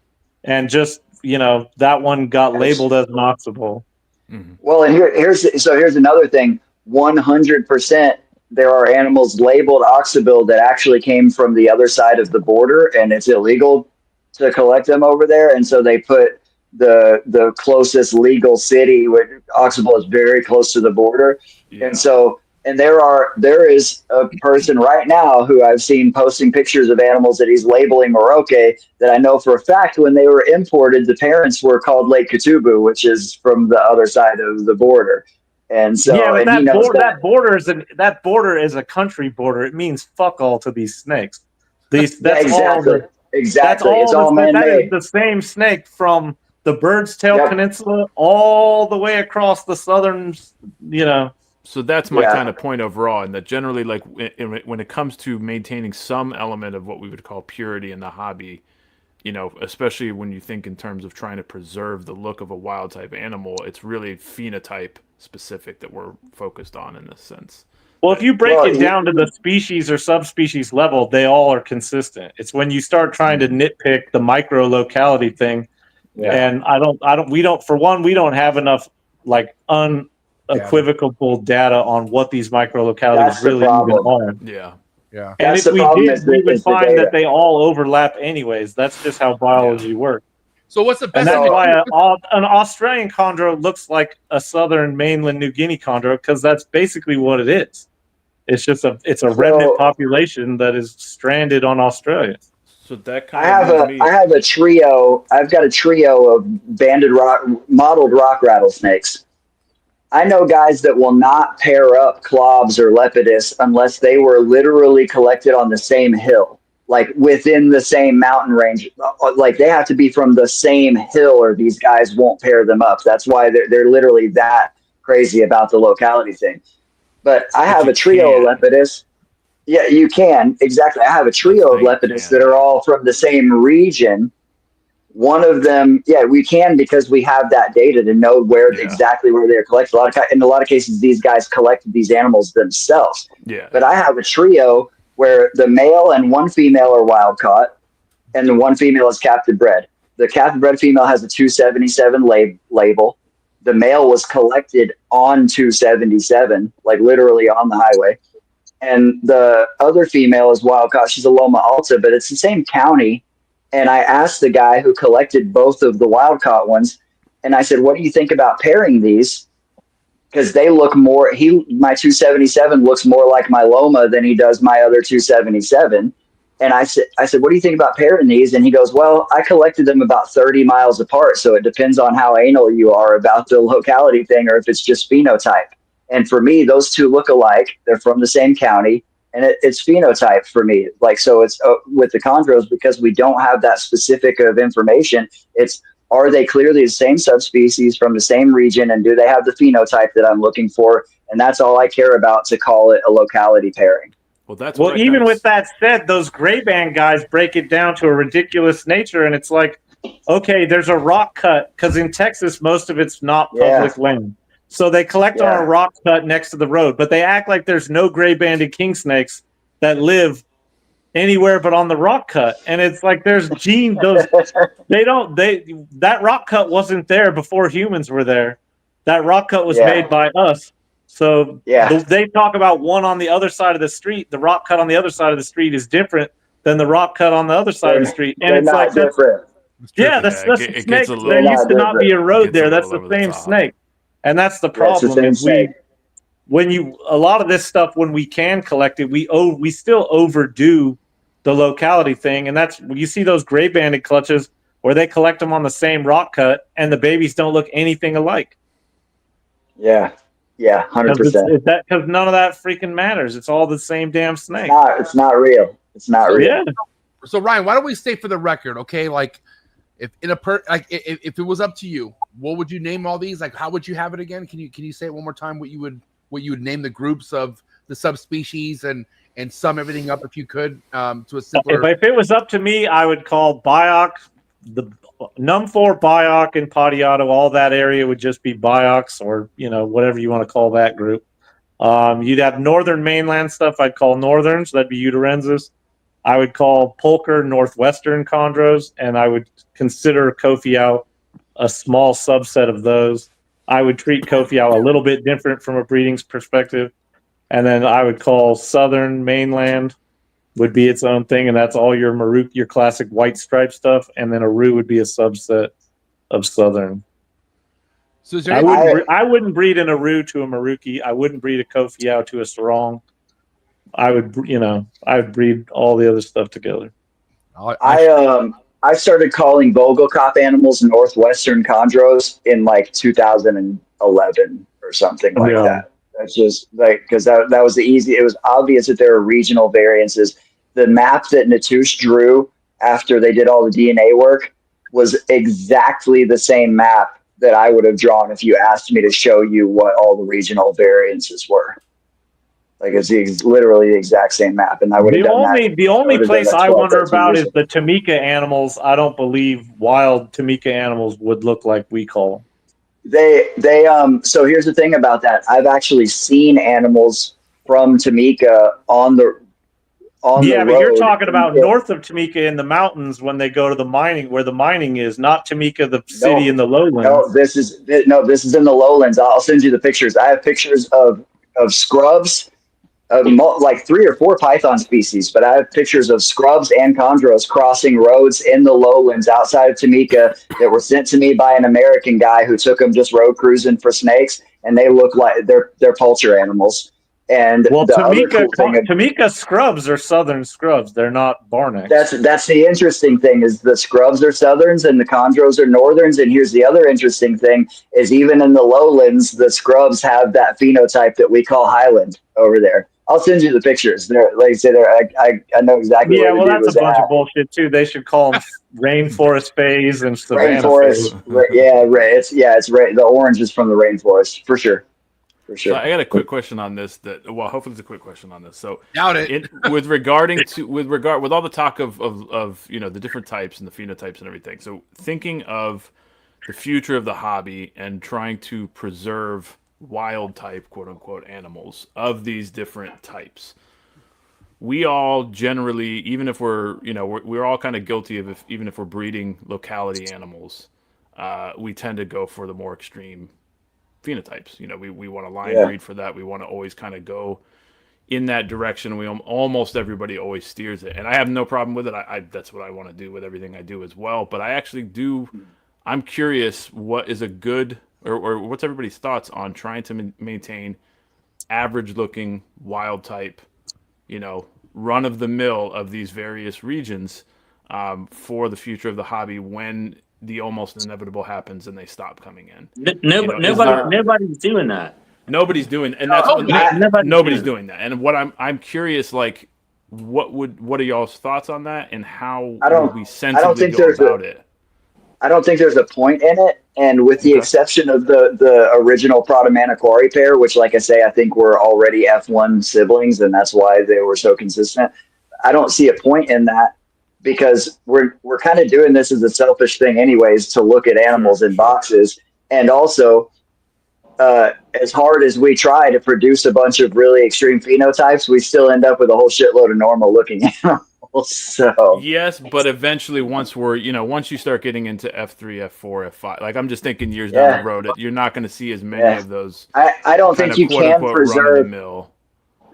and just that one got labeled as an Oxable. Mm-hmm. Well, and here's another thing. 100% there are animals labeled Oxable that actually came from the other side of the border, and it's illegal to collect them over there. And so they put the closest legal city, where Oxable is very close to the border. And there is a person right now who I've seen posting pictures of animals that he's labeling Maroke, that I know for a fact when they were imported, the parents were called Lake Katubu, which is from the other side of the border. And so, yeah, but and he knows that border is a country border. It means fuck all to these snakes. That's exactly. That's all It's all that is man-made. the same snake from the Bird's Tail Yep. Peninsula all the way across the southern, So that's my Yeah. kind of point overall, and that generally, like when it comes to maintaining some element of what we would call purity in the hobby, especially when you think in terms of trying to preserve the look of a wild type animal, it's really phenotype specific that we're focused on in this sense. Well, if you break it down to the species or subspecies level, they all are consistent. It's when you start trying to nitpick the micro locality thing, and we don't have enough like unequivocal data on what these micro localities really even are. Yeah. Yeah. And if we did, we would find that they all overlap anyways. That's just how biology works. So what's the best? And that's why an Australian chondro looks like a southern mainland New Guinea chondro, because that's basically what it is. It's just a remnant population that is stranded on Australia. So that kind of I have a trio. I've got a trio of mottled rock rattlesnakes. I know guys that will not pair up Cloves or Lepidus unless they were literally collected on the same hill, like within the same mountain range. Like they have to be from the same hill, or these guys won't pair them up. That's why they're literally that crazy about the locality thing. But I have a trio of Lepidus. Yeah, you can. Exactly. I have a trio of Lepidus that are all from the same region. One of them, we can, because we have that data to know exactly where they're collected. In a lot of cases, these guys collected these animals themselves. Yeah. But I have a trio where the male and one female are wild caught, and the one female is captive bred. The captive bred female has a 277 label. The male was collected on 277, like literally on the highway. And the other female is wild caught. She's a Loma Alta, but it's the same county. And I asked the guy who collected both of the wild caught ones, and I said, what do you think about pairing these? Because they look more, my 277 looks more like my Loma than he does my other 277. And I said, what do you think about pairing these? And he goes, well, I collected them about 30 miles apart. So it depends on how anal you are about the locality thing, or if it's just phenotype. And for me, those two look alike. They're from the same county, and it's phenotype for me. Like, so it's with the chondros, because we don't have that specific of information. It's, are they clearly the same subspecies from the same region, and do they have the phenotype that I'm looking for? And that's all I care about to call it a locality pairing. Well, even with that said, those gray band guys break it down to a ridiculous nature, and it's like, okay, there's a rock cut, because in Texas most of it's not public land, so they collect on a rock cut next to the road, but they act like there's no gray banded king snakes that live anywhere but on the rock cut, and it's like there's genes. That rock cut wasn't there before humans were there. That rock cut was made by us. So they talk about one on the other side of the street. The rock cut on the other side of the street is different than the rock cut on the other side of the street. And it's like different. That's the snake. There used to not be a road there. That's the same snake. And that's the problem. A lot of this stuff, when we can collect it, we still overdo the locality thing. And that's, you see those gray banded clutches where they collect them on the same rock cut and the babies don't look anything alike. Yeah. Yeah, 100%. Because none of that freaking matters. It's all the same damn snake. It's not real. It's not real. Yeah. So Ryan, why don't we stay for the record, okay? Like, if it was up to you, what would you name all these? Like, how would you have it again? Can you say it one more time? What you would name the groups of the subspecies and sum everything up if you could to a simpler. If it was up to me, I would call Bioc, the Num4, Bioc, and Padiato. All that area would just be Biocs, or whatever you want to call that group. You'd have northern mainland stuff. I'd call northerns. That'd be Uterensis. I would call Pulcher northwestern chondros, and I would consider Kofiau a small subset of those. I would treat Kofiau a little bit different from a breeding perspective. And then I would call southern mainland would be its own thing, and that's all your Maruki, your classic white stripe stuff. And then Aru would be a subset of southern. So is there I wouldn't breed an Aru to a Maruki. I wouldn't breed a Kofiau to a Sarong. I would breed all the other stuff together. I started calling Vogelkop animals northwestern chondros in like 2011 or something like Yeah. that. That's just like, because that was it was obvious that there were regional variances. The map that Natush drew after they did all the DNA work was exactly the same map that I would have drawn if you asked me to show you what all the regional variances were. Like it's literally the exact same map, and I would have done that. The only place I 12, wonder 13 about years is the Tamika animals. I don't believe wild Tamika animals would look like we call them. So here's the thing about that. I've actually seen animals from Tamika on the Yeah, road. but you're talking about north of Tamika in the mountains when they go to the mining, where the mining is, not Tamika, the city in the lowlands. No, this is in the lowlands. I'll send you the pictures. I have pictures of scrubs, like 3 or 4 python species, but I have pictures of scrubs and chondros crossing roads in the lowlands outside of Tamika that were sent to me by an American guy who took them just road cruising for snakes, and they look like they're poultry animals. And well, the other cool thing, Tamika scrubs are southern scrubs. They're not barnecks. that's the interesting thing is the scrubs are southerns and the chondros are northerns. And here's the other interesting thing is even in the lowlands, the scrubs have that phenotype that we call highland over there. I'll send you the pictures. They're, like I say, I know exactly. Yeah, where well, the dude that's a bunch was at. of bullshit too. They should call them rainforest phase and savannah Rainforest. phase. It's right. The orange is from the rainforest for sure. For sure. So I got a quick question on this. Hopefully it's a quick question on this. So Doubt it. with all the talk of the different types and the phenotypes and everything. So thinking of the future of the hobby and trying to preserve wild type, quote unquote, animals of these different types. We all generally, even if we're all kind of guilty of even if we're breeding locality animals, we tend to go for the more extreme phenotypes. We want to line breed for that. We want to always kind of go in that direction. Almost everybody always steers it, and I have no problem with it. That's what I want to do with everything I do as well. But I actually do. I'm curious what is a good or what's everybody's thoughts on trying to maintain average looking wild type, run of the mill of these various regions for the future of the hobby when the almost inevitable happens and they stop coming in. Nobody's doing that. Nobody's doing, and that's nobody's doing that. And what I'm curious, like, what are y'all's thoughts on that, and how would we sensibly go about it? I don't think there's a point in it, and with the exception of the original Prada Quarry pair, which, like I say, I think were already F1 siblings, and that's why they were so consistent. I don't see a point in that. Because we're kind of doing this as a selfish thing anyways, to look at animals in boxes. And also, as hard as we try to produce a bunch of really extreme phenotypes, we still end up with a whole shitload of normal looking animals. So yes, but eventually once you start getting into F3, F4, F5, like I'm just thinking years down the road, you're not going to see as many of those. I don't think you can preserve.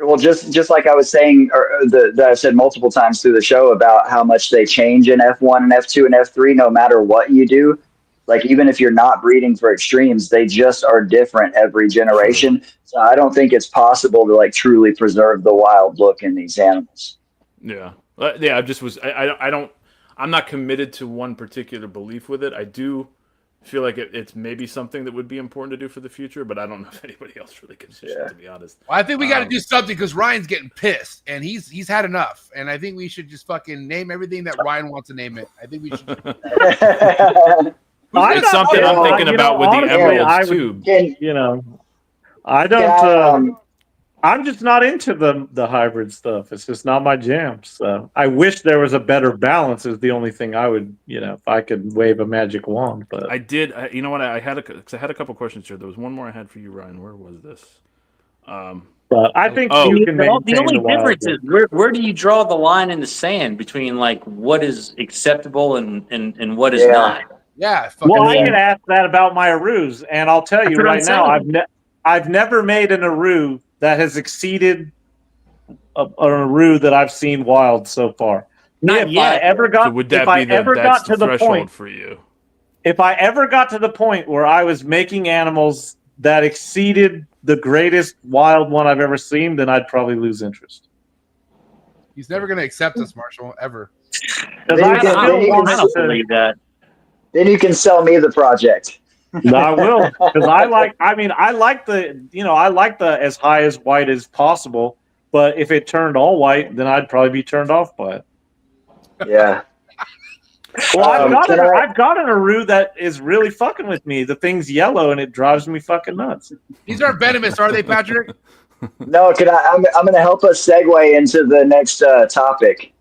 Well, just like I was saying, that I've said multiple times through the show about how much they change in F1 and F2 and F3, no matter what you do. Like, even if you're not breeding for extremes, they just are different every generation. So I don't think it's possible to like truly preserve the wild look in these animals. Yeah. I'm not committed to one particular belief with it. I do feel like it's maybe something that would be important to do for the future, but I don't know if anybody else really gives a shit, to be honest. Well, I think we got to do something because Ryan's getting pissed, and he's had enough. And I think we should just fucking name everything that Ryan wants to name it. I think we should. It's something I'm thinking about with the emeralds too. I don't. I'm just not into the hybrid stuff. It's just not my jam. So I wish there was a better balance. Is the only thing I would, if I could wave a magic wand. But I did. You know what? I had a couple questions here. There was one more I had for you, Ryan. Where was this? But I think you can the only difference is where do you draw the line in the sand between like what is acceptable and what is not? Yeah. Well, I get asked that about my Arus, and I'll tell you right now, I've never made an Aru that has exceeded an Aru that I've seen wild so far. Not yet. If I ever got to the point for you, if I ever got to the point where I was making animals that exceeded the greatest wild one I've ever seen, then I'd probably lose interest. He's never going to accept us, Marshall, ever. Then you can sell me the project. No, I will, because I like the as high as white as possible. But if it turned all white, then I'd probably be turned off by it. Yeah. Well, I've got an Aru that is really fucking with me. The thing's yellow and it drives me fucking nuts. These aren't venomous, are they, Patrick? No, I'm going to help us segue into the next topic.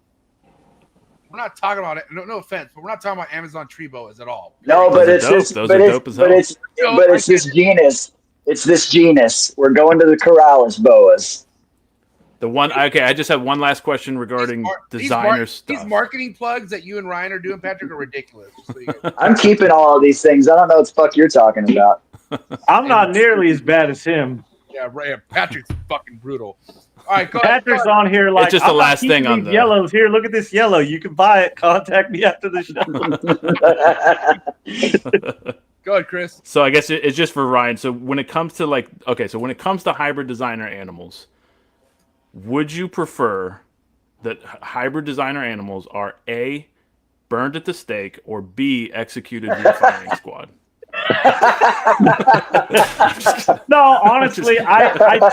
We're not talking about it. No offense, but we're not talking about Amazon tree boas at all. No, but it's those this, are dope as hell. but it's this genus. It's this genus. We're going to the Corrales boas. The one, okay, I just have one last question regarding designer stuff. These marketing plugs that you and Ryan are doing, Patrick, are ridiculous. So I'm keeping all of these things. I don't know what the fuck you're talking about. I'm not nearly as bad as him. Yeah, right. Patrick's fucking brutal. All right, go Patrick's on here like, it's just the last thing on the yellows. Here, look at this yellow. You can buy it. Contact me after the show. Go ahead, Chris. So I guess it's just for Ryan. So when it comes to when it comes to hybrid designer animals, would you prefer that hybrid designer animals are A, burned at the stake, or B, executed via firing squad? No, honestly, I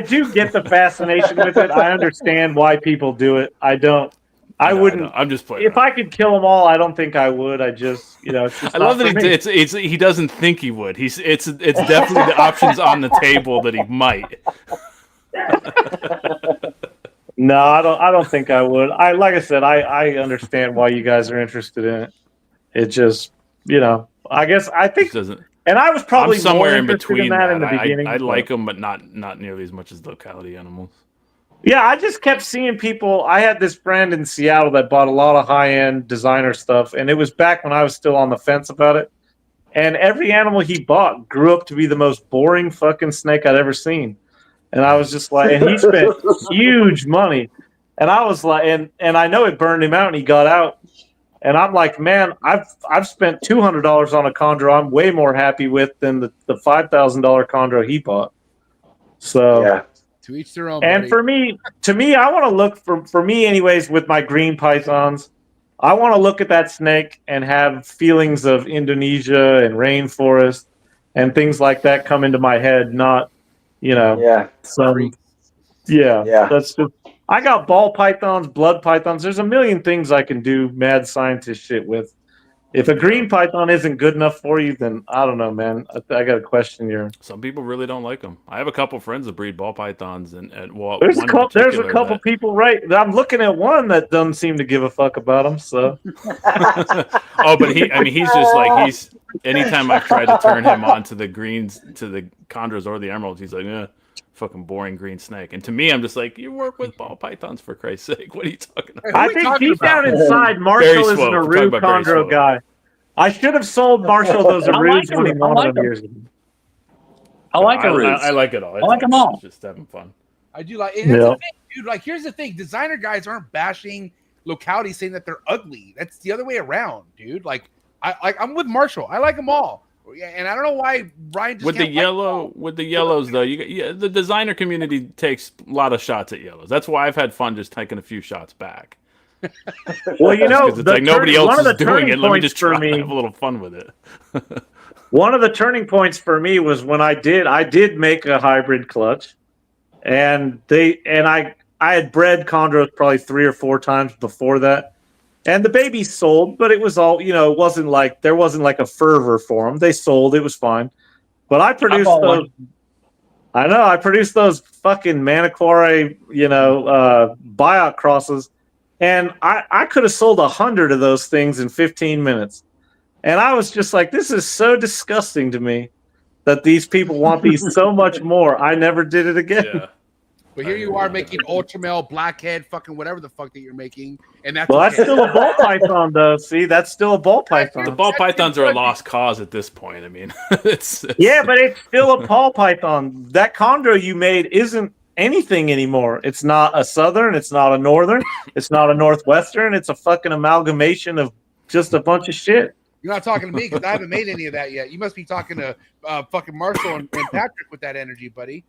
do get the fascination with it. I understand why people do it. I don't. I wouldn't. I'm just playing. If I could kill them all, I don't think I would. I just, it's just I love that he doesn't think he would. It's definitely the options on the table that he might. No, I don't think I would. Like I said, I understand why you guys are interested in it. It just, I guess I think, and I was probably somewhere in between that in the beginning. I like them, but not nearly as much as locality animals. Yeah, I just kept seeing people. I had this friend in Seattle that bought a lot of high-end designer stuff, and it was back when I was still on the fence about it. And every animal he bought grew up to be the most boring fucking snake I'd ever seen. And I was just like, and he spent huge money. And I was like, and I know it burned him out and he got out. And I'm like, man, I've spent $200 on a chondro I'm way more happy with than the $5,000 chondro he bought. So yeah. To each their own. And buddy. to me, I want to look for me anyways with my green pythons. I want to look at that snake and have feelings of Indonesia and rainforest and things like that come into my head, not Yeah. That's just. I got ball pythons, blood pythons. There's a million things I can do mad scientist shit with. If a green python isn't good enough for you, then I don't know, man. I got to question your. Some people really don't like them. I have a couple friends that breed ball pythons, and there's a couple people, right? I'm looking at one that doesn't seem to give a fuck about them. So. Oh, but he's just like anytime I've tried to turn him on to the greens, to the chondros or the emeralds, he's like, fucking boring green snake. And to me, I'm just like, you work with ball pythons, for Christ's sake. What are you talking about? I think deep down inside, Marshall is an Aru chondro guy. I should have sold Marshall those Arus when he wanted them years ago. I like Arus. I like it all. I like them all. It's just having fun. I do like it. That's the thing, dude. Like, here's the thing: designer guys aren't bashing locality, saying that they're ugly. That's the other way around, dude. Like, I'm with Marshall. I like them all. And I don't know why Ryan just with the yellows though. The designer community takes a lot of shots at yellows. That's why I've had fun just taking a few shots back. Well, it's like nobody else is doing it. Let me just try and have a little fun with it. One of the turning points for me was when I did make a hybrid clutch, and I had bred chondros probably 3 or 4 times before that. And the babies sold, but it was all, it wasn't like, there wasn't like a fervor for them. They sold, it was fine. But I produced those. I know, I produced those fucking Manicore, buyout crosses. And I could have sold 100 of those things in 15 minutes. And I was just like, this is so disgusting to me that these people want these so much more. I never did it again. Yeah. But here you are making ultramale, blackhead, fucking whatever the fuck that you're making, and that's that's still a ball python, though. See, that's still a ball python. The ball pythons are a lost cause at this point. I mean, it's yeah, but it's still a ball python. That chondro you made isn't anything anymore. It's not a southern. It's not a northern. It's not a northwestern. It's a fucking amalgamation of just a bunch of shit. You're not talking to me because I haven't made any of that yet. You must be talking to fucking Marshall and Patrick with that energy, buddy.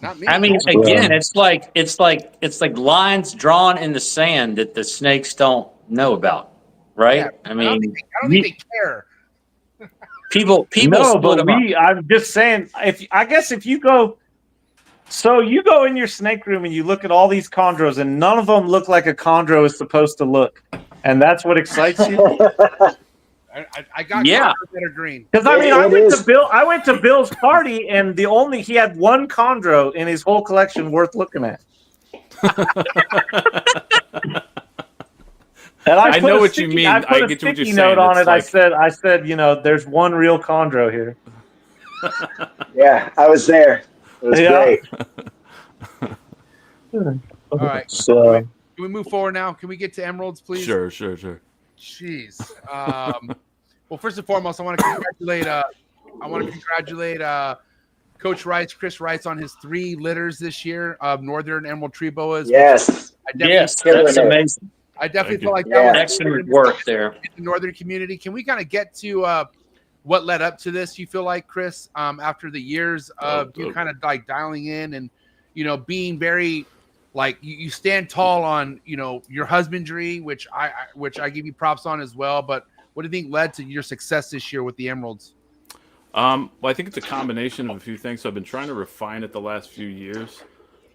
Not me. I mean, again, it's like lines drawn in the sand that the snakes don't know about, right? Yeah, I don't think they care. People No, split but them up. I'm just saying, if you go, so you go in your snake room and you look at all these chondros, and none of them look like a chondro is supposed to look, and that's what excites you. I got Yeah. chondros that are green. Because I mean, It I went to Bill's party, and he had one chondro in his whole collection worth looking at. And I put know a what you sticky- mean. I put I a get what you're sticky saying. note on It's it. like- I said, there's one real chondro here. Yeah, I was there. It was Yeah. great. All right. So, Can we move forward now? Can we get to emeralds, please? Sure. Jeez. Well, first and foremost, I want to congratulate Coach Rice, Chris Rice, on his 3 litters this year of Northern Emerald Tree Boas. Yes. Yes, Killing that's it. amazing. I definitely Thank feel you. like that Yeah. was Excellent work there. in the Northern community. Can we kind of get to what led up to this? You feel like, Chris, after the years of you kind of like dialing in and being very like you stand tall on your husbandry, which I give you props on as well. But what do you think led to your success this year with the emeralds? Well, I think it's a combination of a few things. So I've been trying to refine it the last few years.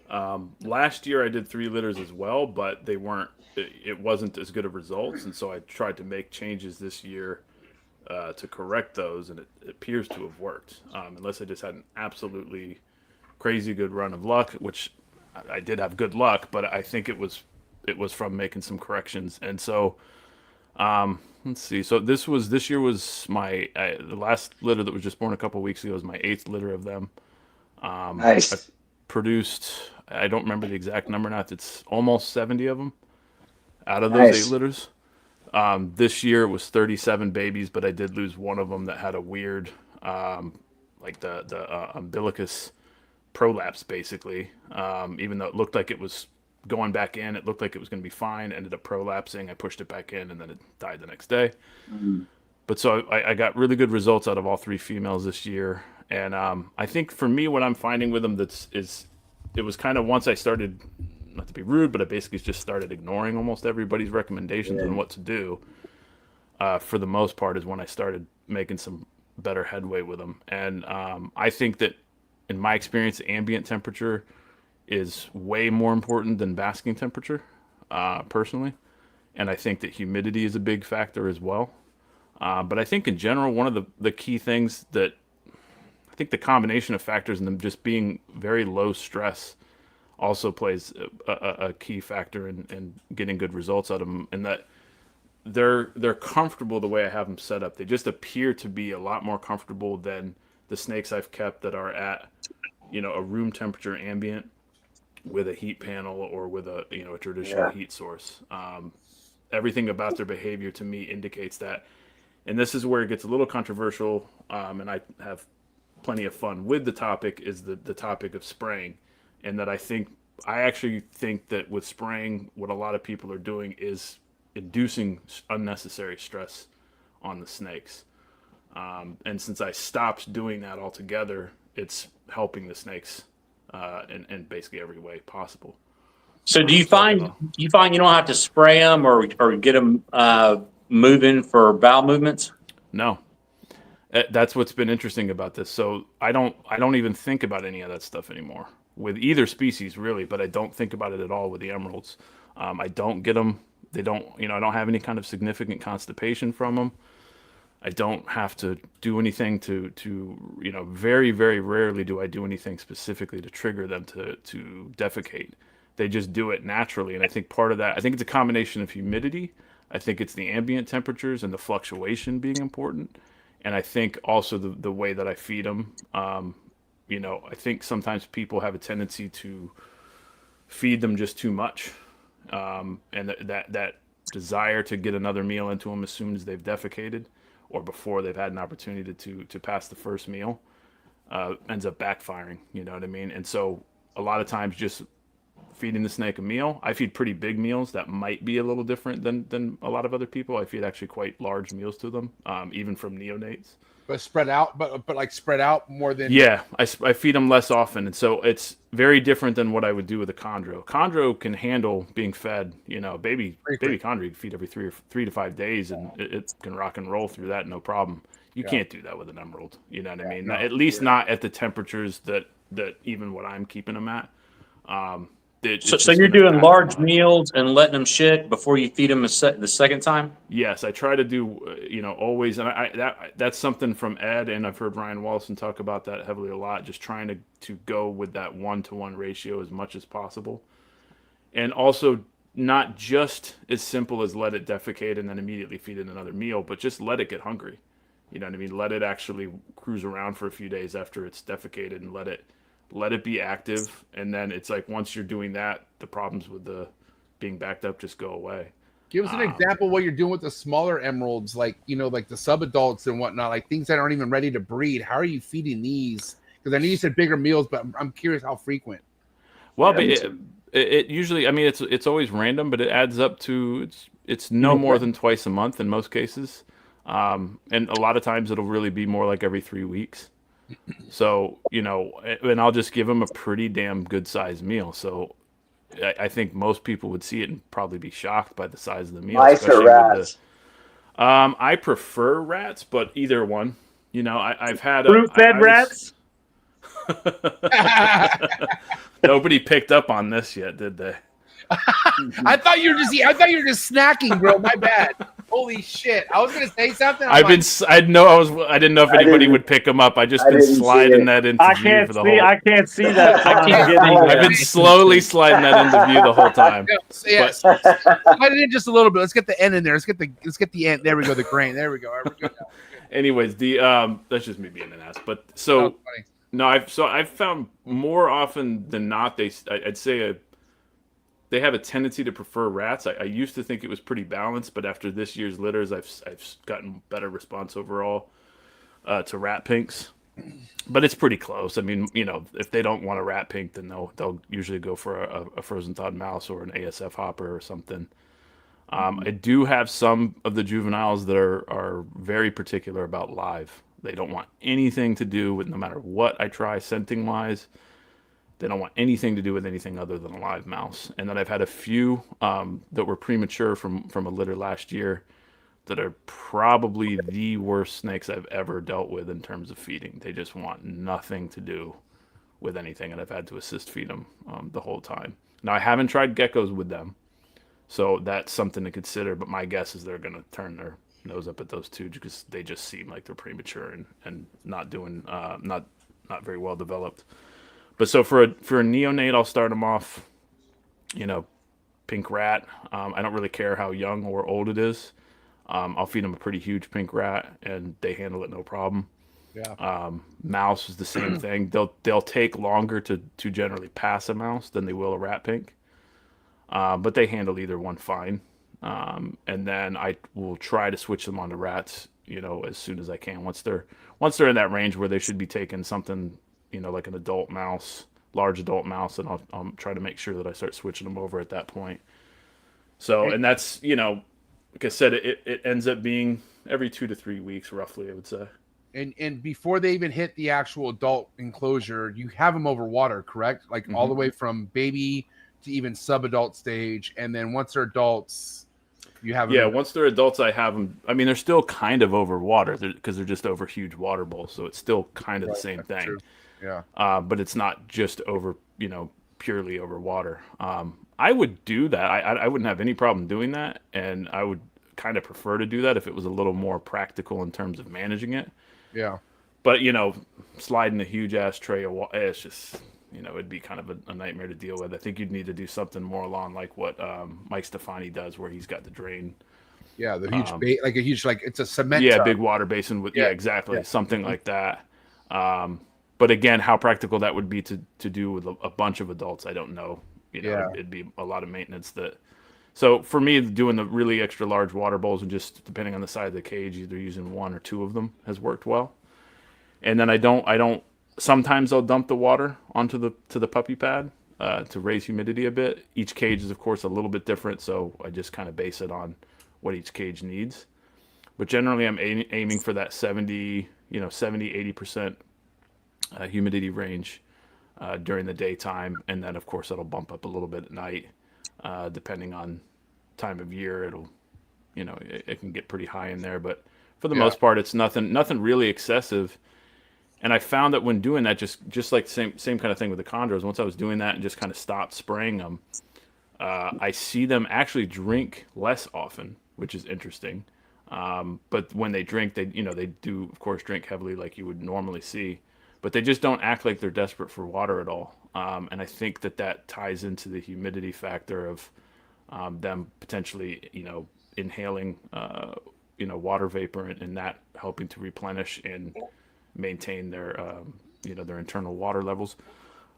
Last year I did 3 litters as well, but it wasn't as good of results. And so I tried to make changes this year to correct those, and it appears to have worked. Unless I just had an absolutely crazy good run of luck, which I did have good luck, but I think it was from making some corrections. And so, let's see. So this year was the last litter that was just born a couple weeks ago was my 8th litter of them. Nice. I produced, I don't remember the exact number now. It's almost 70 of them out of those Nice. 8 litters. This year it was 37 babies, but I did lose one of them that had a weird, like the umbilicus prolapse, basically. Even though it looked like it was going back in, it looked like it was going to be fine. Ended up prolapsing. I pushed it back in, and then it died the next day. Mm-hmm. But so I got really good results out of all 3 females this year. And I think for me, what I'm finding with them it was kind of once I started, not to be rude, but I basically just started ignoring almost everybody's recommendations on what to do. For the most part, is when I started making some better headway with them. And I think that, in my experience, ambient temperature is way more important than basking temperature, personally. And I think that humidity is a big factor as well. But I think in general, one of the key things that I think the combination of factors in them just being very low stress also plays a key factor in getting good results out of them, and that they're comfortable the way I have them set up. They just appear to be a lot more comfortable than the snakes I've kept that are at a room temperature ambient with a heat panel or with a traditional heat source. Everything about their behavior to me indicates that. And this is where it gets a little controversial, and I have plenty of fun with the topic, is the topic of spraying. And that I actually think that with spraying, what a lot of people are doing is inducing unnecessary stress on the snakes. And since I stopped doing that altogether, it's helping the snakes in basically every way possible. So do you find you don't have to spray them or get them moving for bowel movements? No. That's what's been interesting about this. So I don't even think about any of that stuff anymore with either species, really, but I don't think about it at all with the emeralds. I don't get them. They don't, I don't have any kind of significant constipation from them. I don't have to do anything to very, very rarely do I do anything specifically to trigger them to defecate. They just do it naturally. And I think part of that, I think it's a combination of humidity. I think it's the ambient temperatures and the fluctuation being important. And I think also the way that I feed them. I think sometimes people have a tendency to feed them just too much. And that desire to get another meal into them as soon as they've defecated or before they've had an opportunity to pass the first meal ends up backfiring. You know what I mean? And so a lot of times just feeding the snake a meal. I feed pretty big meals that might be a little different than a lot of other people. I feed actually quite large meals to them, even from neonates. But spread out, but like spread out more than. Yeah, I feed them less often, and so it's very different than what I would do with a chondro. Chondro can handle being fed. You know, baby chondro you can feed every 3 to 5 days, and it can rock and roll through that no problem. You can't do that with an emerald. You know what I mean? No, at least not at the temperatures that even what I'm keeping them at. So you're doing large meals and letting them shit before you feed them the second time? Yes, I try to do, always, and that's something from Ed, and I've heard Ryan Wallison talk about that heavily a lot, just trying to go with that 1-to-1 ratio as much as possible. And also not just as simple as let it defecate and then immediately feed it another meal, but just let it get hungry. You know what I mean? Let it actually cruise around for a few days after it's defecated and let it be active, and then it's like once you're doing that, the problems with the being backed up just go away. Give us an example of what you're doing with the smaller emeralds, like like the subadults and whatnot, like things that aren't even ready to breed. How are you feeding these? Because I know you said bigger meals, but I'm curious how frequent. Well, but it usually, I mean, it's always random, but it adds up to it's no more than twice a month in most cases, and a lot of times it'll really be more like every 3 weeks. So, and I'll just give them a pretty damn good sized meal. So I think most people would see it and probably be shocked by the size of the meal. Mice or rats? I prefer rats, but either one. I've had fruit-fed rats. Nobody picked up on this yet, did they? I thought you were just snacking, bro. My bad. Holy shit! I was gonna say something. I didn't know if anybody would pick them up. I just been sliding that into view for the whole. I can't see that. I've been slowly sliding that into view the whole time. Yeah, slide it in just a little bit. Let's get the end in there. Let's get the end. There we go. The grain. There we go. All right, we're good now. Anyways, that's just me being an ass. But so no, I've found more often than not I'd say they have a tendency to prefer rats. I used to think it was pretty balanced, but after this year's litters, I've gotten better response overall to rat pinks. But it's pretty close. I mean, if they don't want a rat pink, then they'll usually go for a frozen thawed mouse or an ASF hopper or something. I do have some of the juveniles that are very particular about live. They don't want anything to do with, no matter what I try scenting wise. They don't want anything to do with anything other than a live mouse. And then I've had a few that were premature from a litter last year that are probably the worst snakes I've ever dealt with in terms of feeding. They just want nothing to do with anything, and I've had to assist feed them the whole time. Now, I haven't tried geckos with them, so that's something to consider, but my guess is they're going to turn their nose up at those two because they just seem like they're premature and not doing, not very well developed. But so for a neonate, I'll start them off, pink rat. I don't really care how young or old it is. I'll feed them a pretty huge pink rat, and they handle it no problem. Yeah. Mouse is the same thing. They'll take longer to generally pass a mouse than they will a rat pink, but they handle either one fine. And then I will try to switch them onto rats, as soon as I can. Once they're in that range where they should be taking something, like an adult mouse, large adult mouse, and I'll try to make sure that I start switching them over at that point. So, and that's, like I said, it ends up being every 2 to 3 weeks, roughly, I would say. And before they even hit the actual adult enclosure, you have them over water, correct? Like all the way from baby to even sub-adult stage. And then once they're adults, you have them. Yeah, once they're adults, I have them. I mean, they're still kind of over water because they're just over huge water bowls. So it's still kind of the same thing. True. Yeah. But it's not just over, purely over water. I would do that. I wouldn't have any problem doing that. And I would kind of prefer to do that if it was a little more practical in terms of managing it. Yeah. But, sliding a huge ass tray of water, it's just, it'd be kind of a nightmare to deal with. I think you'd need to do something more along like what Mike Stefani does, where he's got the drain. Yeah, the huge, it's a cement. Yeah, tub. big water basin with, exactly. Yeah. Something like that. But again, how practical that would be to do with a bunch of adults, I don't know. It'd be a lot of maintenance So for me, doing the really extra large water bowls and just depending on the size of the cage, either using 1 or 2 of them has worked well. And then I don't. Sometimes I'll dump the water onto the puppy pad, to raise humidity a bit. Each cage is, of course, a little bit different, so I just kind of base it on what each cage needs. But generally, I'm aiming for that 70, 80% humidity range during the daytime, and then, of course, it'll bump up a little bit at night, depending on time of year. It can get pretty high in there, but for the most part, it's nothing really excessive. And I found that when doing that, just like same kind of thing with the chondros, once I was doing that and just kind of stopped spraying them, I see them actually drink less often, which is interesting. But when they drink, they do, of course, drink heavily like you would normally see, but they just don't act like they're desperate for water at all. And I think that ties into the humidity factor of them potentially, inhaling, water vapor and that helping to replenish and maintain their, their internal water levels.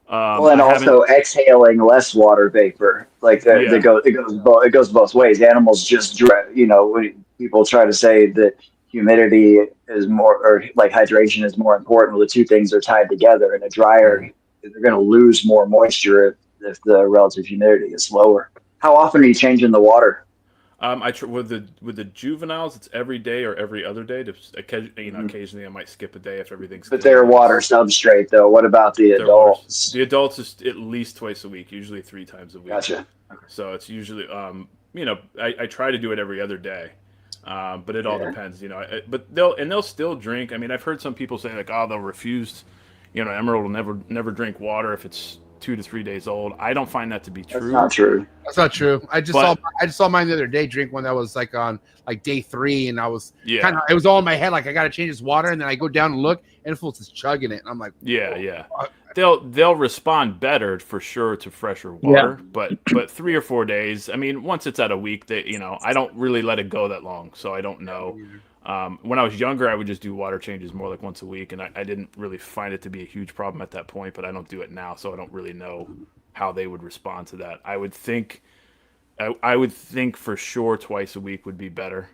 And also exhaling less water vapor. Like it goes both ways. Animals just, when people try to say that humidity is more, or like hydration is more important, well, the two things are tied together. In a dryer, they're going to lose more moisture if the relative humidity is lower. How often are you changing the water? With the juveniles, it's every day or every other day. Occasionally I might skip a day if everything's. But they're water substrate, though. What about the adults? The adults is at least twice a week, usually 3 times a week. Gotcha. Okay. So it's usually, I try to do it every other day, but it all depends, But they'll still drink. I mean, I've heard some people say like, oh, they'll refuse. Emerald will never drink water if it's 2 to 3 days old. I don't find that to be true. That's not true. That's not true. I just saw mine the other day drink one that was like on like day 3, and I was it was all in my head like I got to change this water, and then I go down and look, and Fool's just chugging it, and I'm like, they'll respond better for sure to fresher water, but 3 or 4 days. I mean, once it's at a week, I don't really let it go that long, so I don't know. When I was younger, I would just do water changes more like once a week, and I didn't really find it to be a huge problem at that point, but I don't do it now, so I don't really know how they would respond to that. I would think for sure twice a week would be better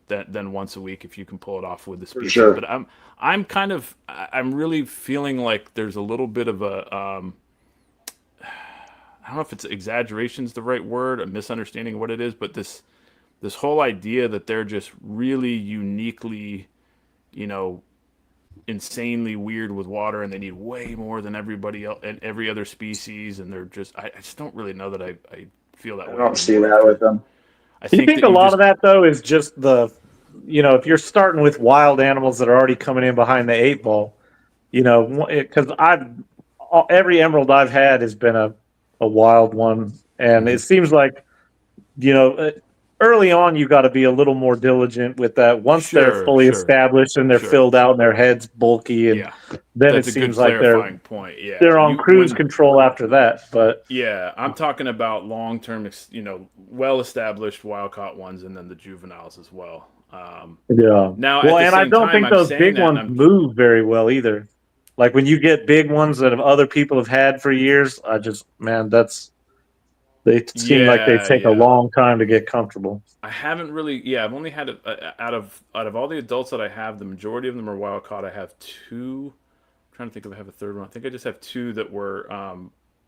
than once a week if you can pull it off with the species. Sure. But I'm really feeling like there's a little bit of a I don't know if it's exaggeration is the right word, a misunderstanding of what it is, but this whole idea that they're just really uniquely, insanely weird with water, and they need way more than everybody else and every other species, and they're just I just don't really know that I feel that way. I don't see that with them. I think a lot of that though is just if you're starting with wild animals that are already coming in behind the 8 ball, because every emerald I've had has been a wild one, and it seems like early on, you got to be a little more diligent with that. Once they're fully established and they're filled out and their head's bulky, and then that's it seems like they're on cruise control after that. But I'm talking about long-term, well-established wild-caught ones, and then the juveniles as well. Now, and I don't think those big ones move very well either. Like when you get big ones that other people have had for years, they seem like they take a long time to get comfortable. I haven't really, I've only had out of all the adults that I have, the majority of them are wild caught. I have 2. I'm trying to think if I have a third one. I think I just have 2 that were,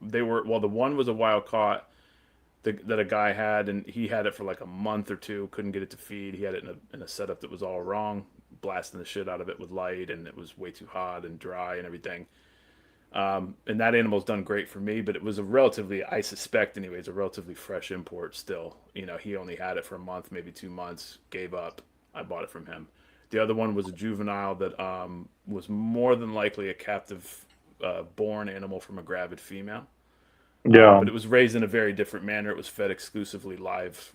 the one was a wild caught that a guy had, and he had it for like a month or 2, couldn't get it to feed. He had it in a setup that was all wrong, blasting the shit out of it with light, and it was way too hot and dry and everything. And that animal's done great for me, but it was I suspect anyways, a relatively fresh import still. He only had it for a month, maybe 2 months, gave up. I bought it from him. The other one was a juvenile that was more than likely a captive born animal from a gravid female. But it was raised in a very different manner. It was fed exclusively live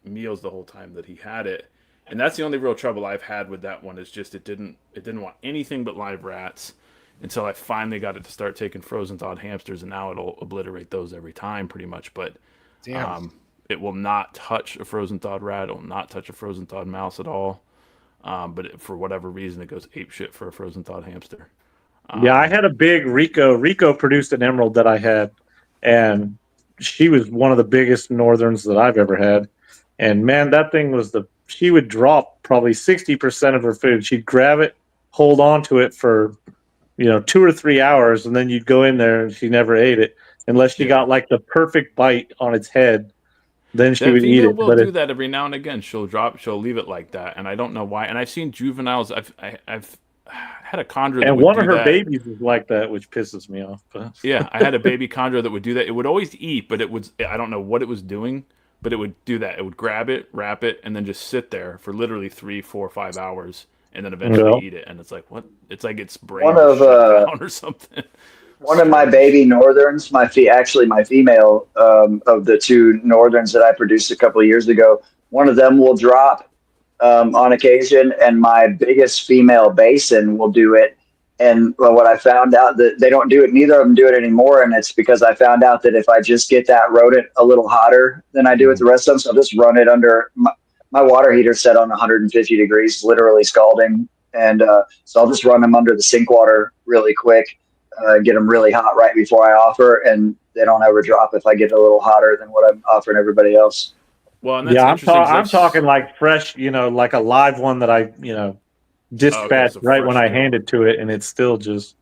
meals the whole time that he had it. And that's the only real trouble I've had with that one, is just it didn't want anything but live rats until I finally got it to start taking frozen thawed hamsters, and now it'll obliterate those every time pretty much. But it will not touch a frozen thawed rat. It will not touch a frozen thawed mouse at all. But for whatever reason, it goes apeshit for a frozen thawed hamster. I had a big Rico. Rico produced an emerald that I had, and she was one of the biggest northerns that I've ever had. And man, that thing was she would drop probably 60% of her food. She'd grab it, hold on to it for 2 or 3 hours, and then you'd go in there and she never ate it. unless she got like the perfect bite on its head. Then she would eat it. Will do that every now and again. She'll leave it like that, and I don't know why. And I've seen juveniles. I've had a chondro, and one of her babies is like that, which pisses me off. But. Yeah, I had a baby chondro that would do that. It would always eat, but I don't know what it was doing, but it would do that. It would grab it, wrap it, and then just sit there for literally 3, 4, 5 hours, and then eventually eat it. And it's like, what? It's like its brain shut down or something. One of my baby northerns, my female of the 2 northerns that I produced a couple of years ago, one of them will drop on occasion, and my biggest female basin will do it. And what I found out that they don't do it, neither of them do it anymore, and it's because I found out that if I just get that rodent a little hotter than I do with the rest of them, so I'll just run it under my water heater set on 150 degrees, literally scalding, and so I'll just run them under the sink water really quick. Get them really hot right before I offer, and they don't ever drop if I get it a little hotter than what I'm offering everybody else. Well, and that's I'm talking like fresh, like a live one that I, dispatched right when I handed to it, and it's still just.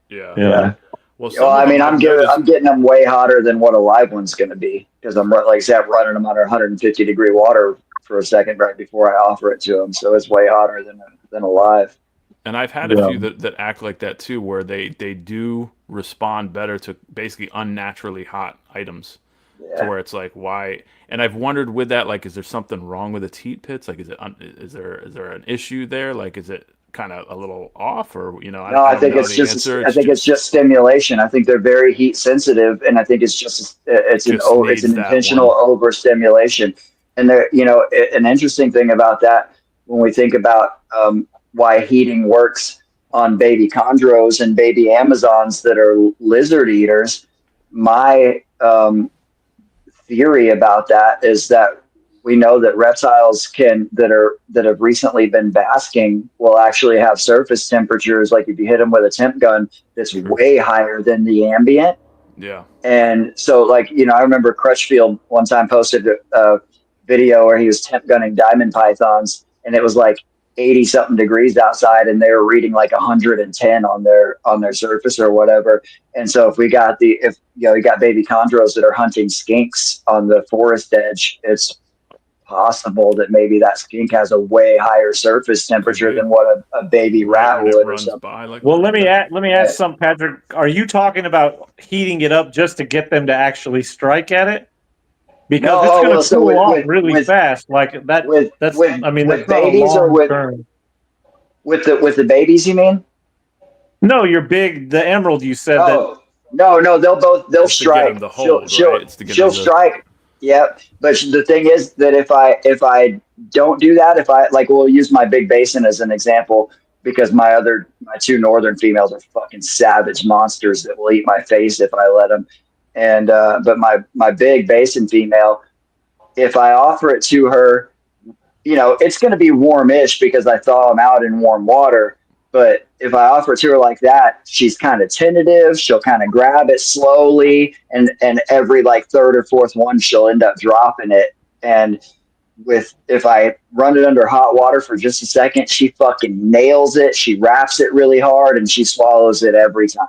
Yeah. Well, I mean, I'm getting them way hotter than what a live one's going to be, because I'm like I said, running them under 150 degree water for a second right before I offer it to them, so it's way hotter than a live. And I've had a few that act like that too, where they do respond better to basically unnaturally hot items. To where it's like, why? And I've wondered with that, like, is there something wrong with its heat pits? Like, is there an issue there? Like, is it kind of a little off, or No, I think it's just stimulation. I think they're very heat sensitive, and I think it's an intentional overstimulation. And there, an interesting thing about that when we think about why heating works on baby chondros and baby Amazons that are lizard eaters. My theory about that is that we know that reptiles that have recently been basking will actually have surface temperatures, like if you hit them with a temp gun, that's way higher than the ambient. Yeah. And so, I remember Crutchfield one time posted a video where he was temp gunning diamond pythons, and it was like 80 something degrees outside, and they were reading like 110 on their surface or whatever. And so if you got baby chondros that are hunting skinks on the forest edge, it's possible that maybe that skink has a way higher surface temperature than what a baby rat would or something. Well, let me ask something, Patrick. Are you talking about heating it up just to get them to actually strike at it? Because it's going to cool off really fast, like that. With babies or with the babies, you mean? No, the emerald. You said that. No, they'll strike. She'll strike. Yeah, but the thing is that if I don't do that, we'll use my big basin as an example, because my 2 northern females are fucking savage monsters that will eat my face if I let them. And but my big basin female, if I offer it to her, it's going to be warmish because I thaw them out in warm water. But if I offer it to her like that, she's kind of tentative. She'll kind of grab it slowly, and every third or fourth one, she'll end up dropping it. And if I run it under hot water for just a second, she fucking nails it. She wraps it really hard, and she swallows it every time.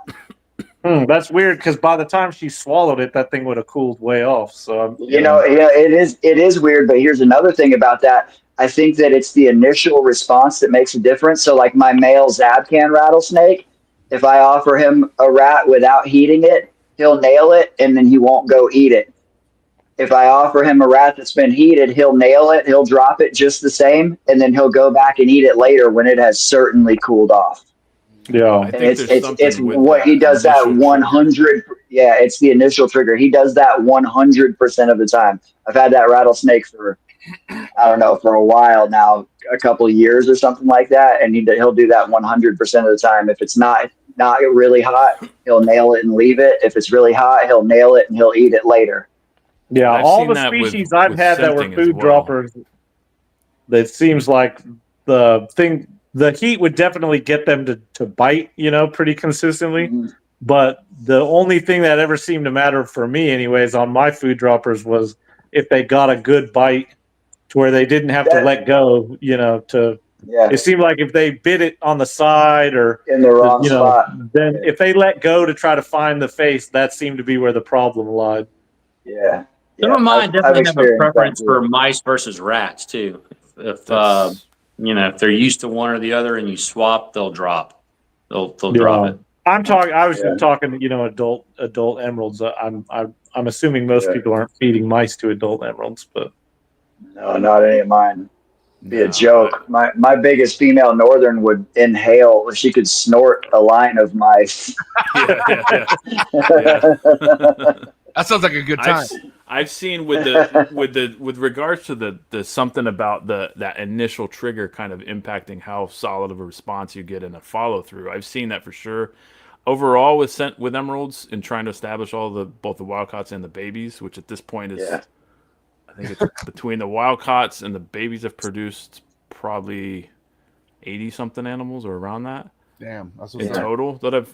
That's weird, because by the time she swallowed it, that thing would have cooled way off. So it is weird. But here's another thing about that. I think that it's the initial response that makes a difference. So like my male Zabcan rattlesnake, if I offer him a rat without heating it, he'll nail it, and then he won't go eat it. If I offer him a rat that's been heated, he'll nail it, he'll drop it just the same, and then he'll go back and eat it later when it has certainly cooled off. Yeah, and it's what he does that 100. Yeah, it's the initial trigger. He does that 100% of the time. I've had that rattlesnake for, I don't know, for a while now, a couple of years or something like that, and he'll do that 100% of the time. If it's not really hot, he'll nail it and leave it. If it's really hot, he'll nail it and he'll eat it later. Yeah, all the species I've had that were food droppers, it seems like the heat would definitely get them to bite, pretty consistently. Mm-hmm. But the only thing that ever seemed to matter for me, anyways, on my food droppers was if they got a good bite to where they didn't have to let go, to Yeah. It seemed like if they bit it on the side or In the wrong spot. then if they let go to try to find the face, that seemed to be where the problem lied. Yeah. Some of mine I've definitely have a experienced that preference too. for mice versus rats too. If if they're used to one or the other and you swap, they'll drop. They'll drop it. I'm talking. I was just talking. Adult emeralds. I'm assuming most people aren't feeding mice to adult emeralds, but no, not any of mine. Be a joke. My biggest female northern would inhale. She could snort a line of mice. That sounds like a good time. I've seen with regards to the something about that initial trigger kind of impacting how solid of a response you get in a follow through. I've seen that for sure. Overall, with emeralds and trying to establish both the wild caughts and the babies, which at this point is, I think it's between the wild caughts and the babies have produced probably 80 something animals or around that. Damn, that's in total that I've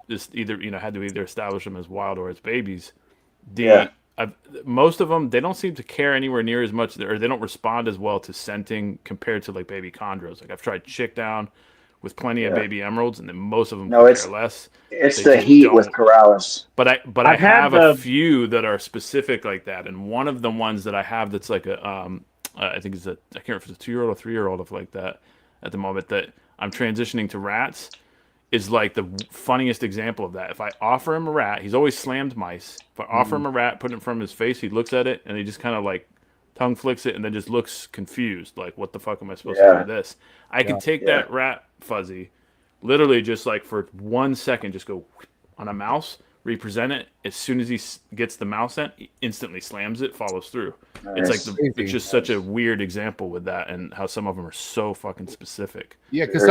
just either had to either establish them as wild or as babies. Most of them, they don't seem to care anywhere near as much, or they don't respond as well to scenting compared to like baby chondros. Like I've tried chick down with plenty of baby emeralds, and then most of them care less. It's the heat with Corrales. But I have a few that are specific like that, and one of the ones that I have that's like a I think it's I can't remember if it's a 2-year-old or 3-year-old of like that at the moment that I'm transitioning to rats is like the funniest example of that. If I offer him a rat, he's always slammed mice. If I offer him a rat, put it in front of his face, he looks at it and he just kind of like tongue flicks it and then just looks confused. Like, what the fuck am I supposed to do with this? I can take that rat fuzzy, literally just like for 1 second, just go on a mouse, represent it. As soon as he gets the mouse scent, he instantly slams it, follows through. It's like it's just such a weird example with that and how some of them are so fucking specific. Yeah, because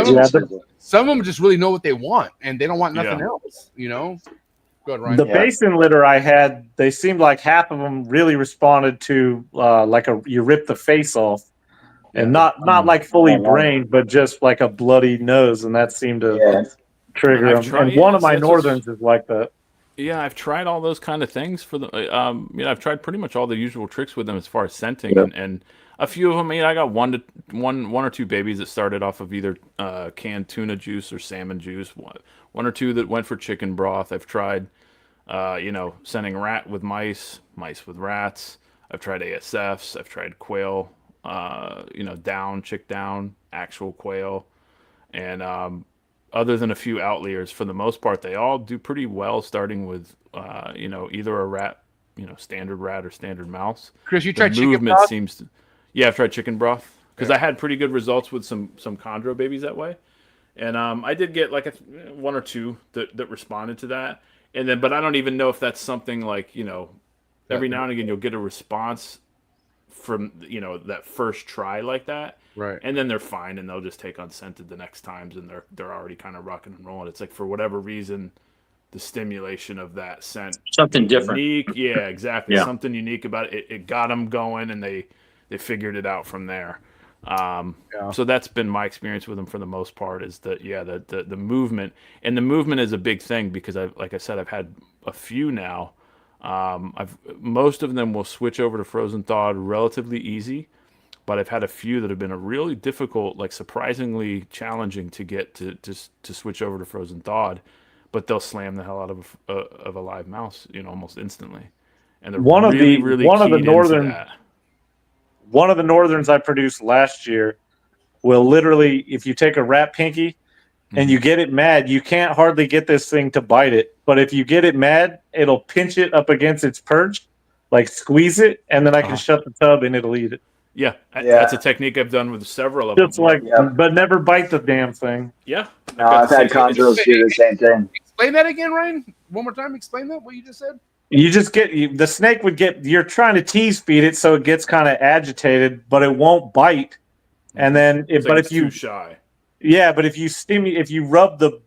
some of them just really know what they want and they don't want nothing else. Go ahead, Ryan. The basin litter I had, they seemed like half of them really responded to like you rip the face off, and not like fully brained, but just like a bloody nose, and that seemed to trigger them. And one of my northerns is like that. Yeah, I've tried all those kind of things for the. I've tried pretty much all the usual tricks with them as far as scenting, and a few of them. I got one or two babies that started off of either canned tuna juice or salmon juice. One or two that went for chicken broth. I've tried, sending rat with mice with rats. I've tried ASFs. I've tried quail. Chick down, actual quail, and other than a few outliers, for the most part, they all do pretty well. Starting with, either a rat, standard rat or standard mouse. Chris, you tried chicken movement broth? seems to, I've tried chicken broth because I had pretty good results with some chondro babies that way, and I did get like one or two that responded to that, and then but I don't even know if that's something like every now and again you'll get a response from that first try like that, right? And then they're fine and they'll just take unscented the next times and they're already kind of rocking and rolling. It's like for whatever reason the stimulation of that scent, something different, unique. Yeah, exactly. Something unique about it. It got them going and they figured it out from there. So that's been my experience with them for the most part, is that the movement, and the movement is a big thing because like I said, I've had a few now. Most of them will switch over to frozen thawed relatively easy, but I've had a few that have been a really difficult, like surprisingly challenging to get to switch over to frozen thawed, but they'll slam the hell out of a live mouse, almost instantly. And they're one of the northerns I produced last year will literally, if you take a rat pinky and you get it mad, you can't hardly get this thing to bite it. But if you get it mad, it'll pinch it up against its perch, like squeeze it, and then I can shut the tub and it'll eat it. Yeah, that's a technique I've done with several of them. Just but never bite the damn thing. Yeah. No, I've had chondros do the same thing. Explain that again, Ryan. One more time. Explain that, what you just said. You just the snake would you're trying to tease feed it so it gets kind of agitated, but it won't bite. And then, if you too shy. Yeah, but if you rub the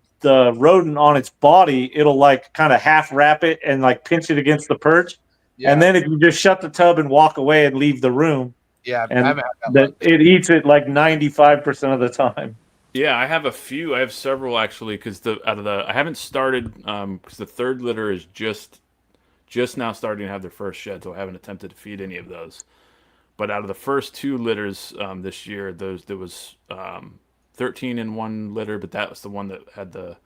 rodent on its body, it'll like kind of half wrap it and like pinch it against the perch. Yeah. And then if you just shut the tub and walk away and leave the room, it eats it like 95% of the time. Yeah, I have a few. I have several actually, because I haven't started because the third litter is just now starting to have their first shed, so I haven't attempted to feed any of those. But out of the first 2 litters this year, there was 13 in one litter, but that was the one that had the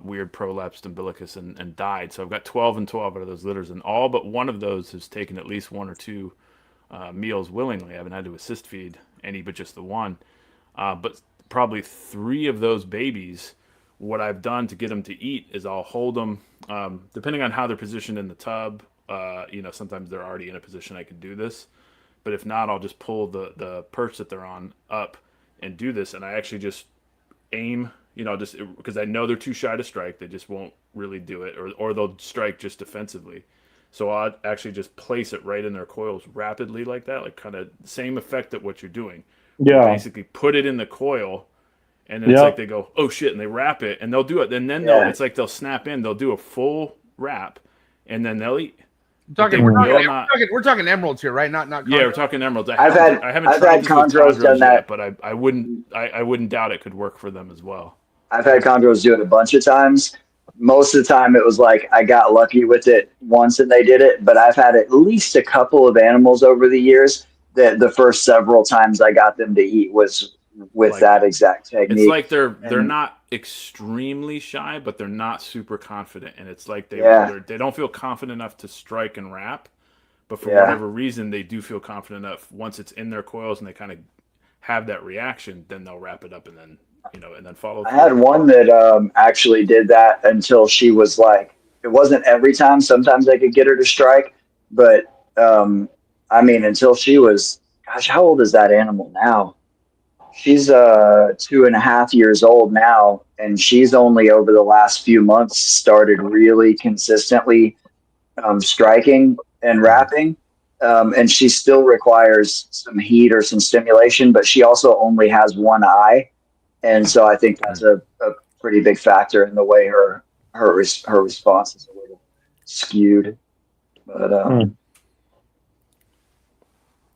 weird prolapsed umbilicus and died. So I've got 12 and 12 out of those litters, and all but one of those has taken at least 1 or 2 meals willingly. I haven't had to assist feed any but just the one. But probably 3 of those babies, what I've done to get them to eat is I'll hold them, depending on how they're positioned in the tub. Sometimes they're already in a position I can do this. But if not, I'll just pull the perch that they're on up and do this. And I actually just aim, just because I know they're too shy to strike. They just won't really do it, or they'll strike just defensively. So I'll actually just place it right in their coils rapidly like that, like kind of same effect that what you're doing. Yeah. Basically put it in the coil, and then it's like they go, oh shit, and they wrap it, and they'll do it. And then it's like they'll snap in, they'll do a full wrap, and then they'll eat. We're talking emeralds here, right? Not yeah, we're talking emeralds. I've had chondros done that, but I wouldn't doubt it could work for them as well. I've had chondros do it a bunch of times. Most of the time it was like I got lucky with it once and they did it, but I've had at least a couple of animals over the years that the first several times I got them to eat was with that exact technique. It's like they're not extremely shy, but they're not super confident, and it's like they don't feel confident enough to strike and wrap, but for whatever reason they do feel confident enough once it's in their coils and they kind of have that reaction, then they'll wrap it up and then and then follow through. I had one that actually did that until she was like, it wasn't every time, sometimes I could get her to strike, but until she was, gosh, how old is that animal now? She's 2.5 years old now, and she's only over the last few months started really consistently striking and wrapping. And she still requires some heat or some stimulation, but she also only has one eye. And so I think that's a pretty big factor in the way her response is a little skewed. But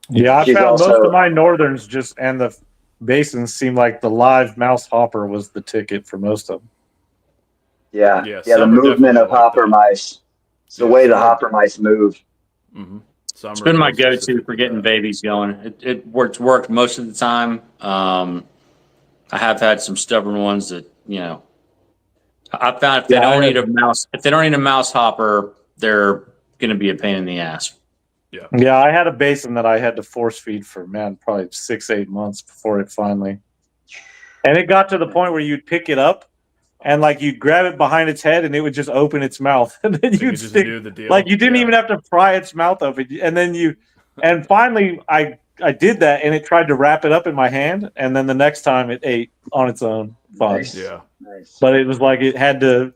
yeah, I found most of my northerns and the basins seem like the live mouse hopper was the ticket for most of them. Yeah, the movement of hopper mice. It's the way the hopper mice move. Mm-hmm. It's been my go-to for getting babies going. It worked most of the time. I have had some stubborn ones that, I found if they don't need a mouse hopper, they're going to be a pain in the ass. Yeah, I had a basin that I had to force feed for probably 6-8 months before it finally. And it got to the point where you'd pick it up and like you'd grab it behind its head and it would just open its mouth, and then you'd just stick do the deal. like you didn't even have to pry its mouth open, and then and finally I did that and it tried to wrap it up in my hand, and then the next time it ate on its own. Fine. Nice. Yeah. Nice. But it was like it had to,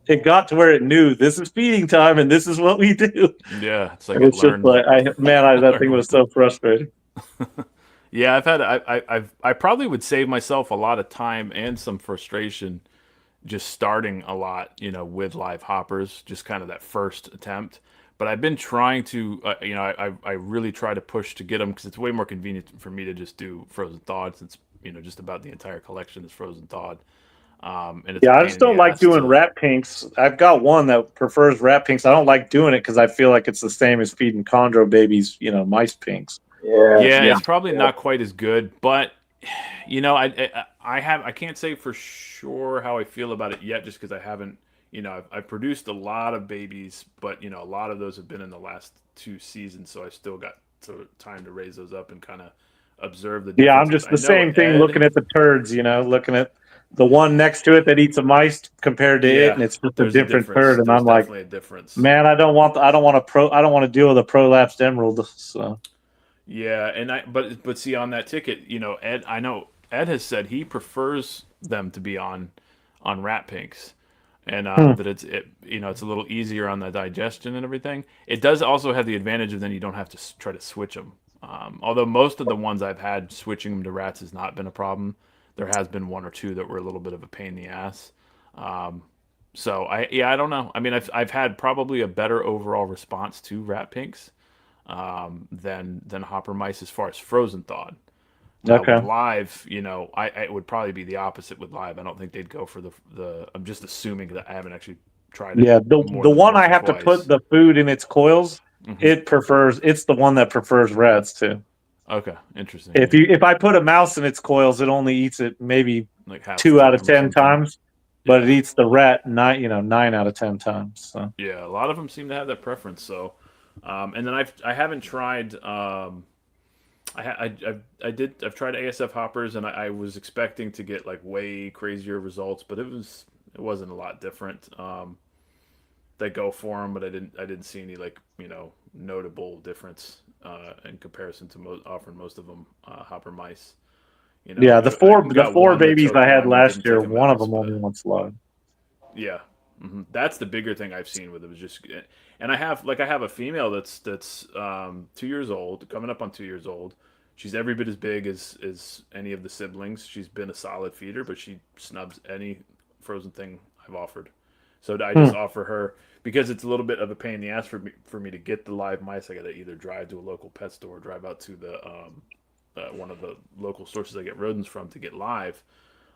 it got to where it knew this is feeding time and this is what we do. Yeah, it's like It's just like that thing was so frustrating. Yeah, I probably would save myself a lot of time and some frustration just starting a lot, with live hoppers, just kind of that first attempt. But I've been trying to, I really try to push to get them because it's way more convenient for me to just do frozen thawed, since just about the entire collection is frozen thawed. And it's I just don't like doing rat pinks. I've got one that prefers rat pinks. I don't like doing it because I feel like it's the same as feeding chondro babies, mice pinks. Yeah, it's probably not quite as good, but I can't say for sure how I feel about it yet, just because I haven't. I've produced a lot of babies, but a lot of those have been in the last 2 seasons, so I still got time to raise those up and kind of observe the differences. Yeah, I'm just the same thing looking at the turds, looking at the one next to it that eats a mice compared to it, and it's just a different turd, and I'm like, a difference. Man, I don't want to deal with a prolapsed emerald. So yeah, and but see on that ticket, Ed, I know Ed has said he prefers them to be on rat pinks. And that it's a little easier on the digestion and everything. It does also have the advantage of then you don't have to try to switch them. Although most of the ones I've had, switching them to rats has not been a problem. There has been 1 or 2 that were a little bit of a pain in the ass. So I don't know. I mean, I've had probably a better overall response to rat pinks than hopper mice as far as frozen thawed. Okay. With live, it would probably be the opposite with live. I don't think they'd go for the. I'm just assuming that I haven't actually tried it. Yeah, the one I have to put the food in its coils. It's the one that prefers reds too. Okay, interesting. If I put a mouse in its coils, it only eats it maybe like half 2 out of 10 times, but Yeah. it eats the rat 9 out of 10 times. So Yeah, a lot of them seem to have that preference. So, and then I haven't tried. I've tried ASF hoppers, and I was expecting to get like way crazier results, but it wasn't a lot different. They go for them, but I didn't see any like notable difference in comparison to offering most of them hopper mice. yeah, the four one that babies took I had one and last didn't year, take a one of mouse, them only but- wants lug. Yeah, that's the bigger thing I've seen with it. Was just, and I have a female that's 2 years old, coming up on 2 years old. She's every bit as big as any of the siblings. She's been a solid feeder, but she snubs any frozen thing I've offered. So I just offer her, because it's a little bit of a pain in the ass for me to get the live mice. I got to either drive to a local pet store, or drive out to the one of the local sources I get rodents from to get live.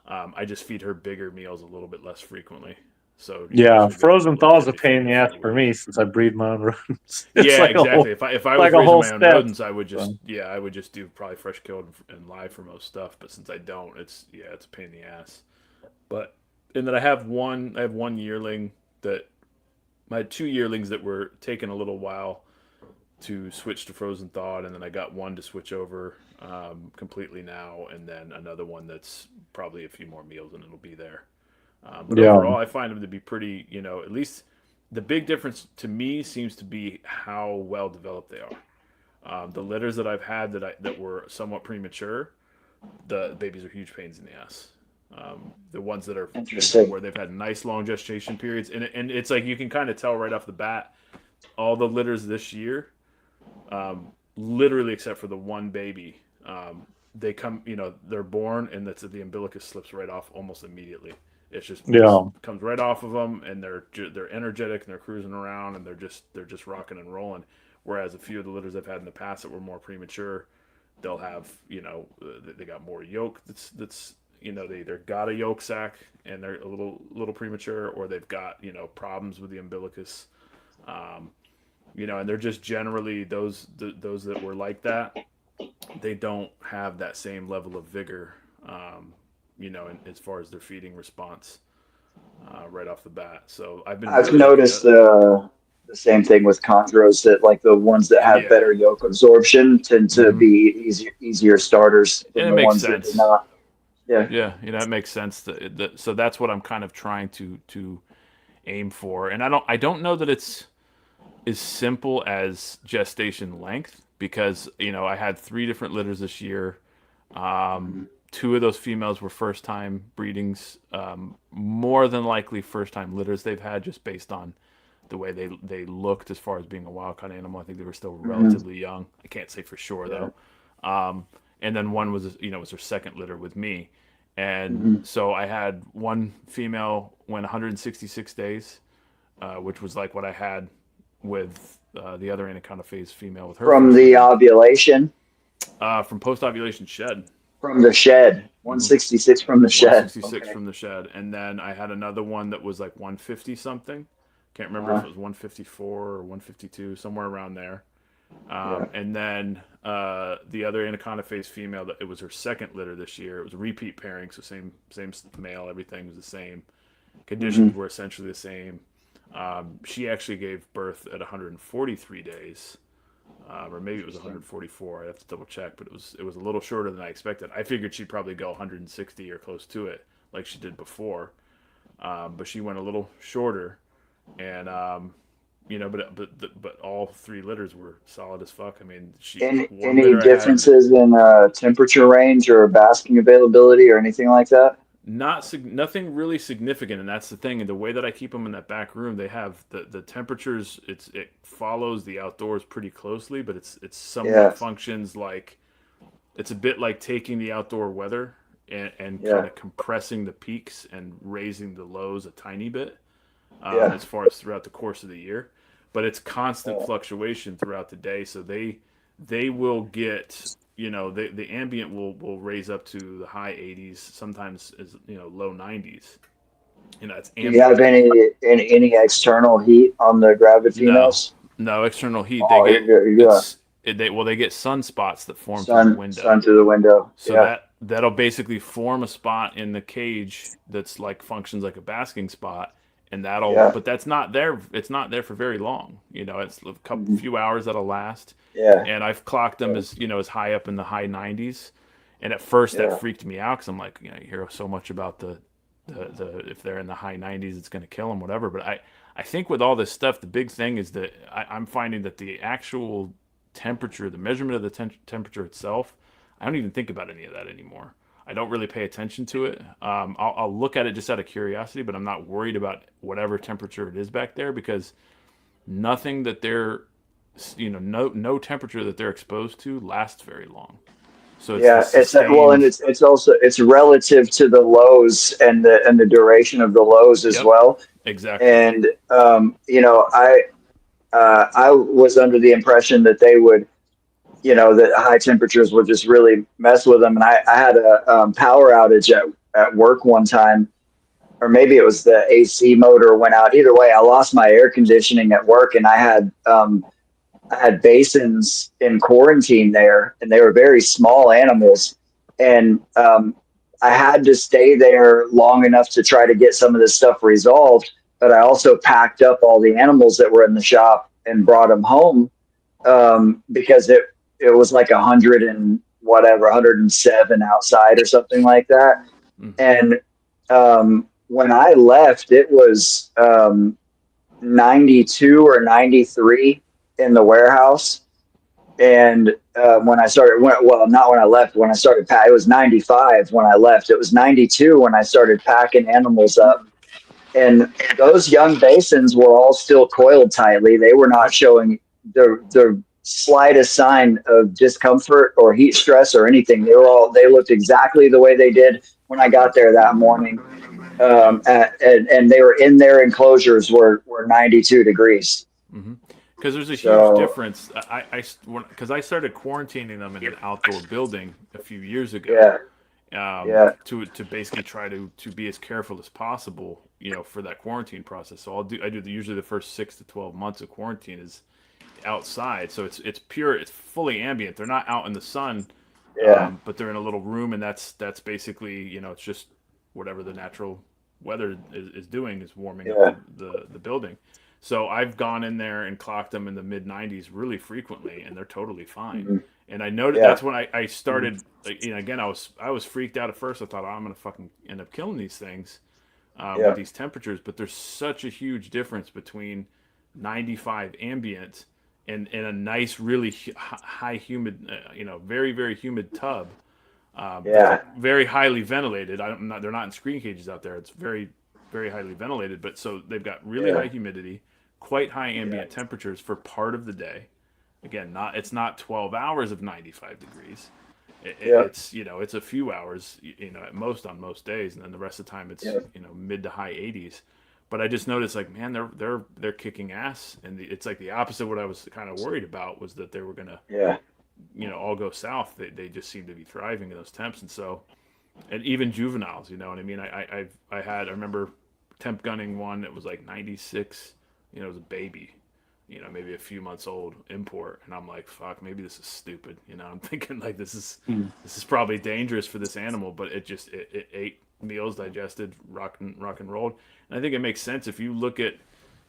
I just feed her bigger meals a little bit less frequently. So Yeah, she'll get, frozen like, thaw is a every pain in the ass few for weeks. me since I breed my own rodents. Yeah, like exactly. If I was like a raising whole my own step. rodents, I would just So. I would just do probably fresh killed and live for most stuff. But since I don't, it's a pain in the ass. But and then I have one yearling that I had 2 yearlings that were taking a little while to switch to frozen thawed, and then I got one to switch over completely now, and then another one that's probably a few more meals and it'll be there. But overall, I find them to be pretty, at least the big difference to me seems to be how well developed they are. The litters that I've had that were somewhat premature, the babies are huge pains in the ass. The ones that are Interesting. where they've had nice long gestation periods, and it's like you can kind of tell right off the bat, all the litters this year, literally except for the one baby, they come, they're born and the umbilicus slips right off almost immediately. It's just comes right off of them, and they're energetic and they're cruising around and they're just rocking and rolling. Whereas a few of the litters I've had in the past that were more premature, they'll have they got more yolk that's they either got a yolk sac and they're a little premature, or they've got problems with the umbilicus, and they're just generally those that were like that, they don't have that same level of vigor, as far as their feeding response right off the bat. So I've noticed the same thing with chondros, that like the ones that have better yolk absorption tend to be easier starters than and it the makes ones sense. that do not. Yeah, it makes sense. So that's what I'm kind of trying to aim for, and I don't know that it's as simple as gestation length, because I had 3 different litters this year. 2 of those females were first time breedings, more than likely first time litters they've had, just based on the way they looked as far as being a wild caught animal. I think they were still relatively young. I can't say for sure though. And then one was was her second litter with me. And so I had one female went 166 days, which was like what I had with the other anaconda phase female with her. From the ovulation? From post-ovulation shed. From the shed. 166 from the shed. 166 from the shed. And then I had another one that was like 150 something. Can't remember if it was 154 or 152, somewhere around there. And then the other anaconda phase female, it was her second litter this year. It was a repeat pairing, so same male, everything was the same. Conditions were essentially the same. She actually gave birth at 143 days, or maybe it was 144. I have to double check, but it was a little shorter than I expected. I figured she'd probably go 160 or close to it, like she did before. But she went a little shorter, and but all 3 litters were solid as fuck. I mean, any differences in temperature range or basking availability or anything like that? Nothing really significant, and that's the thing. And the way that I keep them in that back room, they have the temperatures. It follows the outdoors pretty closely, but it's somewhat functions like it's a bit like taking the outdoor weather and kind of compressing the peaks and raising the lows a tiny bit as far as throughout the course of the year. But it's constant fluctuation throughout the day, so they will get. The ambient will raise up to the high 80s, sometimes as low 90s. It's ambient. Do you have any external heat on the gravid females? No, external heat. Oh, They get you're good. they get sunspots that form through the window. Sun through the window. So Yeah. that'll basically form a spot in the cage that's like functions like a basking spot, and that'll. Yeah. But that's not there. It's not there for very long. You know, it's a couple few hours that'll last. Yeah. And I've clocked them as as high up in the high 90s. And at first that freaked me out because I'm like, you hear so much about the if they're in the high 90s, it's going to kill them, whatever. But I think with all this stuff, the big thing is that I'm finding that the actual temperature, the measurement of the temperature itself, I don't even think about any of that anymore. I don't really pay attention to it. I'll look at it just out of curiosity, but I'm not worried about whatever temperature it is back there because nothing that they're, no temperature that they're exposed to lasts very long. So it's also relative to the lows and the duration of the lows as well. Exactly. And I was under the impression that they would, that high temperatures would just really mess with them. And I had a power outage at work one time, or maybe it was the AC motor went out. Either way, I lost my air conditioning at work, and I had basins in quarantine there, and they were very small animals. And I had to stay there long enough to try to get some of this stuff resolved. But I also packed up all the animals that were in the shop and brought them home because it was like 107 outside or something like that. Mm-hmm. And when I left, it was 92 or 93 in the warehouse. And when I started, not when I left, when I started it was 95 when I left. It was 92 when I started packing animals up. And those young basins were all still coiled tightly. They were not showing the slightest sign of discomfort or heat stress or anything. They looked exactly the way they did when I got there that morning. And they were in their enclosures were 92 degrees. Mm-hmm. Because there's a huge difference. Because I started quarantining them in an outdoor building a few years ago. To basically try to be as careful as possible, for that quarantine process. So usually the first 6 to 12 months of quarantine is outside. So it's pure, it's fully ambient. They're not out in the sun, but they're in a little room, and that's basically, it's just whatever the natural weather is doing is warming up the building. So I've gone in there and clocked them in the mid 90s really frequently, and they're totally fine. Mm-hmm. And I noticed that's when I started. Again, I was freaked out at first. I thought, I'm gonna fucking end up killing these things with these temperatures. But there's such a huge difference between 95 ambient and a nice, really high humid, very very humid tub. Very highly ventilated. They're not in screen cages out there. It's very very highly ventilated. But so they've got really high humidity, quite high ambient temperatures for part of the day. Again, it's not 12 hours of 95 degrees. It's it's a few hours, at most on most days, and then the rest of the time it's mid to high 80s. But I just noticed, like, man, they're kicking ass, and it's like the opposite of what I was kind of worried about was that they were gonna all go south. They just seem to be thriving in those temps, and so, and even juveniles, you know what I mean. I remember temp gunning one that was like 96. It was a baby. Maybe a few months old import, and I'm like, fuck, maybe this is stupid. I'm thinking like this is probably dangerous for this animal, but it ate meals, digested, rock and rolled. And I think it makes sense if you look at,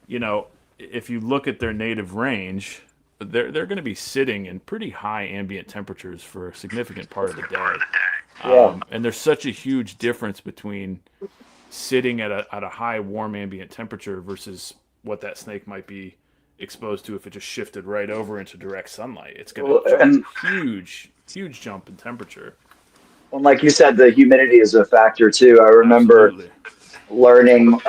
their native range, they're going to be sitting in pretty high ambient temperatures for a significant part of the day. And there's such a huge difference between sitting at a high warm ambient temperature versus what that snake might be exposed to if it just shifted right over into direct sunlight. It's going to huge jump in temperature. Well, like you said, the humidity is a factor too. I remember learning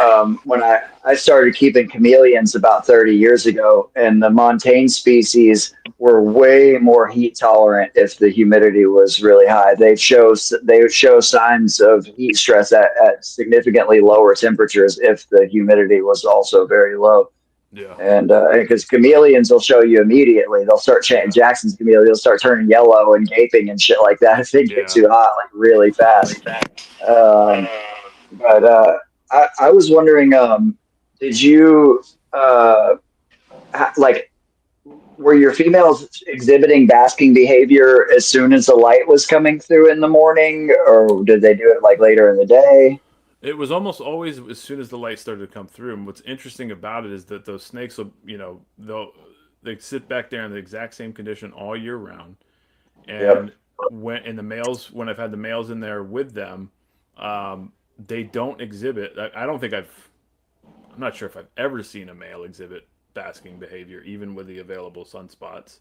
when I started keeping chameleons about 30 years ago, and the montane species were way more heat tolerant if the humidity was really high. They would show signs of heat stress at significantly lower temperatures if the humidity was also very low. Yeah. And because chameleons will show you immediately, they'll start changing. Jackson's chameleon, they'll start turning yellow and gaping and shit like that if they get too hot, like really fast. But I was wondering, did you Were your females exhibiting basking behavior as soon as the light was coming through in the morning, or did they do it like later in the day? It was almost always as soon as the light started to come through. And what's interesting about it is that those snakes will, they sit back there in the exact same condition all year round. Yep. And when the males, when I've had the males in there with them, they don't exhibit. I don't think I'm not sure if I've ever seen a male exhibit basking behavior, even with the available sunspots.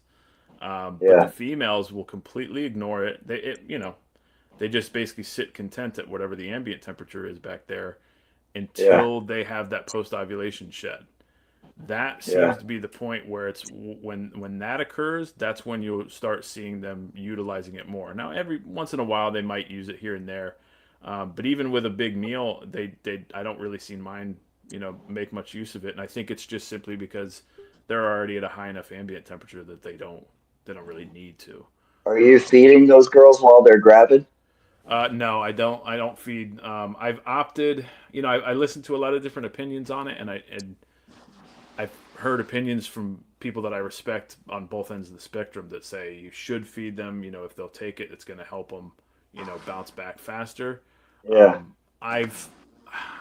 But Yeah. the females will completely ignore it. They just basically sit content at whatever the ambient temperature is back there until they have that post ovulation shed. That seems to be the point where it's when that occurs, that's when you'll start seeing them utilizing it more. Now, every once in a while, they might use it here and there, but even with a big meal, I don't really see mine, make much use of it. And I think it's just simply because they're already at a high enough ambient temperature that they don't really need to. Are you feeding those girls while they're gravid? No, I don't. I don't feed. I've opted. I listen to a lot of different opinions on it, and I've heard opinions from people that I respect on both ends of the spectrum that say you should feed them. If they'll take it, it's going to help them, bounce back faster. Yeah. I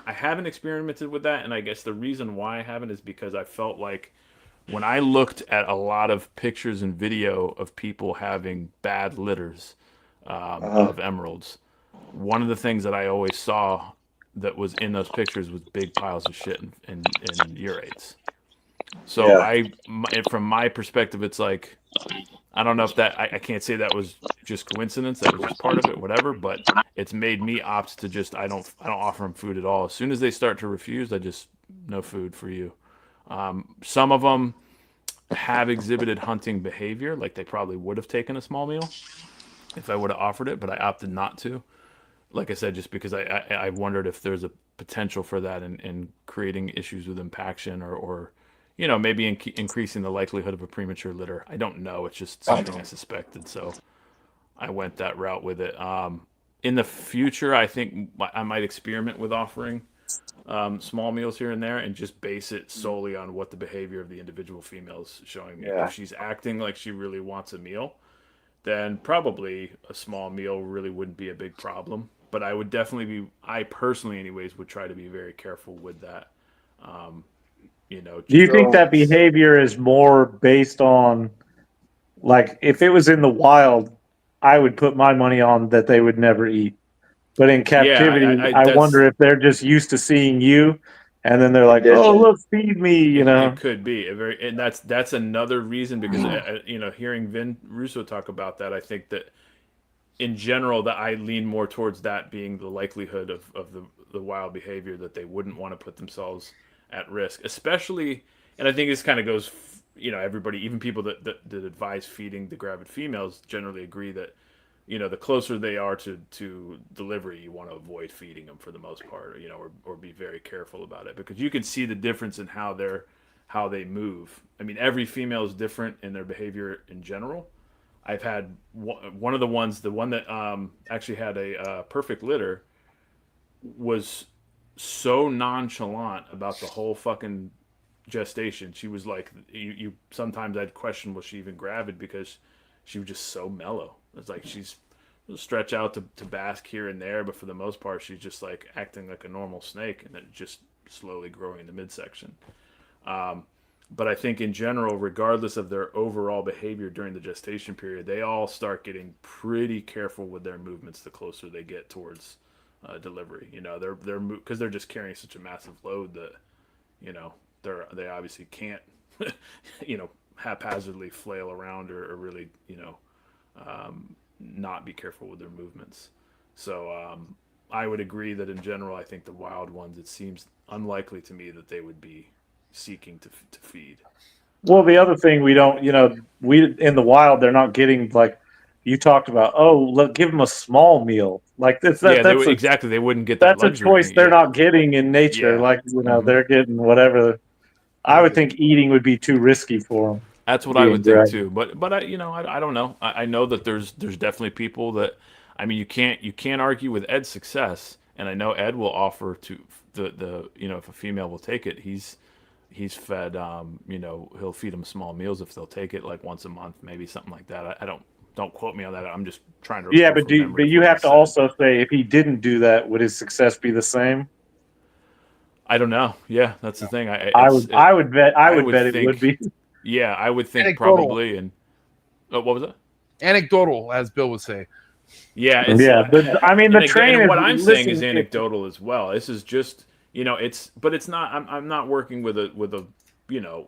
haven't experimented with that, and I guess the reason why I haven't is because I felt like when I looked at a lot of pictures and video of people having bad litters of emeralds, one of the things that I always saw that was in those pictures was big piles of shit and urates. So from my perspective, it's like, I don't know if I can't say that was just coincidence, that was just part of it, whatever, but it's made me opt to just, I don't offer them food at all. As soon as they start to refuse, no food for you. Some of them have exhibited hunting behavior, like they probably would have taken a small meal if I would have offered it, but I opted not to. Like I said, just because I wondered if there's a potential for that in creating issues with impaction or maybe increasing the likelihood of a premature litter. I don't know. It's just something I suspected, so I went that route with it. In the future, I think I might experiment with offering small meals here and there and just base it solely on what the behavior of the individual female is showing me. Yeah. If she's acting like she really wants a meal, then probably a small meal really wouldn't be a big problem. But I would definitely I personally anyways, would try to be very careful with that. Do you think that behavior is more based on, like, if it was in the wild, I would put my money on that they would never eat. But in captivity, I wonder if they're just used to seeing you, and then they're like, "Oh, look, feed me," It could be and that's another reason because hearing Vin Russo talk about that, I think that in general that I lean more towards that being the likelihood of the wild behavior, that they wouldn't want to put themselves at risk, especially. And I think this kind of goes, everybody, even people that advise feeding the gravid females generally agree that the closer they are to delivery, you want to avoid feeding them for the most part, or be very careful about it, because you can see the difference in how they move. I mean, every female is different in their behavior in general. I've had one of the ones, the one that actually had a perfect litter, was so nonchalant about the whole fucking gestation. She was like, you sometimes I'd question, was she even gravid, because she was just so mellow. It's like she's stretch out to bask here and there, but for the most part, she's just like acting like a normal snake, and then just slowly growing in the midsection. But I think in general, regardless of their overall behavior during the gestation period, they all start getting pretty careful with their movements the closer they get towards delivery. They're because they're just carrying such a massive load that they obviously can't haphazardly flail around or really not be careful with their movements. So I would agree that in general, I think the wild ones, it seems unlikely to me that they would be seeking to feed. Well, the other thing we don't, we in the wild, they're not getting, like you talked about. Oh, look, give them a small meal. Like that's exactly. They wouldn't get that. That's a choice they're not getting in nature. Yeah. Like they're getting whatever. I would think eating would be too risky for them. That's what I would think too. But I don't know. I know that there's definitely people that, I mean, you can't argue with Ed's success, and I know Ed will offer to the if a female will take it, he's he's fed, he'll feed them small meals if they'll take it, like once a month, maybe something like that. I don't quote me on that. I'm just trying to. Yeah, go from memory but you of what have he to said. also say if he didn't do that, would his success be the same? I don't know. Yeah, that's the thing. I would bet it think, would be. Yeah, I would think Anecdotal. probably. And what was it? Anecdotal, as Bill would say. Yeah, but I mean, the train. What I'm saying is listen, anecdotal as well. This is just, but it's not. I'm not working with a.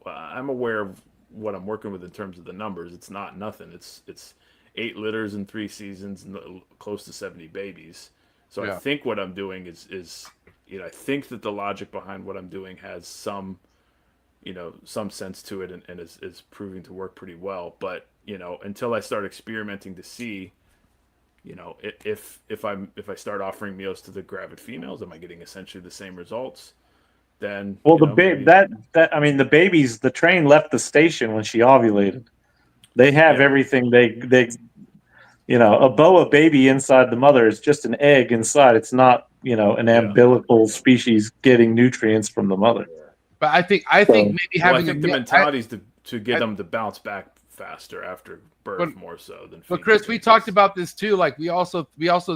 I'm aware of what I'm working with in terms of the numbers. It's not nothing. It's 8 litters in 3 seasons and close to 70 babies. So I think what I'm doing is I think that the logic behind what I'm doing has some sense to it and is proving to work pretty well. But until I start experimenting to see, if I start offering meals to the gravid females, am I getting essentially the same results? Then the babies, the train left the station when she ovulated. They have everything a boa baby inside the mother is just an egg inside. It's not, an umbilical species getting nutrients from the mother. But I think maybe having the mentality is to get them to bounce back faster after birth, more so than. But Chris, we talked about this too. Like we also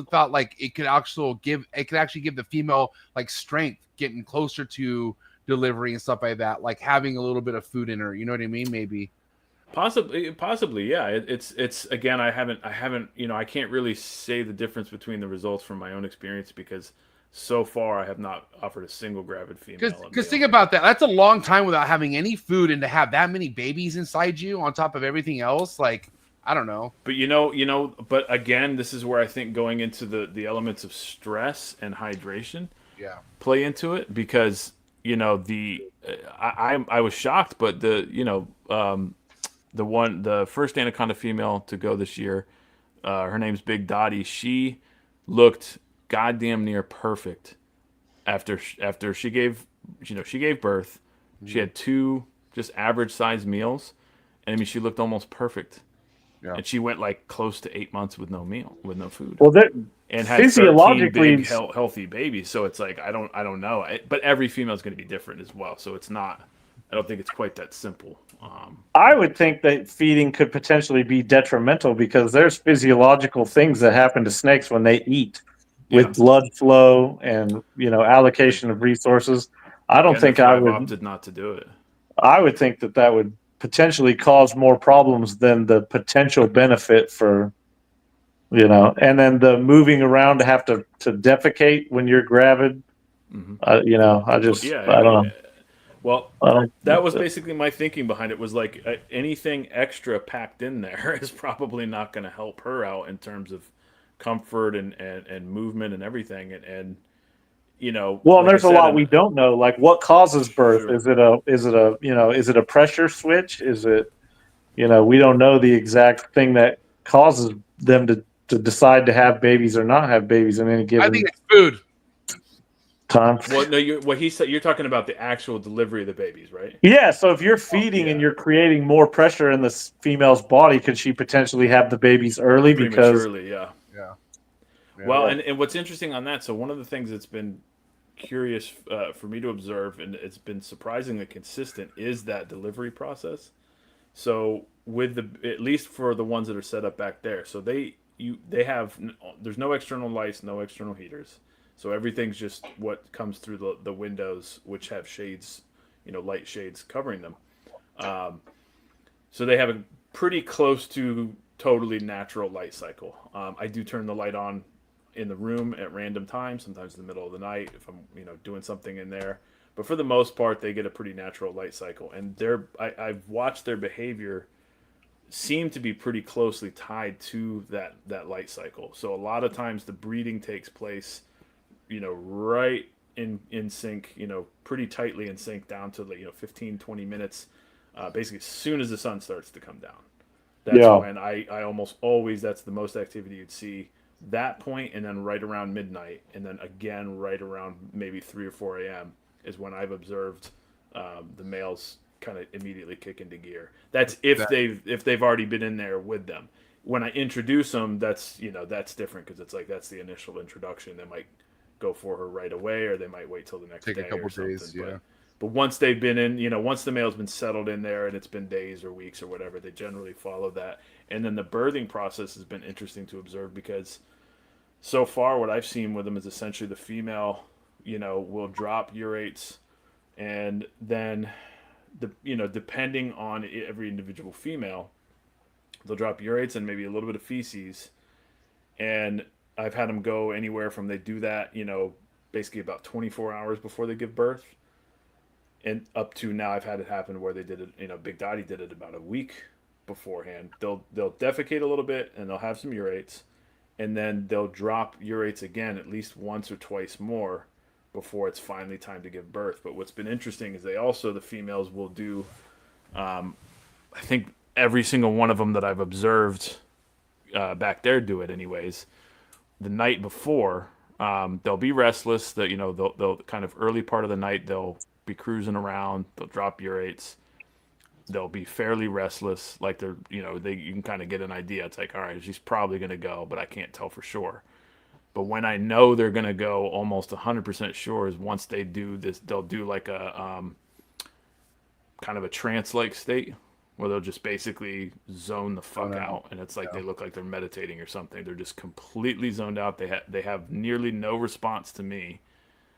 thought like it could actually give the female like strength getting closer to delivery and stuff like that. Like having a little bit of food in her. You know what I mean? Maybe. Possibly, yeah. It's again, I haven't, I can't really say the difference between the results from my own experience because so far I have not offered a single gravid female. Because think about that. That's a long time without having any food, and to have that many babies inside you on top of everything else, like I don't know. But but again, this is where I think going into the elements of stress and hydration, play into it because I was shocked, but the first anaconda female to go this year, her name's Big Dottie. She looked goddamn near perfect after she gave birth. She had 2 just average sized meals, and I mean she looked almost perfect. Yeah. And she went like close to 8 months with no food. Well, and had 13 big healthy babies. So it's like I don't know. But every female is going to be different as well. So it's not. I don't think it's quite that simple. I would think that feeding could potentially be detrimental because there's physiological things that happen to snakes when they eat with blood flow and allocation of resources. I don't think I would opted not to do it. I would think that would potentially cause more problems than the potential benefit for and then the moving around to have to defecate when you're gravid. Mm-hmm. I don't know. Well, that was basically my thinking behind it. Was like anything extra packed in there is probably not going to help her out in terms of comfort and movement and everything. And well, like there's a lot we don't know. Like what causes birth? Sure. Is it a pressure switch? Is it we don't know the exact thing that causes them to decide to have babies or not have babies in any given. I think it's food. Time. Well, no, you're talking about the actual delivery of the babies, right? Yeah. So if you're feeding and you're creating more pressure in the female's body, could she potentially have the babies early? Prematurely, yeah. Well, and what's interesting on that? So one of the things that's been curious for me to observe, and it's been surprisingly consistent, is that delivery process. So with at least for the ones that are set up back there, so there's no external lights, no external heaters. So everything's just what comes through the windows, which have shades, light shades covering them. So they have a pretty close to totally natural light cycle. I do turn the light on in the room at random times, sometimes in the middle of the night if I'm, doing something in there. But for the most part, they get a pretty natural light cycle. And I've watched their behavior seem to be pretty closely tied to that light cycle. So a lot of times the breeding takes place right in sync, pretty tightly in sync down to 15, 20 minutes, basically as soon as the sun starts to come down. That's when I almost always, that's the most activity you'd see, that point, and then right around midnight, and then again right around maybe 3 or 4 a.m. is when I've observed the males kind of immediately kick into gear. That's if they've already been in there with them. When I introduce them, that's different because it's like that's the initial introduction. They might go for her right away, or they might wait till the next day. Take a couple or days, But once they've been in, once the male's been settled in there and it's been days or weeks or whatever, they generally follow that. And then the birthing process has been interesting to observe because so far what I've seen with them is essentially the female, will drop urates, and then depending on every individual female, they'll drop urates and maybe a little bit of feces. And I've had them go anywhere from they do that, basically about 24 hours before they give birth, and up to now I've had it happen where they did it, Big Dottie did it about a week beforehand. They'll defecate a little bit and they'll have some urates, and then they'll drop urates again at least once or twice more before it's finally time to give birth. But what's been interesting is the females will do, I think every single one of them that I've observed back there do it anyways. The night before, they'll be restless. That they'll kind of early part of the night they'll be cruising around. They'll drop urates. They'll be fairly restless, like they're you can kind of get an idea. It's like, all right, she's probably gonna go, but I can't tell for sure. But when I know they're gonna go, almost 100% sure is once they do this, they'll do like a kind of a trance-like state where they'll just basically zone the fuck out, and it's like they look like they're meditating or something. They're just completely zoned out. They have nearly no response to me.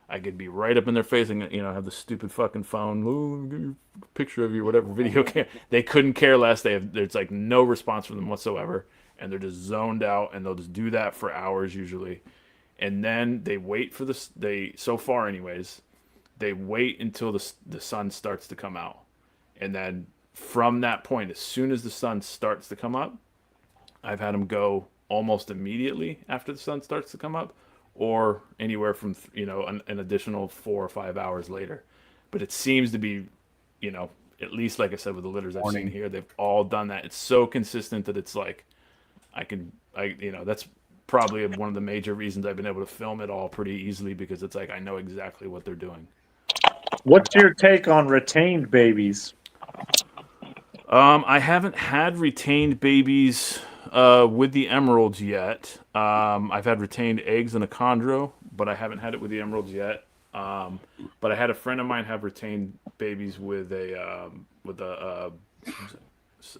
I could be right up in their face and have the stupid fucking phone, give me a picture of you, whatever video camera. They couldn't care less. There's like no response from them whatsoever, and they're just zoned out, and they'll just do that for hours usually, and then they wait for this. So far anyways, they wait until the sun starts to come out, and then from that point, as soon as the sun starts to come up, I've had them go almost immediately after the sun starts to come up, or anywhere from an additional 4 or 5 hours later. But it seems to be, at least like I said with the litters I've seen here, they've all done that. It's so consistent that it's like that's probably one of the major reasons I've been able to film it all pretty easily, because it's like I know exactly what they're doing. What's your take on retained babies? I haven't had retained babies with the emeralds yet. I've had retained eggs in a chondro, but I haven't had it with the emeralds yet. But I had a friend of mine have retained babies with it was a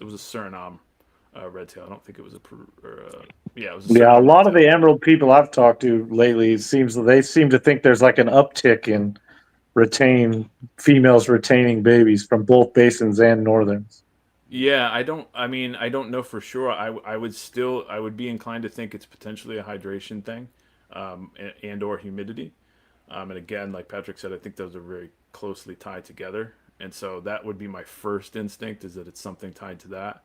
Suriname redtail. I don't think it was it was a lot of the emerald people I've talked to lately, it seems they seem to think there's like an uptick in females retaining babies from both basins and northerns. Yeah, I don't know for sure. I would be inclined to think it's potentially a hydration thing, and or humidity. And again, like Patrick said, I think those are very closely tied together. And so that would be my first instinct, is that it's something tied to that.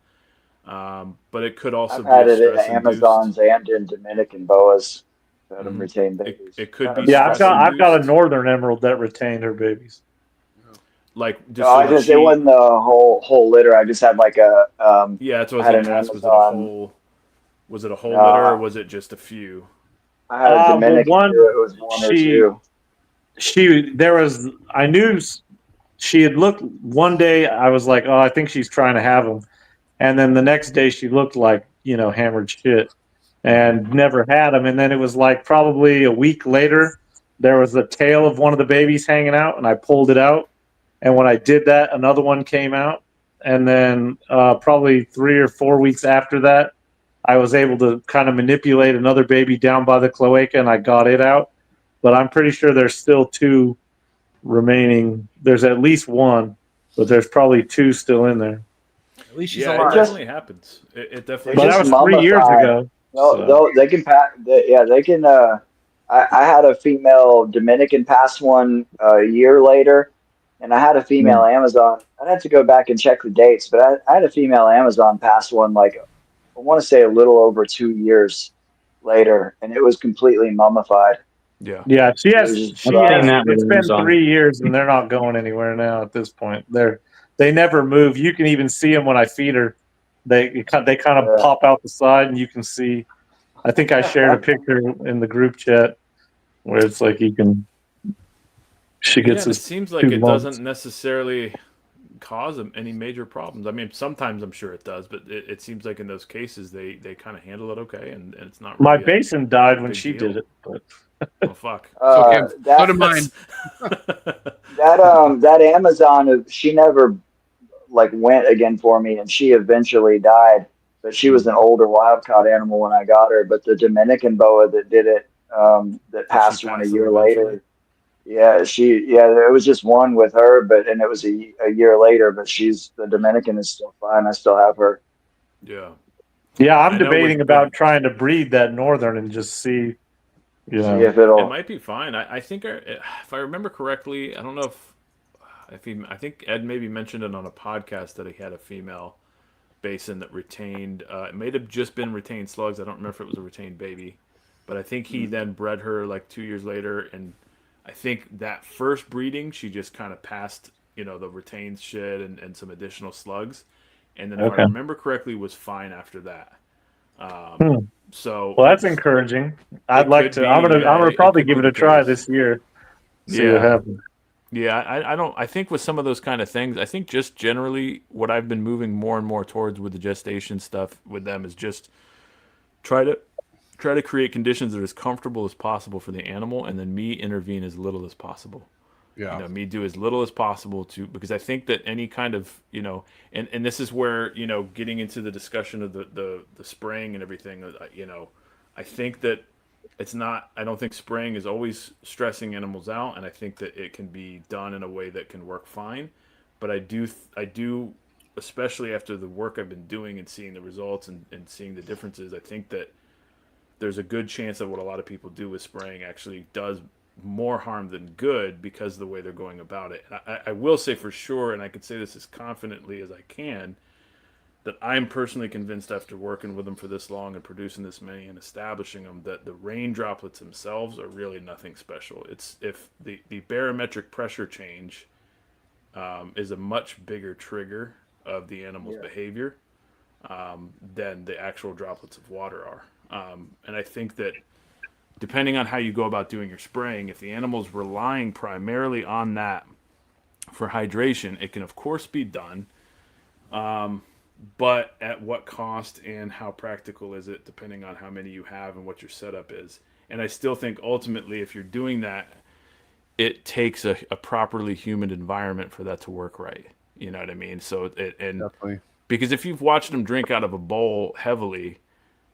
But it could also I've be had a it in stress Amazons and in Dominican boas that have retained babies. It could be. Yeah, I've got a northern emerald that retained her babies. Like just it wasn't the whole litter. I just had like a yeah. That's what I I was was going going to ask. Was it a whole litter, or was it just a few? I had a Dominican too. It was one or two. I knew she had looked one day. I was like, oh, I think she's trying to have them. And then the next day she looked like, Hammered shit, and never had them. And then it was like probably a week later, there was the tail of one of the babies hanging out, and I pulled it out. And when I did that, another one came out. And then probably 3 or 4 weeks after that, I was able to kind of manipulate another baby down by the cloaca, and I got it out. But I'm pretty sure there's still 2 remaining. There's at least 1, but there's probably 2 still in there. At least she's alive. It definitely happens. It definitely. But that was 3 years ago. No, they can pack. They can. I had a female Dominican pass one a year later. And I had a female Amazon. I'd have to go back and check the dates, but I had a female Amazon pass one, like, I want to say a little over 2 years later, and it was completely mummified. Yeah. Yeah, it's been 3 years, and they're not going anywhere now at this point. They never move. You can even see them when I feed her. They kind of pop out the side, and you can see. I think I shared a picture in the group chat where it's like you can. She gets. It seems like it doesn't necessarily cause any major problems. I mean, sometimes I'm sure it does, but it seems like in those cases they kind of handle it okay, and it's not. Really My basin died when she did it, but Oh fuck. So that to mine. that Amazon, she never like went again for me, and she eventually died. But she was an older wild caught animal when I got her. But the Dominican boa that did it, that passed one a year later. Yeah, there was just one with her, and it was a year later. But the Dominican is still fine. I still have her. Yeah. Yeah, I'm debating about trying to breed that northern and just see. See if it'll. It might be fine. I think if I remember correctly, I don't know if I think Ed maybe mentioned it on a podcast that he had a female basin that retained. It may have just been retained slugs. I don't remember if it was a retained baby, but I think he then bred her like 2 years later, and I think that first breeding she just kind of passed, the retained shit and some additional slugs, and then if I remember correctly, was fine after that. So well, that's encouraging. I'd like to. I'm gonna probably give it a try this year. See what happens. Yeah, I think with some of those kind of things, I think just generally what I've been moving more and more towards with the gestation stuff with them is just try to create conditions that are as comfortable as possible for the animal, and then me intervene as little as possible. Yeah. Me do as little as possible because I think that any kind of, and this is where, getting into the discussion of the spraying and everything, I think that I don't think spraying is always stressing animals out, and I think that it can be done in a way that can work fine. But I do, especially after the work I've been doing and seeing the results and seeing the differences, I think that there's a good chance that what a lot of people do with spraying actually does more harm than good because of the way they're going about it. And I will say for sure, and I can say this as confidently as I can, that I'm personally convinced after working with them for this long and producing this many and establishing them that the rain droplets themselves are really nothing special. It's if the barometric pressure change is a much bigger trigger of the animal's behavior than the actual droplets of water are. And I think that depending on how you go about doing your spraying, if the animal's relying primarily on that for hydration, it can of course be done. But at what cost and how practical is it, depending on how many you have and what your setup is. And I still think ultimately, if you're doing that, it takes a properly humid environment for that to work right. You know what I mean? So Definitely. Because if you've watched them drink out of a bowl heavily,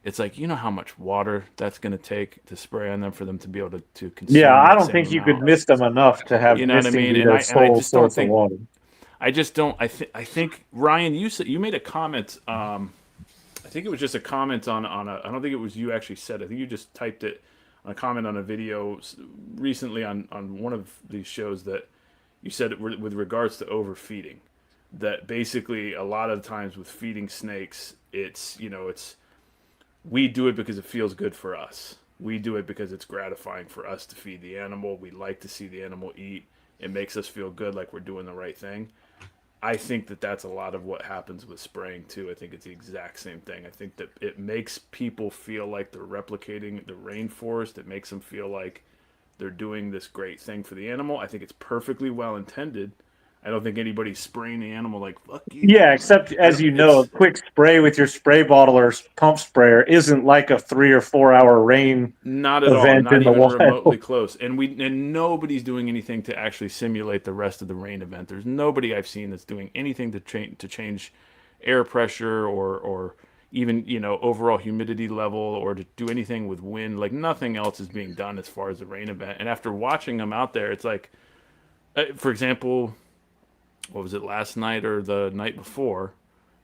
it's like, how much water that's going to take to spray on them for them to be able to consume. Yeah, I don't think you could mist them enough to have what I mean? And I just don't think. I just don't. I think Ryan, you made a comment. I think it was just a comment on a. I don't think it was you actually said. I think you just typed it on a comment on a video recently on one of these shows that you said with regards to overfeeding. That basically a lot of times with feeding snakes, it's we do it because it feels good for us. We do it because it's gratifying for us to feed the animal. We like to see the animal eat. It makes us feel good, like we're doing the right thing. I think that that's a lot of what happens with spraying too. I think it's the exact same thing. I think that it makes people feel like they're replicating the rainforest. It makes them feel like they're doing this great thing for the animal. I think it's perfectly well intended. I don't think anybody's spraying the animal like, fuck you. Yeah, except as you know, a quick spray with your spray bottle or pump sprayer isn't like a 3 or 4 hour rain. Not at all. Not even remotely close. And nobody's doing anything to actually simulate the rest of the rain event. There's nobody I've seen that's doing anything to change air pressure or even overall humidity level or to do anything with wind. Like nothing else is being done as far as the rain event. And after watching them out there, it's like, for example, what was it, last night or the night before?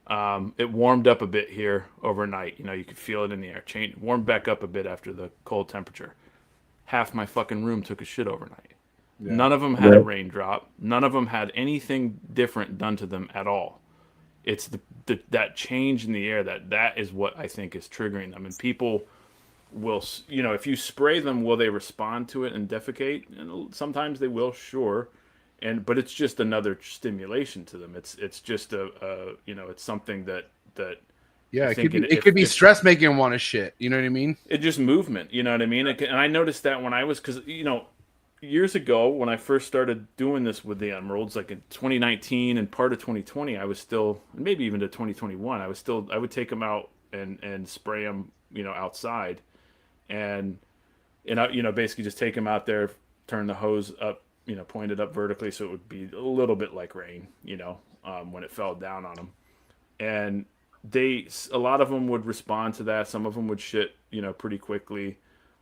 It warmed up a bit here overnight. You could feel it in the air. Warmed back up a bit after the cold temperature. Half my fucking room took a shit overnight. Yeah. None of them had a raindrop. None of them had anything different done to them at all. It's that change in the air that is what I think is triggering them. And people will, if you spray them, will they respond to it and defecate? And sometimes they will, sure. But it's just another stimulation to them. It's just it's something that yeah, it could be stress making them want to shit. You know what I mean? It's just movement. You know what I mean? And I noticed that when I was, because years ago when I first started doing this with the emeralds, like in 2019 and part of 2020, I was still, maybe even to 2021, I would take them out and spray them outside, and and I, basically just take them out there, turn the hose up, point it up vertically so it would be a little bit like rain, when it fell down on them. And a lot of them would respond to that. Some of them would shit, pretty quickly.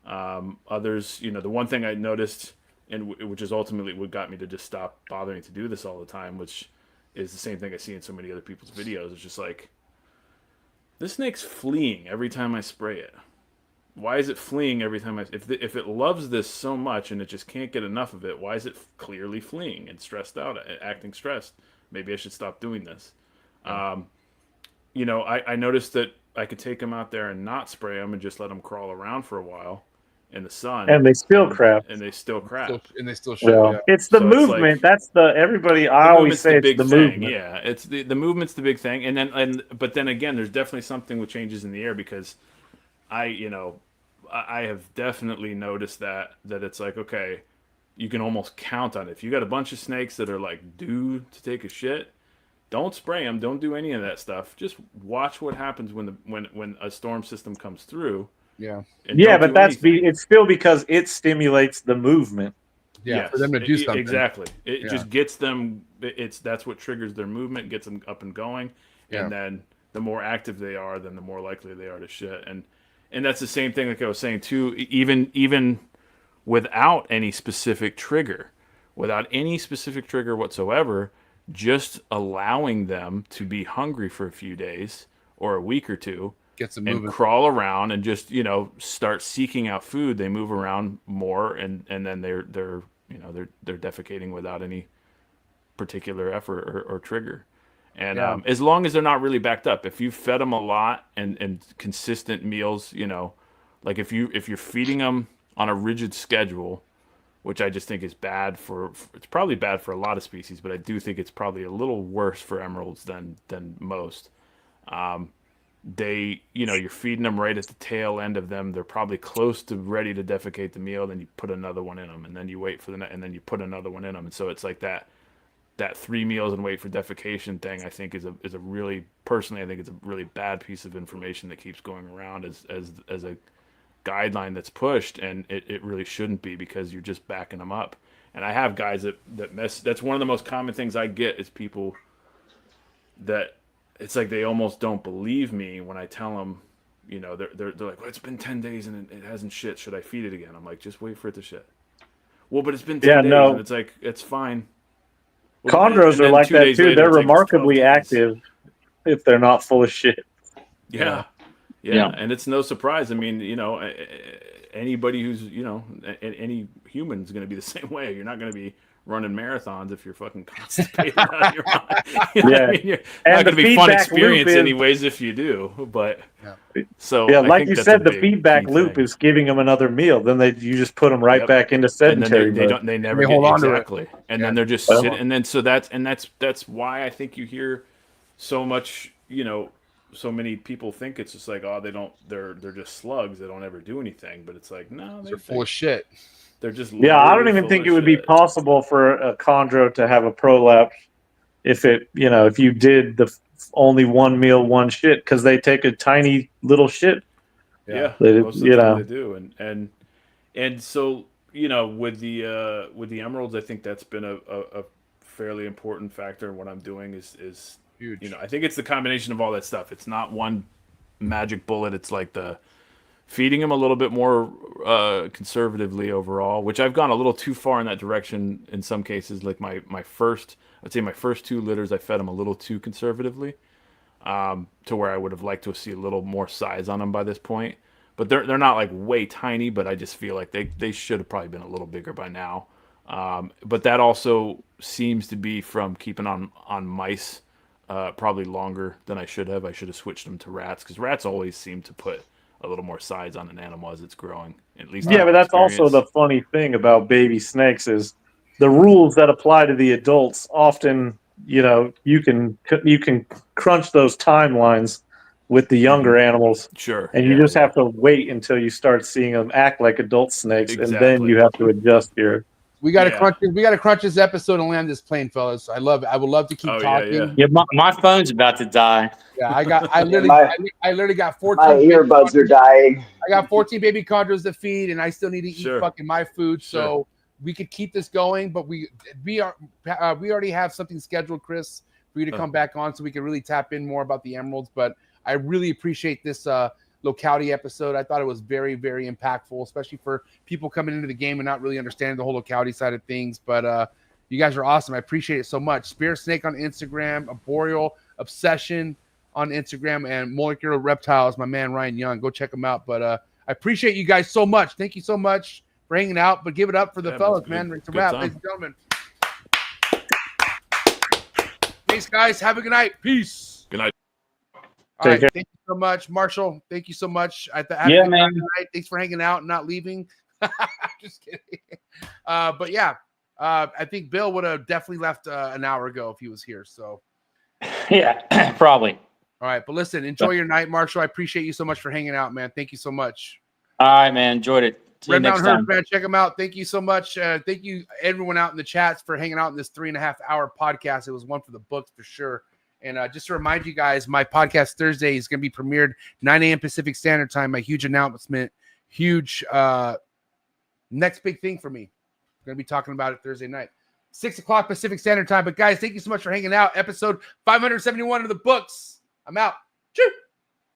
Others, the one thing I noticed, and which is ultimately what got me to just stop bothering to do this all the time, which is the same thing I see in so many other people's videos. It's just like, this snake's fleeing every time I spray it. Why is it fleeing every time if it loves this so much and it just can't get enough of it, why is it clearly fleeing and stressed out, acting stressed? Maybe I should stop doing this. I noticed that I could take them out there and not spray them and just let them crawl around for a while in the sun. And they still crap. And they still crap. And they still show. Well, it's the movement. That's everybody. I always say it's the movement. Yeah, it's the movement's the big thing. But then again, there's definitely something with changes in the air, because I have definitely noticed that it's like, okay, you can almost count on it. If you got a bunch of snakes that are like due to take a shit, don't spray them. Don't do any of that stuff. Just watch what happens when a storm system comes through. Yeah. Yeah, but it's still because it stimulates the movement. Yeah, yes, for them to do something. Exactly. It just gets them. That's what triggers their movement, gets them up and going, and then the more active they are, then the more likely they are to shit. And that's the same thing like I was saying too. Even without any specific trigger, whatsoever, just allowing them to be hungry for a few days or a week or two, gets them moving, and crawl around and just start seeking out food. They move around more, and then they're defecating without any particular effort or trigger. And as long as they're not really backed up, if you fed them a lot and consistent meals, like if you're feeding them on a rigid schedule, which I just think is bad it's probably bad for a lot of species, but I do think it's probably a little worse for emeralds than most. You're feeding them right at the tail end of them. They're probably close to ready to defecate the meal. Then you put another one in them, and then you wait for and then you put another one in them. And so it's like that 3 meals and wait for defecation thing. I think is a really, personally, I think it's a really bad piece of information that keeps going around as a guideline that's pushed, and it really shouldn't be, because you're just backing them up. And I have guys that mess. That's one of the most common things I get is people that it's like they almost don't believe me when I tell them, they're like, well, it's been 10 days and it hasn't shit. Should I feed it again? I'm like, just wait for it to shit. Well, but it's been 10 days, and it's like, it's fine. Well, Chondros are like that too. They're remarkably active if they're not full of shit. Yeah. And it's no surprise. I mean, anybody who's, any human is going to be the same way. You're not going to be running marathons if you're fucking constipated out of your mind. I mean, you're not going to be fun experience anyways if you do. But so like you said, the feedback loop is giving them another meal. Then you just put them right back into sedentary mode. They never hold on to it. And then they're just sitting. And then that's why I think you hear so much, so many people think it's just like, oh, they're just slugs. They don't ever do anything. But it's like, no, they're full of shit. They're just I don't even think it would be possible for a chondro to have a prolapse if you did the only one meal, one shit, because they take a tiny little shit. Yeah, most of the time they do, and so with the emeralds, I think that's been a fairly important factor in what I'm doing is huge. I think it's the combination of all that stuff. It's not one magic bullet. It's like the feeding them a little bit more conservatively overall, which I've gone a little too far in that direction in some cases. Like my first 2 litters, I fed them a little too conservatively, to where I would have liked to see a little more size on them by this point. But they're not like way tiny, but I just feel like they should have probably been a little bigger by now. But that also seems to be from keeping on mice probably longer than I should have. I should have switched them to rats, because rats always seem to put a little more size on an animal as it's growing. At least, but that's also the funny thing about baby snakes is the rules that apply to the adults. Often, you can crunch those timelines with the younger animals. Sure. And you just have to wait until you start seeing them act like adult snakes, and then you have to adjust your We got to crunch. We got to crunch this episode and land this plane, fellas. I love it. I would love to keep talking. Yeah, my phone's about to die. Yeah, I literally got 14. My earbuds are dying. I got 14 baby chondros to feed, and I still need to eat fucking my food. So we could keep this going, but we already have something scheduled, Chris, for you to come back on, so we can really tap in more about the emeralds. But I really appreciate this locality episode. I thought it was very, very impactful, especially for people coming into the game and not really understanding the whole locality side of things. But you guys are awesome. I appreciate it so much. Spirit Snake on Instagram, Arboreal Obsession on Instagram, and Molecular Reptiles, my man Ryan Young. Go check him out. But I appreciate you guys so much. Thank you so much for hanging out. But give it up for the fellas, man. It's a wrap, ladies and gentlemen. Thanks, guys. Have a good night. Peace. Good night. All right, thank you so much, Marshall. Thank you so much. Yeah, man. Thanks for hanging out and not leaving. Just kidding. But yeah, I think Bill would have definitely left an hour ago if he was here. So yeah, probably. All right, but listen, enjoy your night, Marshall. I appreciate you so much for hanging out, man. Thank you so much. All right, man. Enjoyed it. See you next time. Man, check them out. Thank you so much. Thank you, everyone out in the chats, for hanging out in this 3.5 hour podcast. It was one for the books for sure. And just to remind you guys, my podcast Thursday is going to be premiered 9 a.m. Pacific Standard Time. My huge announcement, huge next big thing for me. I'm going to be talking about it Thursday night, 6 o'clock Pacific Standard Time. But guys, thank you so much for hanging out. Episode 571 of the books. I'm out. Choo!